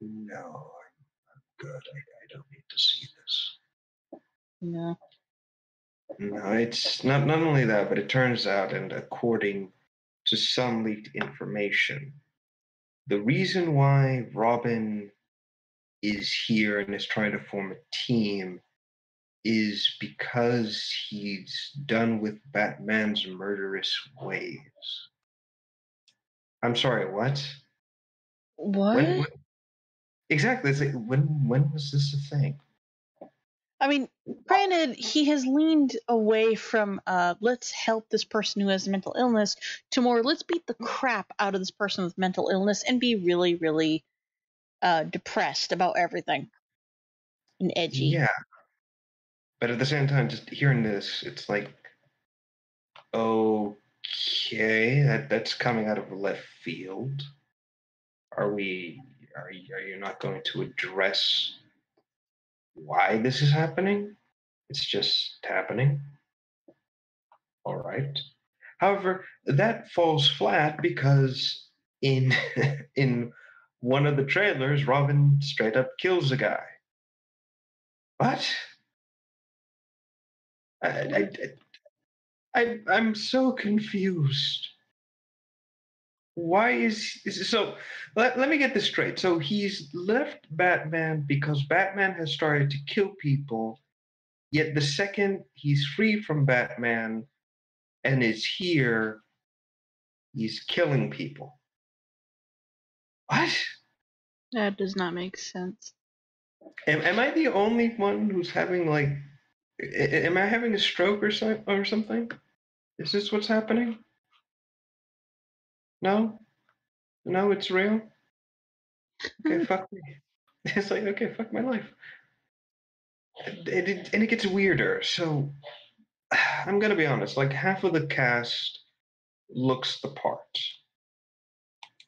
no, I'm good. I don't need to see this. Yeah. No, it's not only that, but it turns out, and according to some leaked information, the reason why Robin is here and is trying to form a team is because he's done with Batman's murderous ways. I'm sorry, what? When, What? exactly? It's like, when was this a thing? I mean, granted, he has leaned away from let's help this person who has mental illness to more let's beat the crap out of this person with mental illness and be really, really depressed about everything and edgy. Yeah, but at the same time, just hearing this, it's like, okay, that's coming out of left field. Are you not going to address why this is happening? It's just happening. All right. However, that falls flat because in in one of the trailers, Robin straight up kills a guy. What? I'm so confused. Why is so? Let me get this straight. So he's left Batman because Batman has started to kill people. Yet the second he's free from Batman and is here, he's killing people. What? That does not make sense. Am I the only one who's having like? Am I having a stroke or something? Is this what's happening? No, no, it's real. Okay, fuck me. It's like okay, fuck my life. And it gets weirder. So I'm gonna be honest. Like half of the cast looks the part.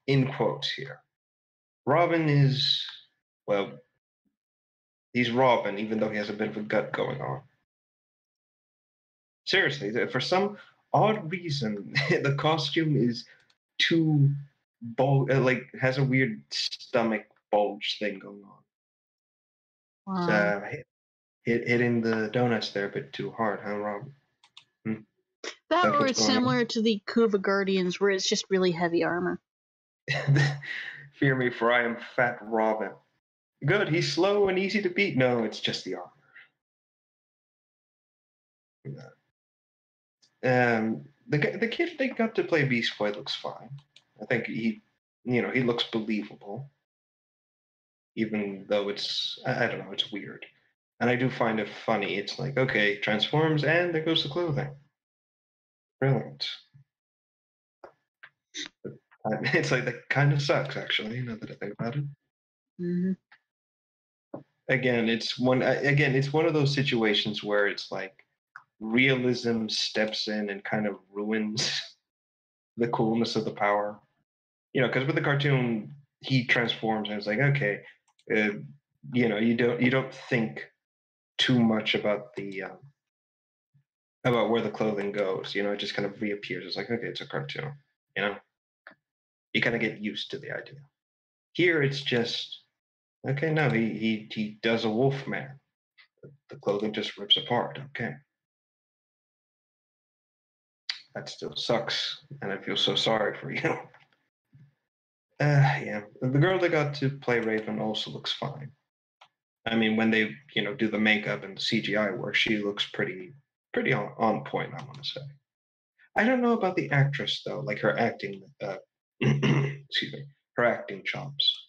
In quotes here. Robin is well. He's Robin, even though he has a bit of a gut going on. Seriously, for some odd reason, the costume is too like has a weird stomach bulge thing going on. It's, Wow. hitting the donuts there a bit too hard, huh, Rob? That That's or what's it's going similar to the Kuva Guardians where it's just really heavy armor. on. Fear me, for I am Fat Robin. Good, he's slow and easy to beat. No, it's just the armor. The kid they got to play Beast Boy looks fine. I think he looks believable, even though I don't know, it's weird. And I do find it funny. It's like, okay, transforms and there goes the clothing. Brilliant. It's like that kind of sucks, actually. Now that I think about it. Mm-hmm. Again, it's one of those situations where it's like realism steps in and kind of ruins the coolness of the power. Because with the cartoon, he transforms and it's like, okay, you don't think too much about the about where the clothing goes. It just kind of reappears. It's like, okay, it's a cartoon. You kind of get used to the idea. Here, it's just okay. No, he does a wolf man. The clothing just rips apart. Okay, that still sucks, and I feel so sorry for you. Yeah, the girl that got to play Raven also looks fine. I mean, when they do the makeup and the CGI work, she looks pretty on point. I want to say. I don't know about the actress though, like her acting. Excuse me, her acting chops.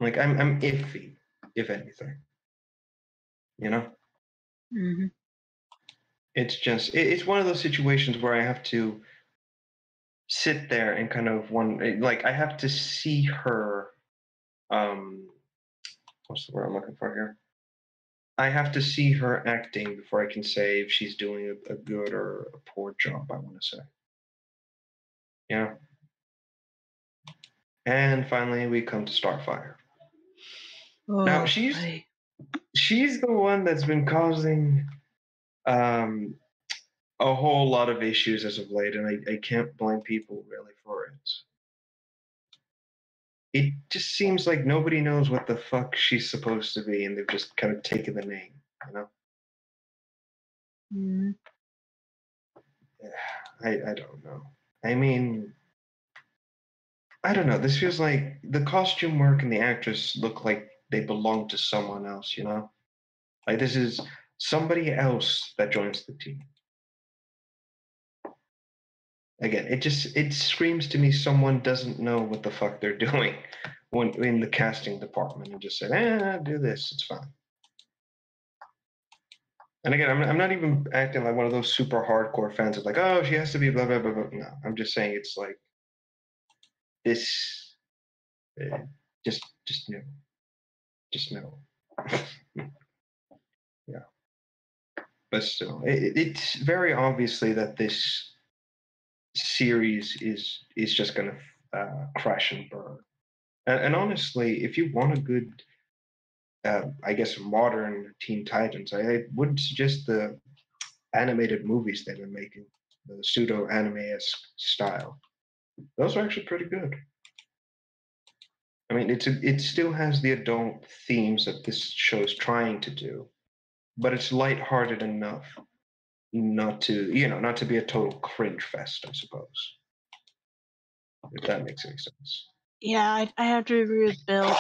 Like I'm iffy, if anything. Mm-hmm. It's just it's one of those situations where I have to sit there and kind of like I have to see her. What's the word I'm looking for here? I have to see her acting before I can say if she's doing a good or a poor job. I want to say. Yeah. And finally, we come to Starfire. Now she's the one that's been causing a whole lot of issues as of late, and I can't blame people really for it. It just seems like nobody knows what the fuck she's supposed to be, and they've just kind of taken the name, Mm-hmm. I don't know. I mean, I don't know. This feels like the costume work and the actress look like they belong to someone else, Like this is somebody else that joins the team. Again, it screams to me someone doesn't know what the fuck they're doing when in the casting department and just said, do this, it's fine. And again, I'm not even acting like one of those super hardcore fans of like, oh, she has to be blah blah blah blah. No, I'm just saying it's like this. Just no, just no. Yeah, but still, it's very obviously that this series is just going to crash and burn. And honestly, if you want a good, I guess, modern Teen Titans, I would suggest the animated movies they've been making, the pseudo anime-esque style. Those are actually pretty good. I mean, it still has the adult themes that this show is trying to do, but it's lighthearted enough not to be a total cringe fest, I suppose. If that makes any sense. Yeah, I have to agree with Bill.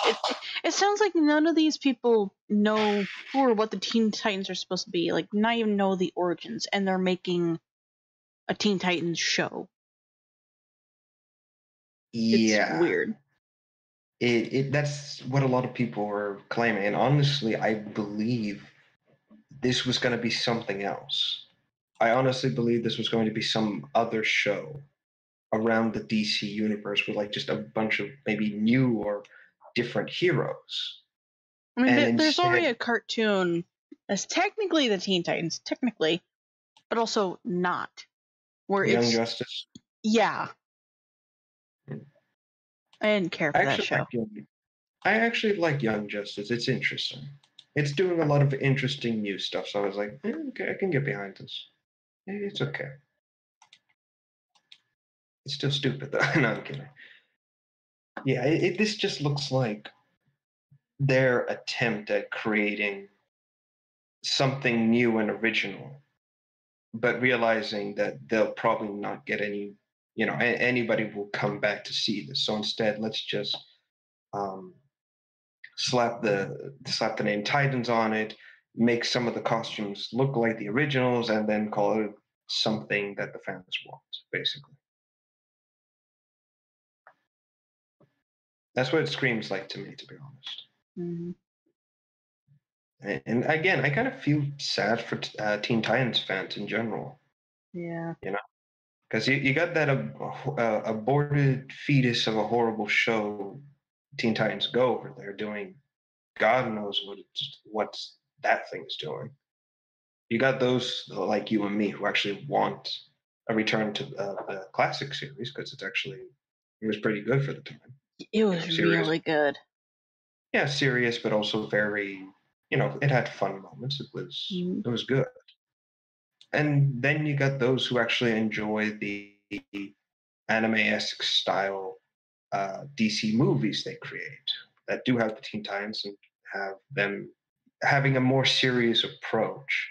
It sounds like none of these people know who or what the Teen Titans are supposed to be. Like, not even know the origins, and they're making a Teen Titans show. Yeah, it's weird. That's what a lot of people are claiming, and honestly, I believe this was going to be something else. I honestly believe this was going to be some other show around the DC universe with like just a bunch of maybe new or different heroes. I mean, And there's already a instead, cartoon that's technically the Teen Titans, technically, but also not. Where Young it's Justice. yeah. I didn't care for that show. I actually like Young Justice. It's interesting. It's doing a lot of interesting new stuff. So I was like, okay, I can get behind this. It's okay. It's still stupid though. No, I'm kidding. Yeah, this just looks like their attempt at creating something new and original, but realizing that they'll probably not get anybody will come back to see this. So instead, let's just um, slap the name Titans on it, make some of the costumes look like the originals, and then call it something that the fans want, basically. That's what it screams like to me, to be honest. Mm-hmm. And again, I kind of feel sad for Teen Titans fans in general. Yeah. Because you got that aborted fetus of a horrible show, Teen Titans Go, over there doing God knows what that thing's doing. You got those like you and me who actually want a return to the classic series because it was pretty good for the time. It was Serious. really good. Yeah, serious, but also very, it had fun moments. It was good. And then you got those who actually enjoy the anime-esque style DC movies they create that do have the Teen Titans and have them having a more serious approach,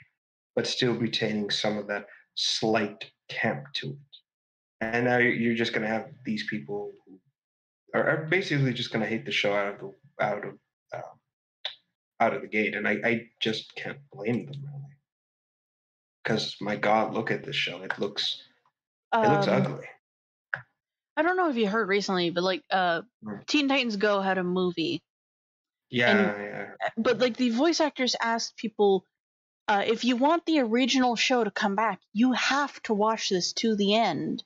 but still retaining some of that slight camp to it. And now you're just going to have these people who are basically just going to hate the show uh, out of the gate, and I just can't blame them really. Because my God, look at this show. It looks ugly. I don't know if you heard recently, but like Teen Titans Go had a movie. Yeah. But like the voice actors asked people, if you want the original show to come back, you have to watch this to the end.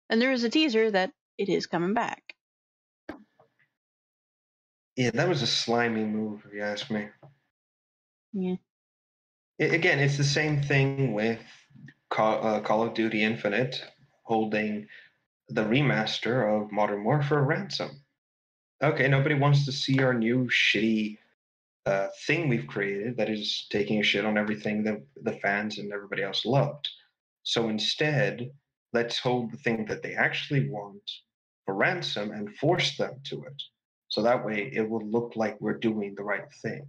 And there is a teaser that it is coming back. Yeah, that was a slimy move, if you ask me. Yeah. Again, it's the same thing with Call of Duty Infinite holding the remaster of Modern Warfare Ransom. Okay, nobody wants to see our new shitty thing we've created that is taking a shit on everything that the fans and everybody else loved. So instead, let's hold the thing that they actually want for ransom and force them to it. So that way it will look like we're doing the right thing.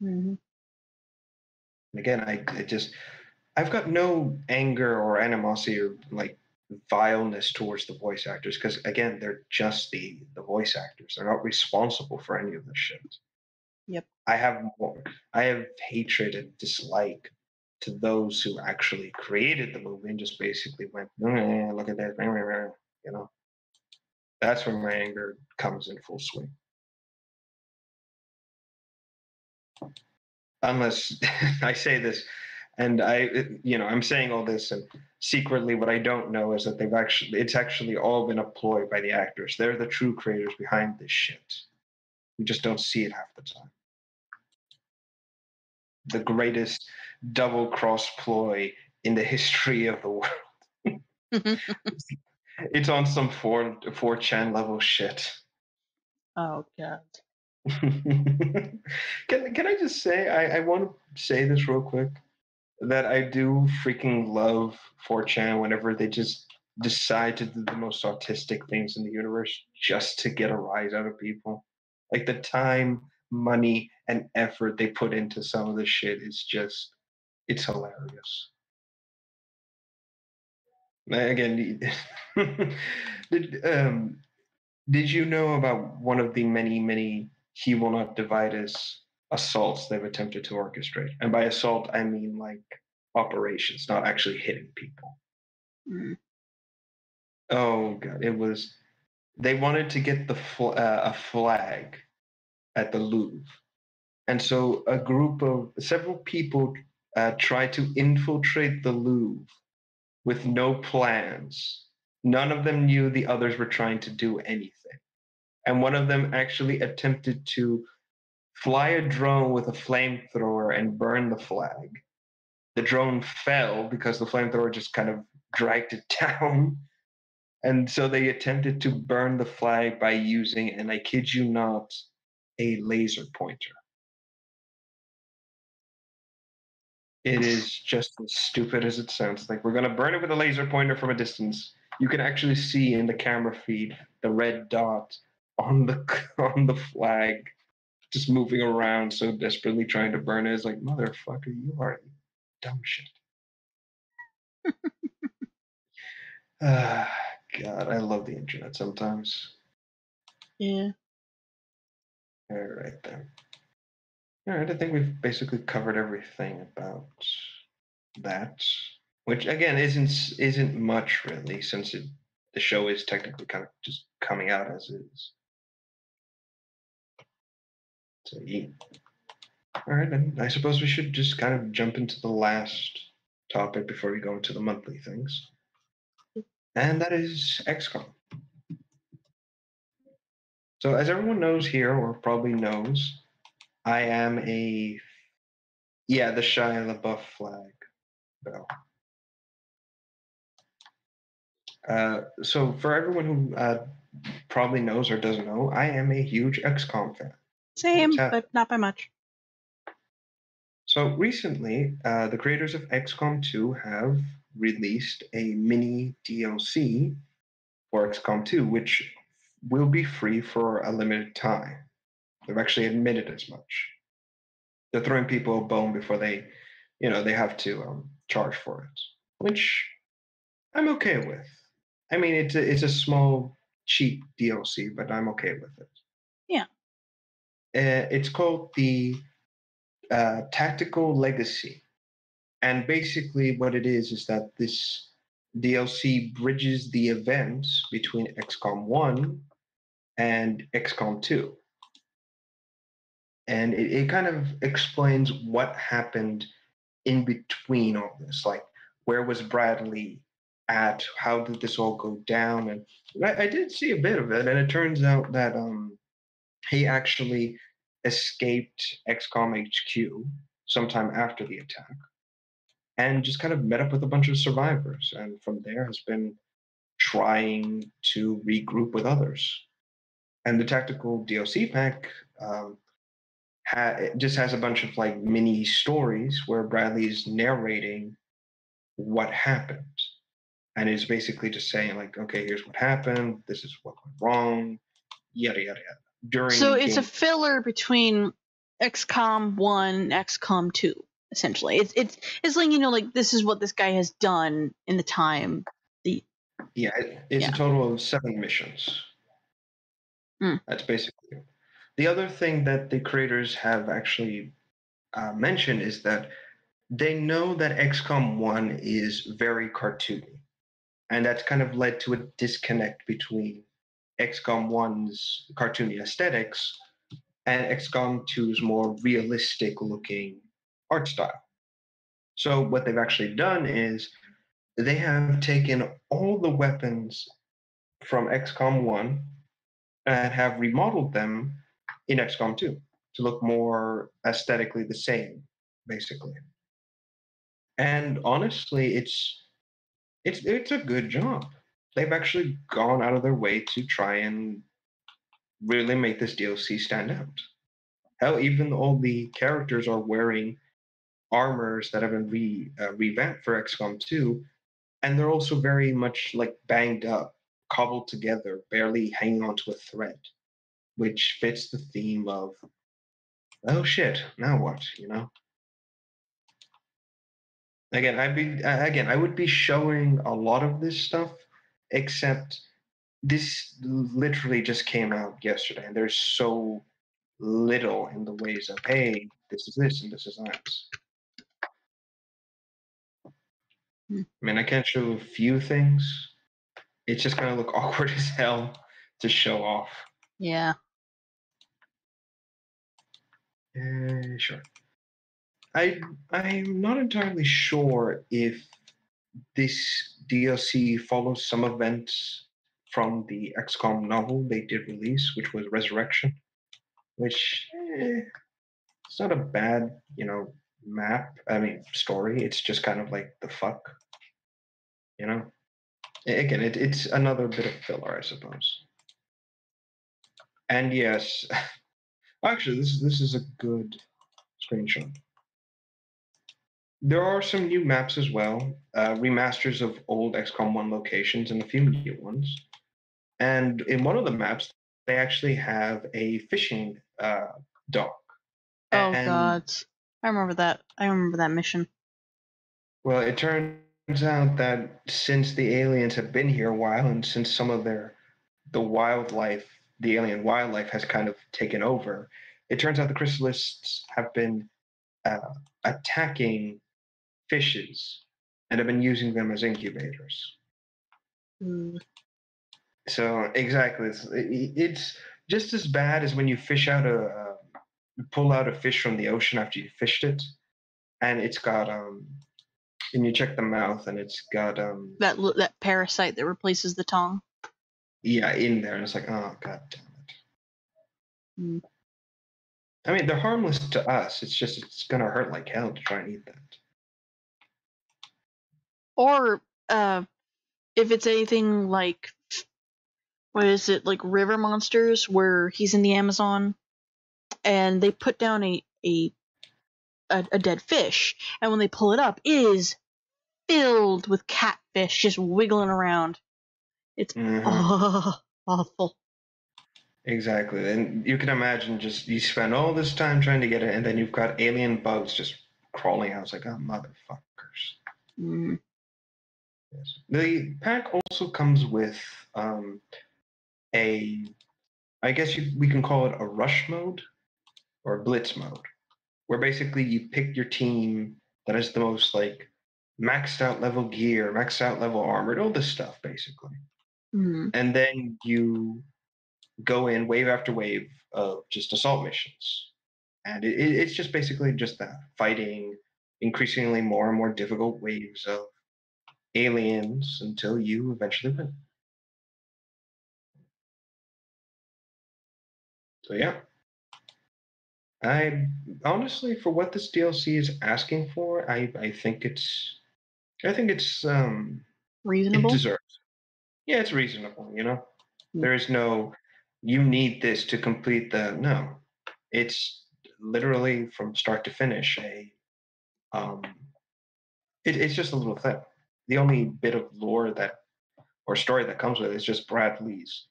Mm-hmm. And again, I've got no anger or animosity or like vileness towards the voice actors because again, they're just the voice actors. They're not responsible for any of this shit. Yep. I have hatred and dislike to those who actually created the movie and just basically went, look at that, That's when my anger comes in full swing. Unless I say this, and I'm saying all this, and secretly, what I don't know is that it's actually all been a ploy by the actors. They're the true creators behind this shit. We just don't see it half the time. The greatest double cross ploy in the history of the world. It's on some 4chan level shit. Oh God. Can I just say I want to say this real quick that I do freaking love 4chan whenever they just decide to do the most autistic things in the universe just to get a rise out of people. Like the time, money, and effort they put into some of this shit is it's hilarious. Again, did you know about one of the many He Will Not Divide Us assaults they've attempted to orchestrate? And by assault, I mean like operations, not actually hitting people. Mm. Oh God, they wanted to get a flag at the Louvre. And so a group of several people tried to infiltrate the Louvre with no plans. None of them knew the others were trying to do anything. And one of them actually attempted to fly a drone with a flamethrower and burn the flag. The drone fell because the flamethrower just kind of dragged it down. And so they attempted to burn the flag by using, and I kid you not, a laser pointer. It is just as stupid as it sounds. Like, we're going to burn it with a laser pointer from a distance. You can actually see in the camera feed the red dot on the flag just moving around so desperately trying to burn it. It's like, motherfucker, you are dumb shit. God, I love the internet sometimes. Yeah. All right, then. All right, I think we've basically covered everything about that, which again isn't much really, since the show is technically kind of just coming out as is. So yeah. All right, then I suppose we should just kind of jump into the last topic before we go into the monthly things, and that is XCOM. So, as everyone knows here, or probably knows, I am the Shia LaBeouf flag bell. So, for everyone who probably knows or doesn't know, I am a huge XCOM fan. Same, but not by much. So recently, the creators of XCOM 2 have released a mini DLC for XCOM 2, which will be free for a limited time. They've actually admitted as much. They're throwing people a bone before they have to charge for it, which I'm okay with. I mean, it's a small, cheap DLC, but I'm okay with it. Yeah. It's called the Tactical Legacy. And basically what it is that this DLC bridges the events between XCOM 1 and XCOM 2. And it kind of explains what happened in between all this. Like, where was Bradley at? How did this all go down? And I did see a bit of it, and it turns out that he actually escaped XCOM HQ sometime after the attack, and just kind of met up with a bunch of survivors, and from there has been trying to regroup with others. And the tactical DLC pack it just has a bunch of like mini stories where Bradley's narrating what happened, and is basically just saying like, okay, here's what happened, this is what went wrong, yada yada yada. So it's a filler between XCOM 1 and XCOM 2. Essentially, it's letting you know, like, this is what this guy has done in the time. It's a total of 7 missions. That's basically it. The other thing that the creators have actually mentioned is that they know that XCOM 1 is very cartoony, and that's kind of led to a disconnect between XCOM 1's cartoony aesthetics and XCOM 2's more realistic looking art style. So what they've actually done is they have taken all the weapons from XCOM 1 and have remodeled them in XCOM 2 to look more aesthetically the same, basically. And honestly, it's a good job. They've actually gone out of their way to try and really make this DLC stand out. Hell, even all the characters are wearing armors that have been revamped for XCOM 2, and they're also very much like banged up, cobbled together, barely hanging onto a thread, which fits the theme of, oh shit, now what, you know? Again, I would be showing a lot of this stuff, except this literally just came out yesterday, and there's so little in the ways of, hey, this is this and this is that. I mean, I can't show a few things. It's just gonna look awkward as hell to show off. Yeah. Sure. I'm not entirely sure if this DLC follows some events from the XCOM novel they did release, which was Resurrection, which it's not a bad, story. It's just kind of like the fuck, you know? Again, it's another bit of filler, I suppose. And yes, actually, this is a good screenshot. There are some new maps as well, remasters of old XCOM 1 locations and a few new ones. And in one of the maps, they actually have a fishing dock. Oh, God. I remember that. I remember that mission. Well, it turns out that since the aliens have been here a while, and since some of the alien wildlife has kind of taken over, it turns out the chrysalists have been attacking fishes and have been using them as incubators. So exactly, it's just as bad as when you pull out a fish from the ocean after you fished it, and it's got And you check the mouth, and it's got That parasite that replaces the tongue. yeah, in there, and it's like, oh god damn it. Mm. I mean, they're harmless to us. It's just it's gonna hurt like hell to try and eat that. Or if it's anything like, what is it, like river monsters, where he's in the Amazon and they put down a dead fish, and when they pull it up, it is filled with catfish just wiggling around. It's awful. Exactly, and you can imagine just you spend all this time trying to get it, and then you've got alien bugs just crawling out. It's like, oh motherfuckers. Mm. Yes. The pack also comes with I guess we can call it a rush mode or a blitz mode, where basically you pick your team that has the most like maxed out level gear, maxed out level armor, all this stuff basically. Mm. And then you go in wave after wave of just assault missions. And it's just basically just that, fighting increasingly more and more difficult waves of aliens until you eventually win. So yeah. I honestly, for what this DLC is asking for, I think it's it Reasonable. deserves. Yeah, it's reasonable. You know, Mm. there is no you need this to complete the no. It's literally from start to finish it's just a little thing. The only bit of lore that or story that comes with it is just Bradley's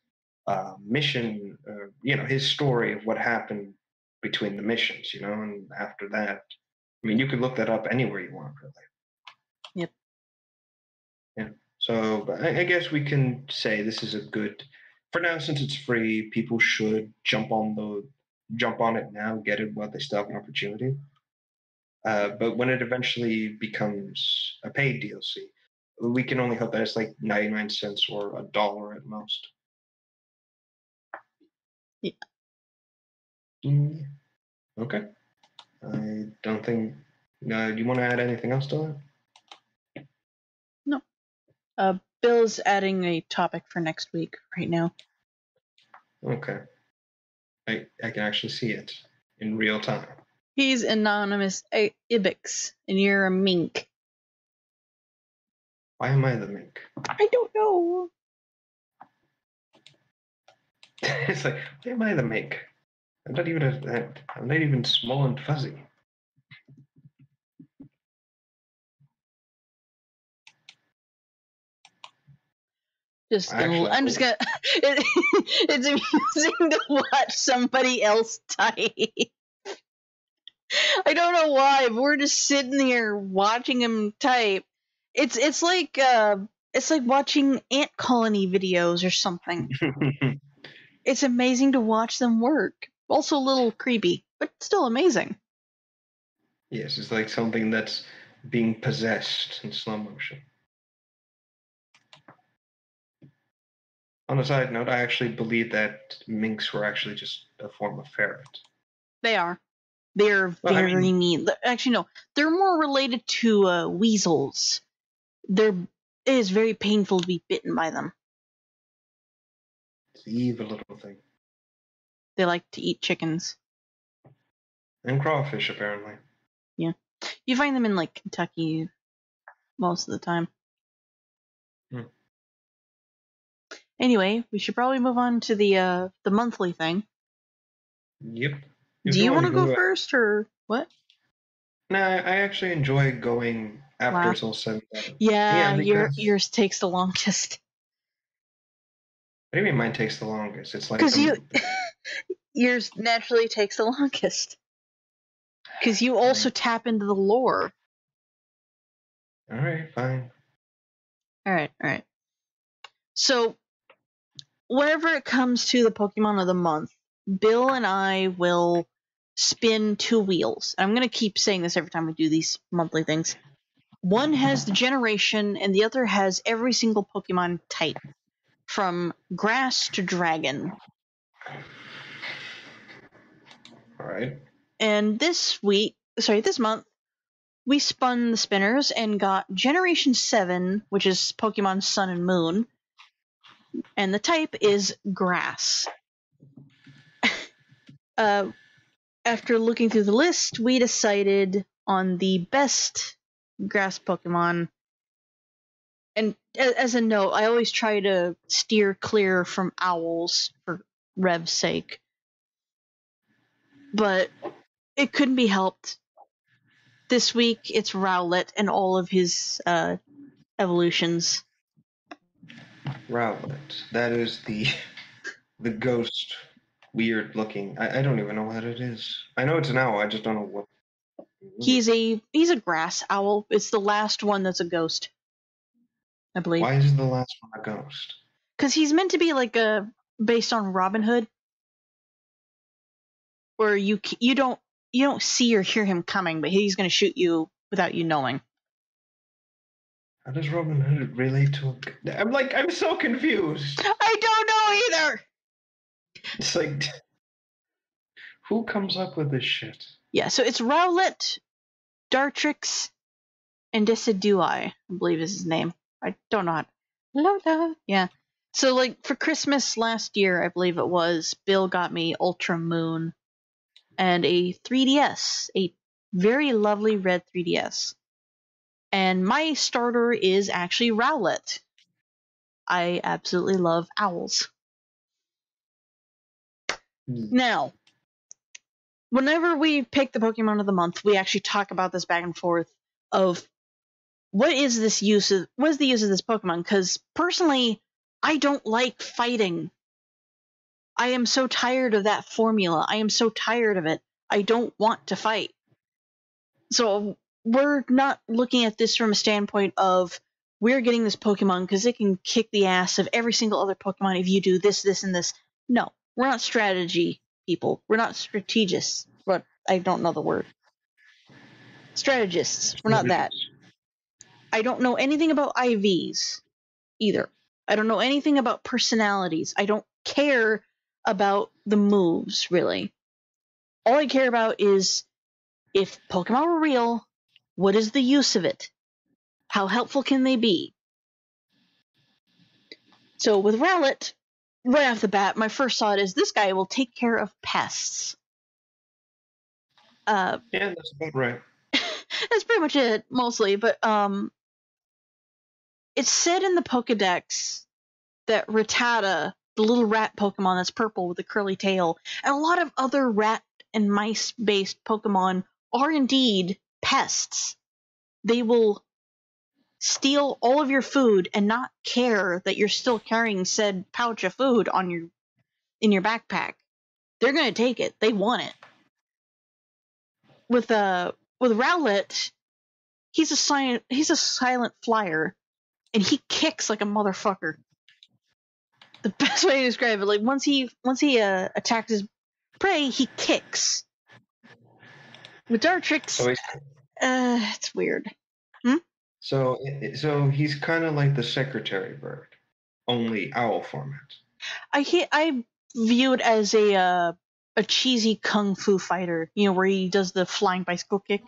mission. His story of what happened between the missions. And after that, I mean, you could look that up anywhere you want, really. Yep. Yeah. So I guess we can say this is a good. For now, since it's free, people should jump on it now, get it while they still have an opportunity. But when it eventually becomes a paid DLC, we can only hope that it's like 99 cents or $1 at most. Yeah. Okay. I don't think. Do you want to add anything else to that? No. Bill's adding a topic for next week right now. Okay. I can actually see it in real time. He's anonymous Ibix, and you're a mink. Why am I the mink? I don't know. It's like, why am I the mink? I'm not even small and fuzzy. I'm just gonna. It's amusing to watch somebody else type. I don't know why, but we're just sitting here watching him type. It's like watching ant colony videos or something. It's amazing to watch them work. Also a little creepy, but still amazing. Yes, it's like something that's being possessed in slow motion. On a side note, I actually believe that minks were actually just a form of ferret. They are. They're very mean. Actually, no. They're more related to weasels. It is very painful to be bitten by them. It's the evil little thing. They like to eat chickens. And crawfish, apparently. Yeah. You find them in, like, Kentucky most of the time. Anyway, we should probably move on to the monthly thing. Yep. Do you want to go first, or what? No, I actually enjoy going after it's all said and done. Yeah, yours takes the longest. What do you mean mine takes the longest? It's like because yours naturally takes the longest. Because you also tap into the lore. All right, fine. All right. So, whenever it comes to the Pokemon of the month, Bill and I will spin two wheels. I'm going to keep saying this every time we do these monthly things. One has the generation, and the other has every single Pokemon type, from grass to dragon. All right. And this month, we spun the spinners and got Generation 7, which is Pokemon Sun and Moon, and the type is Grass. After looking through the list, we decided on the best Grass Pokemon. And as a note, I always try to steer clear from owls for Rev's sake. But it couldn't be helped. This week, it's Rowlet and all of his evolutions. Rowlet. That is the ghost, weird looking. I don't even know what it is. I know it's an owl. I just don't know what. He's a grass owl. It's the last one that's a ghost, I believe. Why is the last one a ghost? Because he's meant to be like based on Robin Hood, where you don't see or hear him coming, but he's going to shoot you without you knowing. How does Robin Hood relate to a... I'm so confused. I don't know either! It's like, who comes up with this shit? Yeah, so it's Rowlet, Dartrix, and Decidui, I believe is his name. I don't know how... Lola! Yeah. So, like, for Christmas last year, I believe it was, Bill got me Ultra Moon and a 3DS, a very lovely red 3DS. And my starter is actually Rowlet. I absolutely love owls. Now, whenever we pick the Pokemon of the month, we actually talk about this back and forth of what is the use of this Pokemon? Because personally, I don't like fighting. I am so tired of that formula. I am so tired of it. I don't want to fight. So we're not looking at this from a standpoint of we're getting this Pokemon because it can kick the ass of every single other Pokemon if you do this, this, and this. No, we're not strategy people. We're not strategists. But I don't know the word. Strategists. We're not that. I don't know anything about IVs either. I don't know anything about personalities. I don't care about the moves, really. All I care about is if Pokemon were real, what is the use of it? How helpful can they be? So with Rowlet, right off the bat, my first thought is this guy will take care of pests. Yeah, that's about right. That's pretty much it, mostly. But it's said in the Pokedex that Rattata, the little rat Pokemon that's purple with a curly tail, and a lot of other rat and mice-based Pokemon are indeed pests. They will steal all of your food and not care that you're still carrying said pouch of food in your backpack. They're going to take it. They want it. With Rowlet, he's a silent flyer, and he kicks like a motherfucker. The best way to describe it, like once he attacks his prey, he kicks. With Dartrix, it's weird. So he's kind of like the secretary bird, only owl format. I view it as a cheesy kung fu fighter, where he does the flying bicycle kick.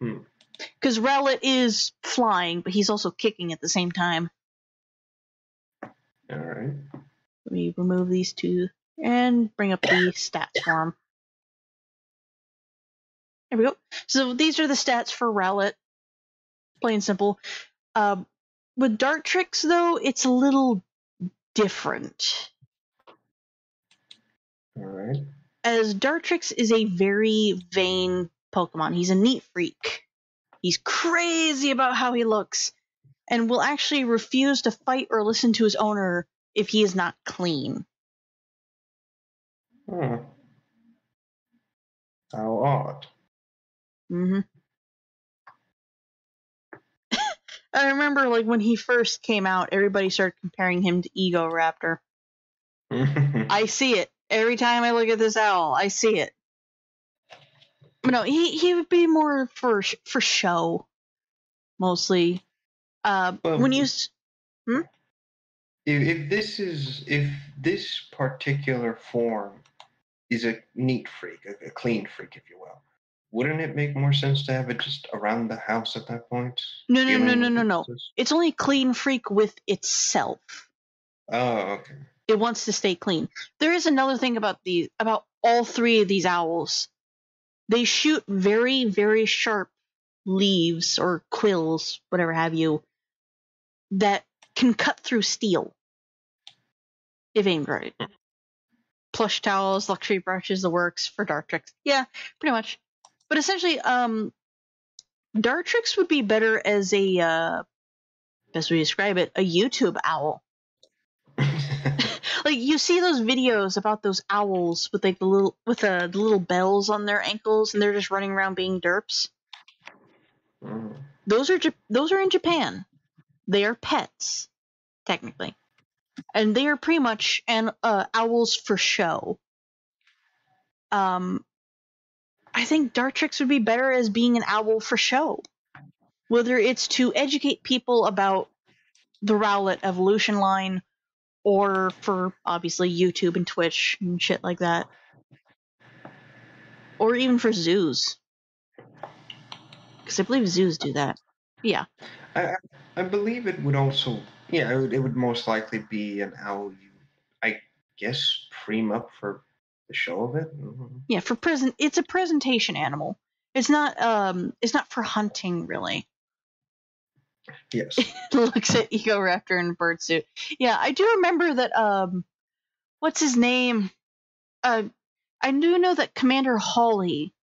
Because Rowlet is flying, but he's also kicking at the same time. All right. Let me remove these two and bring up the stats for him. There we go. So these are the stats for Rowlet. Plain and simple. With Dartrix, though, it's a little different. All right. As Dartrix is a very vain Pokemon. He's a neat freak. He's crazy about how he looks, and will actually refuse to fight or listen to his owner if he is not clean. Oh. How odd. Mm-hmm. I remember, like, when he first came out, everybody started comparing him to Ego Raptor. I see it. Every time I look at this owl, I see it. But no, he would be more for show, mostly. When you... If this particular form is a neat freak, a clean freak, if you will, wouldn't it make more sense to have it just around the house at that point? No. It's only clean freak with itself. Oh, okay. It wants to stay clean. There is another thing about all three of these owls. They shoot very, very sharp leaves or quills, whatever have you, that can cut through steel if aimed right. Plush towels, luxury brushes, the works for Dartrix. Yeah, pretty much. But essentially, Dartrix would be better as a best way to describe it, a YouTube owl. Like you see those videos about those owls with like the little bells on their ankles, and they're just running around being derps. Mm. Those are in Japan. They are pets, technically, and they are pretty much owls for show. I think Dartrix would be better as being an owl for show, whether it's to educate people about the Rowlet evolution line, or for obviously YouTube and Twitch and shit like that, or even for zoos, because I believe zoos do that. Yeah, I believe it would also, it would most likely be an owl you, I guess, preem up for the show of it. Mm-hmm. yeah. It's a presentation animal. It's not for hunting really. Yes. Looks at Ecoraptor in a bird suit. Yeah, I do remember that. What's his name? I do know that Commander Hawley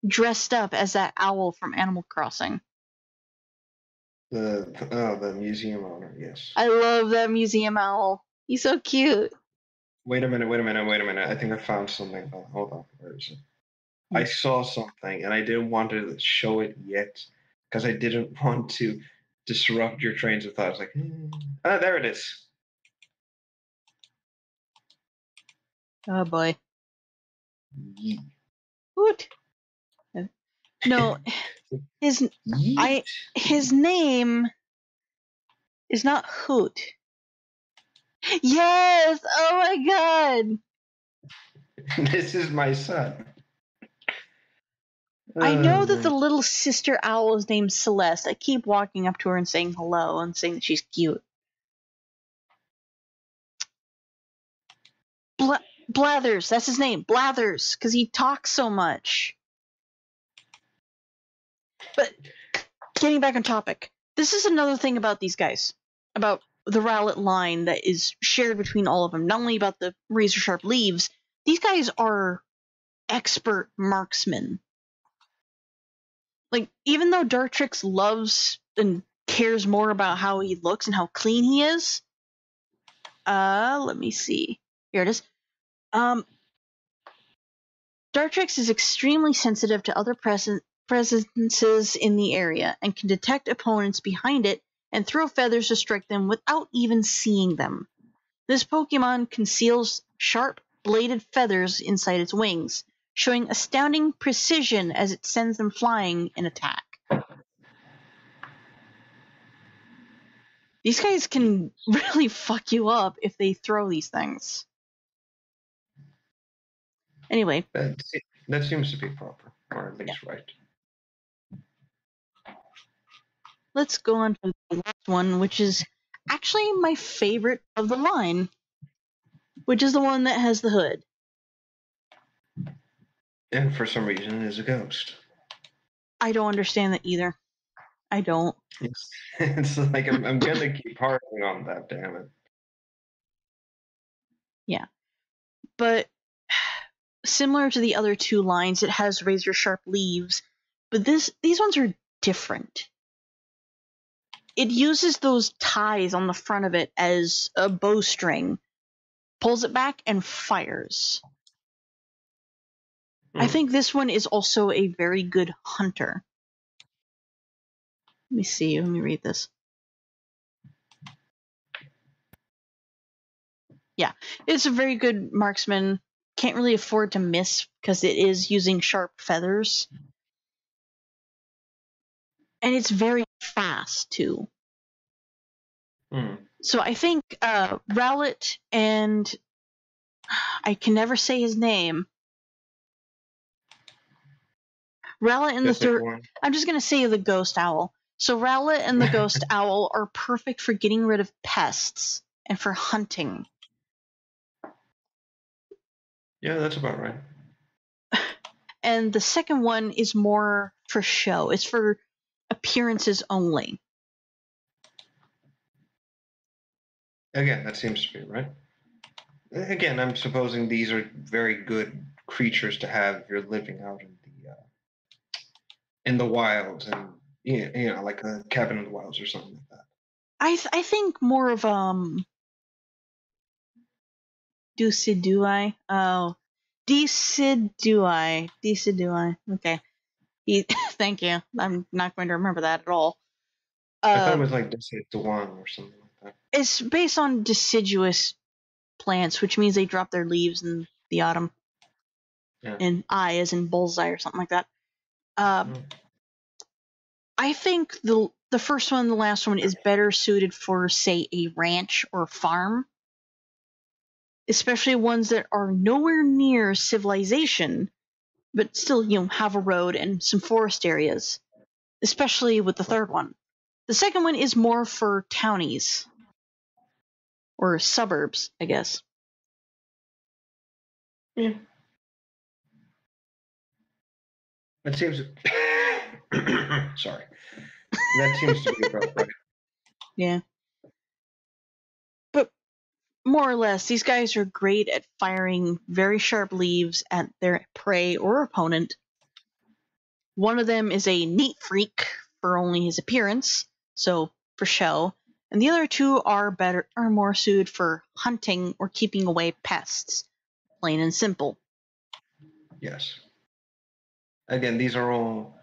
dressed up as that owl from Animal Crossing. The museum owner, yes. I love that museum owl. He's so cute. Wait a minute. I think I found something. Hold on. Where is it? I saw something, and I didn't want to show it yet because I didn't want to disrupt your trains of thought. I was like, there it is. Oh boy. Yeet. Hoot. No, his name is not Hoot. Yes! Oh my god! This is my son. I know that the little sister owl is named Celeste. I keep walking up to her and saying hello and saying that she's cute. Blathers, that's his name. Blathers, because he talks so much. But getting back on topic, this is another thing about these guys, about the Rowlet line that is shared between all of them. Not only about the razor sharp leaves, these guys are expert marksmen. Like, even though Dartrix loves and cares more about how he looks and how clean he is, let me see. Here it is. Dartrix is extremely sensitive to other presences in the area and can detect opponents behind it and throw feathers to strike them without even seeing them. This Pokemon conceals sharp, bladed feathers inside its wings, showing astounding precision as it sends them flying in attack. These guys can really fuck you up if they throw these things. Anyway. That seems to be proper, or at least right. Let's go on to the last one, which is actually my favorite of the line, which is the one that has the hood. And for some reason is a ghost. I don't understand that either. I don't. It's like I'm gonna keep harping on that, damn it. Yeah. But similar to the other two lines, it has razor sharp leaves, but these ones are different. It uses those ties on the front of it as a bowstring, pulls it back, and fires. I think this one is also a very good hunter. Let me see. Let me read this. Yeah, it's a very good marksman. Can't really afford to miss because it is using sharp feathers. And it's very fast, too. So I think Rowlet and... I can never say his name. Rowlet and Just like one. I'm just going to say the ghost owl. So Rowlet and the ghost owl are perfect for getting rid of pests and for hunting. Yeah, that's about right. And the second one is more for show. It's for appearances only. Again, that seems to be right. Again, I'm supposing these are very good creatures to have if you're living out in the wilds, and like a cabin in the wilds or something like that. I think more of Decidueye. Oh, Decidueye. Okay. Thank you. I'm not going to remember that at all. I thought it was like Decidueye or something like that. It's based on deciduous plants, which means they drop their leaves in the autumn. Yeah. And eye as in bullseye or something like that. I think the first one and the last one is better suited for, say, a ranch or farm. Especially ones that are nowhere near civilization, but still, have a road and some forest areas. Especially with the third one. The second one is more for townies. Or suburbs, I guess. Yeah. That seems. Sorry. That seems to be about right. Yeah. But more or less, these guys are great at firing very sharp leaves at their prey or opponent. One of them is a neat freak for only his appearance, so for show, and the other two are more suited for hunting or keeping away pests, plain and simple. Yes. Again, these are all.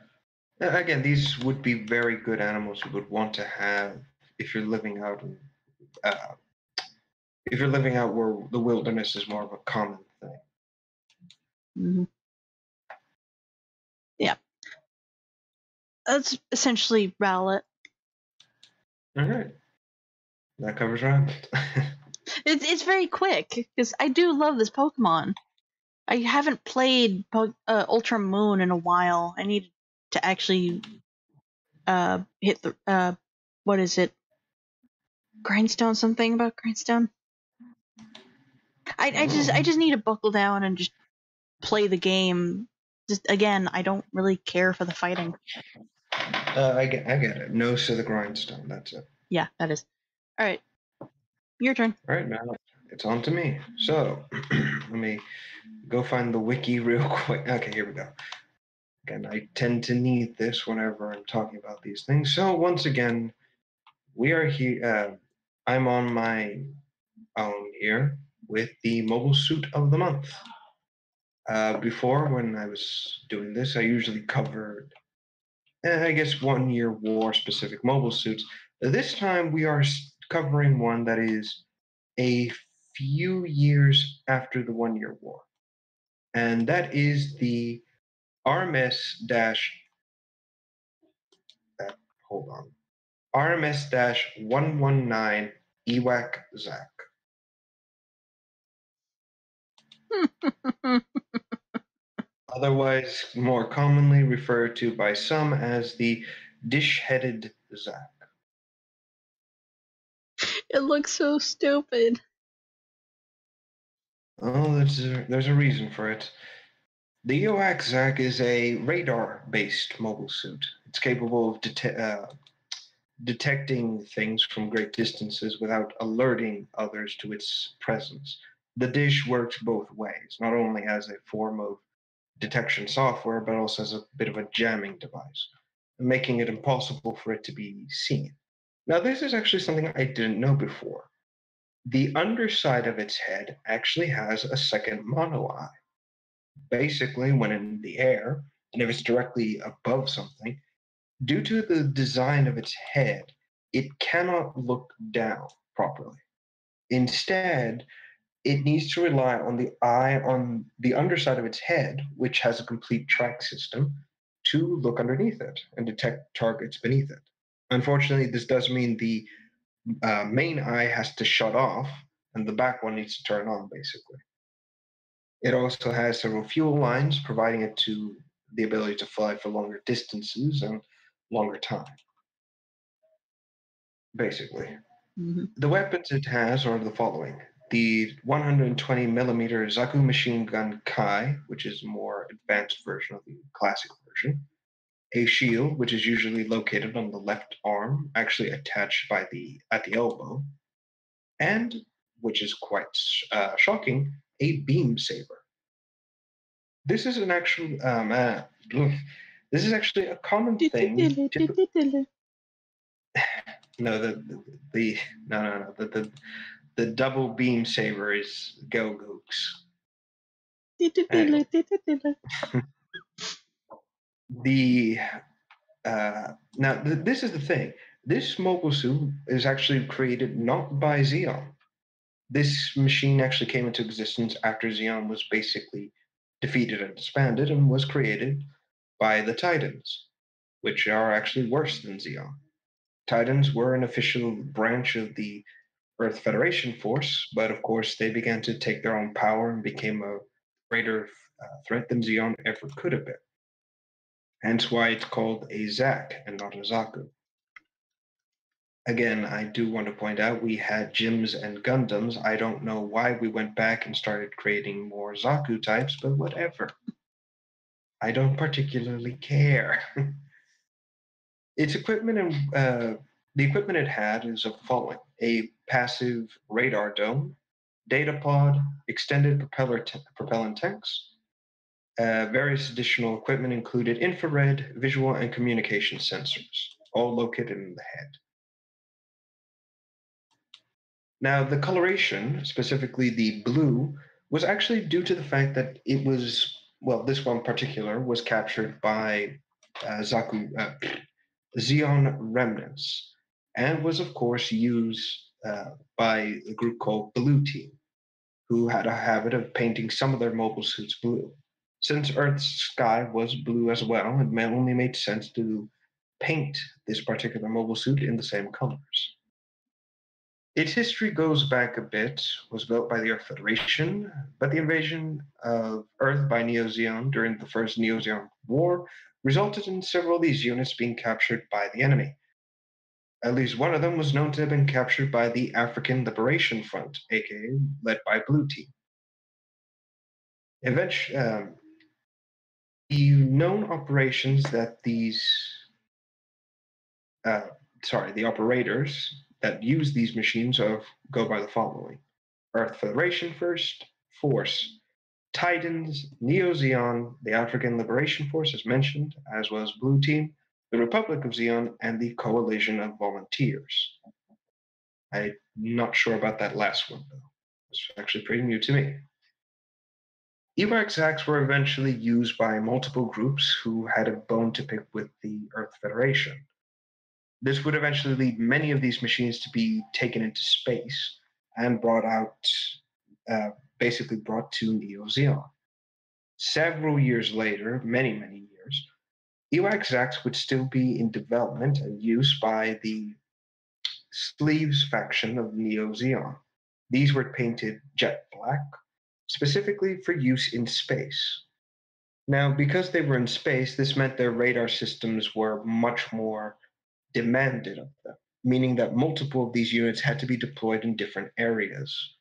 Again, these would be very good animals you would want to have if you're living out where the wilderness is more of a common thing. Mm-hmm. Yeah. That's essentially Rowlet. All right. That covers Rowlet. It's very quick, because I do love this Pokemon. I haven't played Ultra Moon in a while. I need to actually hit the what is it? Grindstone, something about Grindstone? I just need to buckle down and just play the game. Just again, I don't really care for the fighting. I get it. Nose to the grindstone. That's it. Yeah, that is. All right, your turn. All right, now it's on to me. So let me go find the wiki real quick. Okay, here we go. Again, I tend to need this whenever I'm talking about these things. So once again, we are here. I'm on my own here with the mobile suit of the month. Before, when I was doing this, I usually covered, I guess, 1 year war specific mobile suits. This time we are covering one that is a few years after the 1 year war. And that is the RMS hold on. RMS-119 EWAC Zac. Otherwise more commonly referred to by some as the dish-headed Zac. It looks so stupid. Oh, there's a reason for it. The EWAC Zac is a radar-based mobile suit. It's capable of detecting things from great distances without alerting others to its presence. The dish works both ways, not only as a form of detection software, but also as a bit of a jamming device, making it impossible for it to be seen. Now, this is actually something I didn't know before. The underside of its head actually has a second mono eye. Basically, when in the air, and if it's directly above something, due to the design of its head, it cannot look down properly. Instead, it needs to rely on the eye on the underside of its head, which has a complete track system, to look underneath it and detect targets beneath it. Unfortunately, this does mean the main eye has to shut off and the back one needs to turn on, basically. It also has several fuel lines, providing it to the ability to fly for longer distances and longer time, basically. Mm-hmm. The weapons it has are the following. The 120 millimeter Zaku machine gun Kai, which is a more advanced version of the classic version. A shield, which is usually located on the left arm, actually attached at the elbow. And, which is quite shocking, a beam saber. This is this is actually a common thing. No, the double beam saber is Go Gooks. Anyway, this is the thing. This mobile suit is actually created not by Xeon. This machine actually came into existence after Xeon was basically defeated and disbanded, and was created by the Titans, which are actually worse than Xeon. Titans were an official branch of the Earth Federation force, but of course they began to take their own power and became a greater threat than Xeon ever could have been. Hence why it's called a Zack and not a Zaku. Again, I do want to point out we had Jims and Gundams. I don't know why we went back and started creating more Zaku types, but whatever. I don't particularly care. Its equipment and the equipment it had is of the following: a passive radar dome, data pod, extended propellant tanks. Various additional equipment included infrared, visual, and communication sensors, all located in the head. Now, the coloration, specifically the blue, was actually due to the fact that it was, well, this one in particular was captured by Xeon remnants, and was, of course, used by a group called Blue Team, who had a habit of painting some of their mobile suits blue. Since Earth's sky was blue as well, it only made sense to paint this particular mobile suit in the same colors. Its history goes back a bit, was built by the Earth Federation, but the invasion of Earth by Neo-Zeon during the First Neo-Zeon War resulted in several of these units being captured by the enemy. At least one of them was known to have been captured by the African Liberation Front, aka led by Blue Team. Eventually, the known operations that the operators that use these machines go by the following: Earth Federation First Force, Titans, Neo-Zeon, the African Liberation Force, as mentioned, as well as Blue Team, the Republic of Xeon, and the Coalition of Volunteers. I'm not sure about that last one, though. It's actually pretty new to me. Zacks were eventually used by multiple groups who had a bone to pick with the Earth Federation. This would eventually lead many of these machines to be taken into space and basically brought to Neo-Zeon. Several years later, many, many years, Zacks would still be in development and use by the Sleeves faction of Neo-Zeon. These were painted jet black, specifically for use in space. Now, because they were in space, this meant their radar systems were much more demanded of them, meaning that multiple of these units had to be deployed in different areas.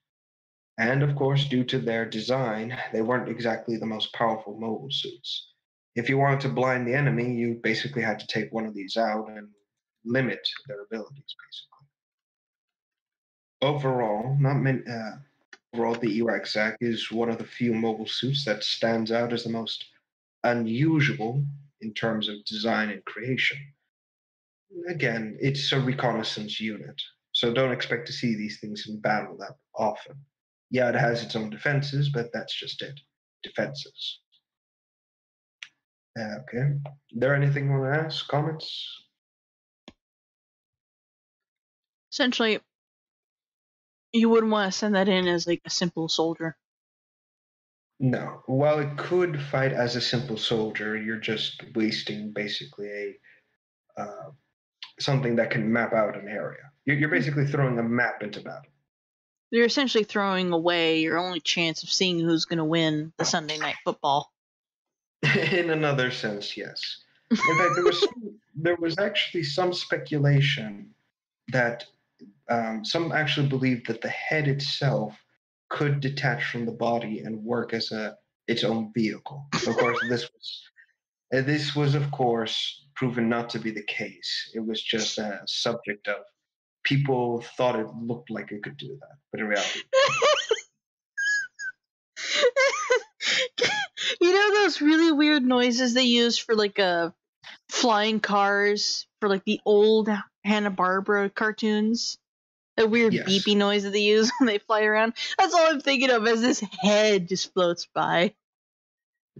And of course, due to their design, they weren't exactly the most powerful mobile suits. If you wanted to blind the enemy, you basically had to take one of these out and limit their abilities, basically. Overall, the Zack is one of the few mobile suits that stands out as the most unusual in terms of design and creation. Again, it's a reconnaissance unit, so don't expect to see these things in battle that often. Yeah, it has its own defenses, but that's just it. Defenses. Okay. There anything you want to ask? Comments? Essentially, you wouldn't want to send that in as like a simple soldier. No. While it could fight as a simple soldier, you're just wasting basically something that can map out an area. You're basically throwing a map into battle. You're essentially throwing away your only chance of seeing who's going to win the Sunday Night Football. In another sense, yes. In fact, there was actually some speculation that some actually believed that the head itself could detach from the body and work as its own vehicle. Of course, this was of course proven not to be the case. It was just a subject of people thought it looked like it could do that, but in reality, You know those really weird noises they use for like flying cars for like the old Hanna-Barbera cartoons? A weird yes. beepy noise that they use when they fly around. That's all I'm thinking of as this head just floats by.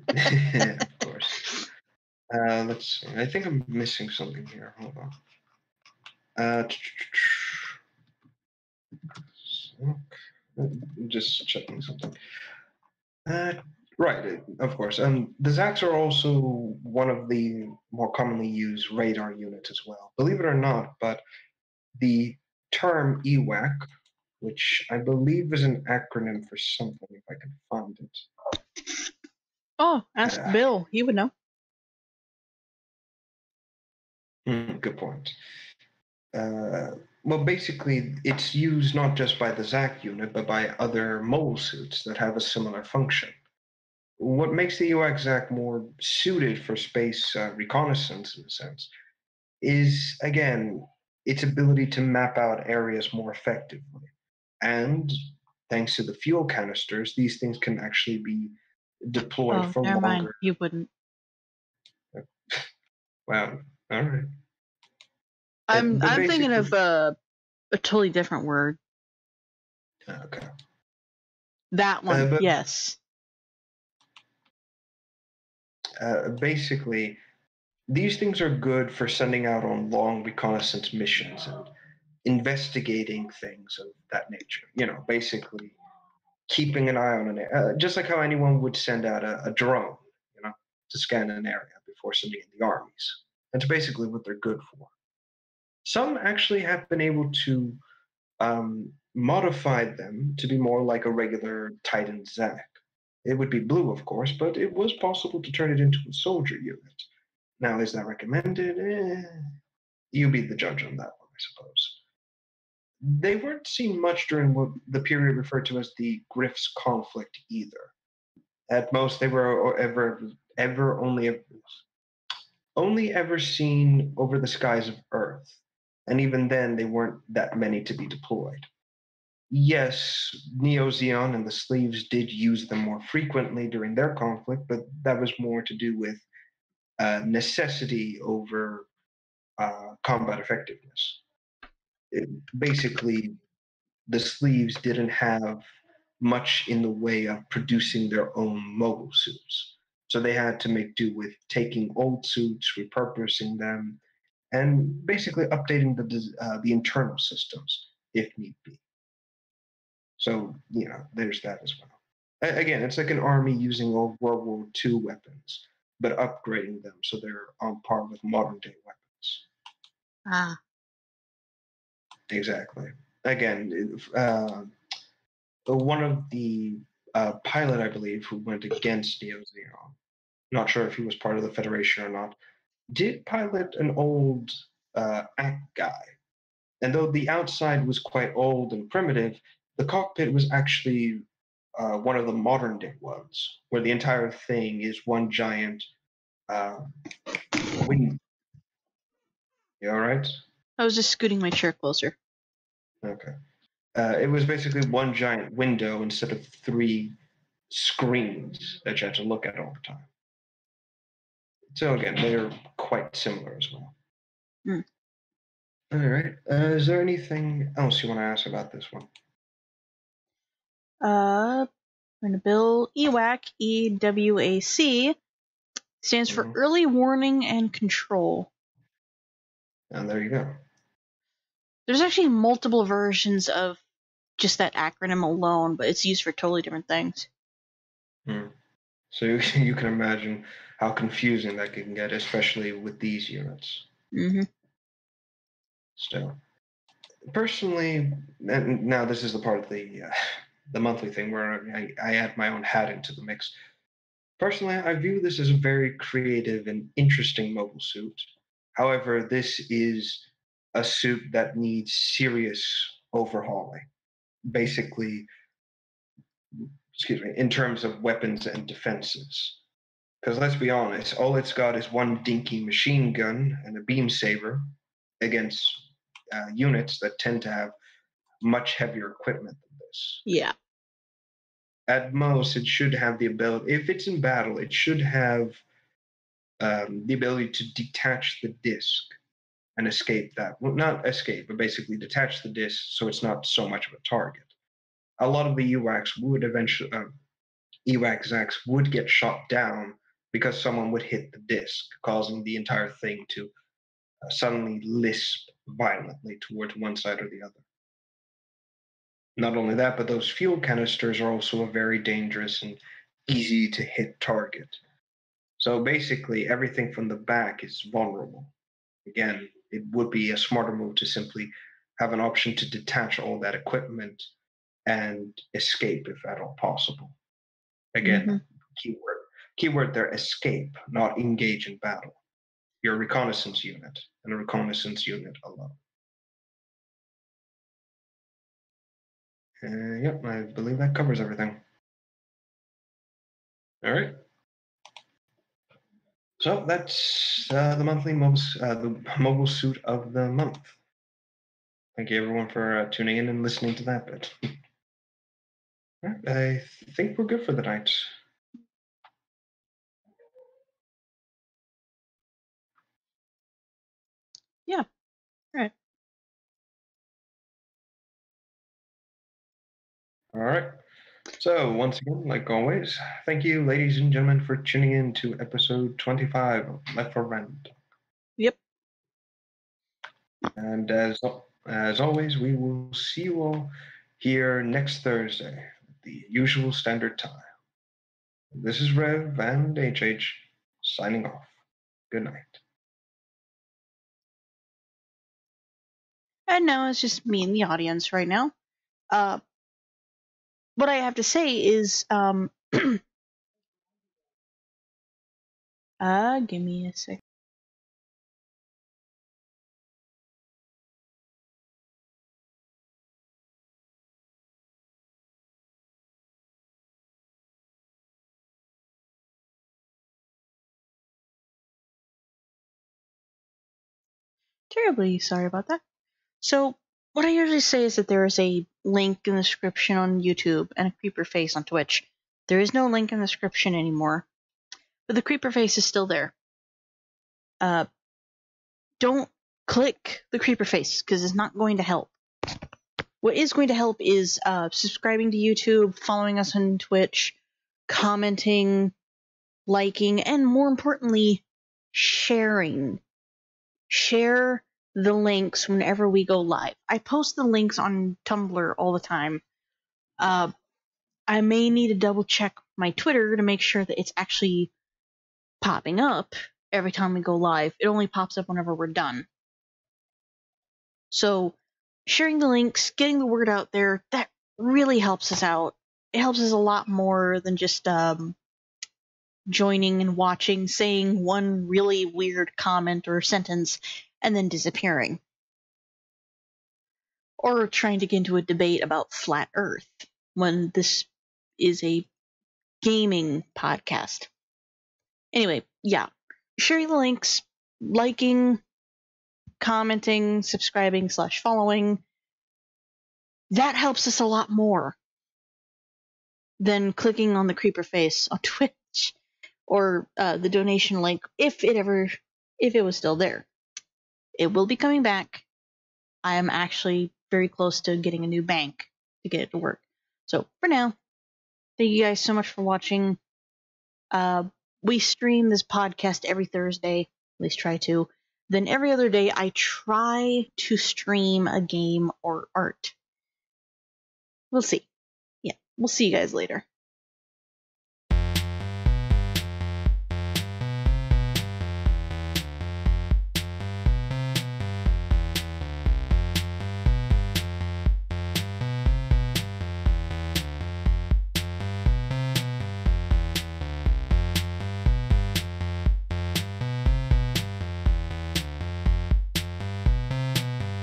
Of course. Let's see. I think I'm missing something here. Hold on. Just checking something. Right, of course. The Zax are also one of the more commonly used radar units as well. Believe it or not, but the term EWAC, which I believe is an acronym for something, if I can find it. Oh, ask Bill. He would know. Good point. Well, basically, it's used not just by the ZAC unit, but by other mole suits that have a similar function. What makes the UX-ZAC more suited for space reconnaissance, in a sense, is, again, its ability to map out areas more effectively. And thanks to the fuel canisters, these things can actually be deployed for never mind. longer. You wouldn't. Wow. All right. I'm thinking of a totally different word. Okay. That one, yes. Basically, these things are good for sending out on long reconnaissance missions and investigating things of that nature. You know, basically keeping an eye on an area, just like how anyone would send out a drone, you know, to scan an area before sending in the armies. That's basically what they're good for. Some actually have been able to modify them to be more like a regular Titan Zac. It would be blue, of course, but it was possible to turn it into a soldier unit. Now, is that recommended? You be the judge on that one, I suppose. They weren't seen much during what the period referred to as the Gifs conflict either. At most, they were only ever seen over the skies of Earth, and even then, they weren't that many to be deployed. Yes, Neo Zeon and the Sleeves did use them more frequently during their conflict, but that was more to do with necessity over combat effectiveness. Basically, the Sleeves didn't have much in the way of producing their own mobile suits. So they had to make do with taking old suits, repurposing them, and basically updating the internal systems if need be. So, you know, there's that as well. Again, it's like an army using old World War II weapons, but upgrading them so they're on par with modern day weapons. Ah. Exactly. Again, one of the pilot, I believe, who went against Neo Zeon, not sure if he was part of the Federation or not, did pilot an old ACT guy. And though the outside was quite old and primitive, the cockpit was actually one of the modern day ones, where the entire thing is one giant wing. You all right? I was just scooting my chair closer. Okay. It was basically one giant window instead of 3 screens that you had to look at all the time. So again, they're quite similar as well. Mm. All right. Is there anything else you want to ask about this one? I'm going to Bill EWAC, EWAC, stands for Early Warning and Control. And there you go. There's actually multiple versions of just that acronym alone, but it's used for totally different things. So you can imagine how confusing that can get, especially with these units. Mm-hmm. Still, personally, and now this is the part of the monthly thing where I add my own hat into the mix. Personally, I view this as a very creative and interesting mobile suit. However, this is a suit that needs serious overhauling. Basically, excuse me, in terms of weapons and defenses. Because let's be honest, all it's got is one dinky machine gun and a beam saber against units that tend to have much heavier equipment than this. Yeah. At most, it should have the ability, if it's in battle, it should have the ability to detach the disc and escape that. Well, not escape, but basically detach the disc so it's not so much of a target. A lot of the EWACs would eventually, EWAC-ZACs would get shot down because someone would hit the disc, causing the entire thing to suddenly lisp violently towards one side or the other. Not only that, but those fuel canisters are also a very dangerous and easy to hit target. So basically, everything from the back is vulnerable. Again, it would be a smarter move to simply have an option to detach all that equipment and escape if at all possible. Again, keyword there, escape, not engage in battle. You're a reconnaissance unit, and a reconnaissance unit alone. Yep, I believe that covers everything. All right. So that's the monthly mobile suit of the month. Thank you everyone for tuning in and listening to that bit. All right, I think we're good for the night. Yeah. All right. All right. So once again, like always, thank you, ladies and gentlemen, for tuning in to episode 25 of Left for Random. Yep. And as always, we will see you all here next Thursday at the usual standard time. This is Rev and HH signing off. Good night. And now it's just me and the audience right now. What I have to say is, give me a sec. Terribly sorry about that. So, what I usually say is that there is a link in the description on YouTube and a creeper face on Twitch. There is no link in the description anymore, but the creeper face is still there. Don't click the creeper face because it's not going to help. What is going to help is subscribing to YouTube, following us on Twitch, commenting, liking, and more importantly, sharing. Share the links whenever we go live. I post the links on Tumblr all the time. I may need to double check my Twitter to make sure that it's actually popping up every time we go live. It only pops up whenever we're done. So, sharing the links, getting the word out there, that really helps us out. It helps us a lot more than just joining and watching, saying one really weird comment or sentence, and then disappearing. Or trying to get into a debate about flat Earth when this is a gaming podcast. Anyway, yeah. Sharing the links, liking, commenting, subscribing / following. That helps us a lot more than clicking on the creeper face on Twitch or the donation link if it was still there. It will be coming back. I am actually very close to getting a new bank to get it to work. So for now, thank you guys so much for watching. We stream this podcast every Thursday, at least try to. Then every other day, I try to stream a game or art. We'll see. Yeah, we'll see you guys later.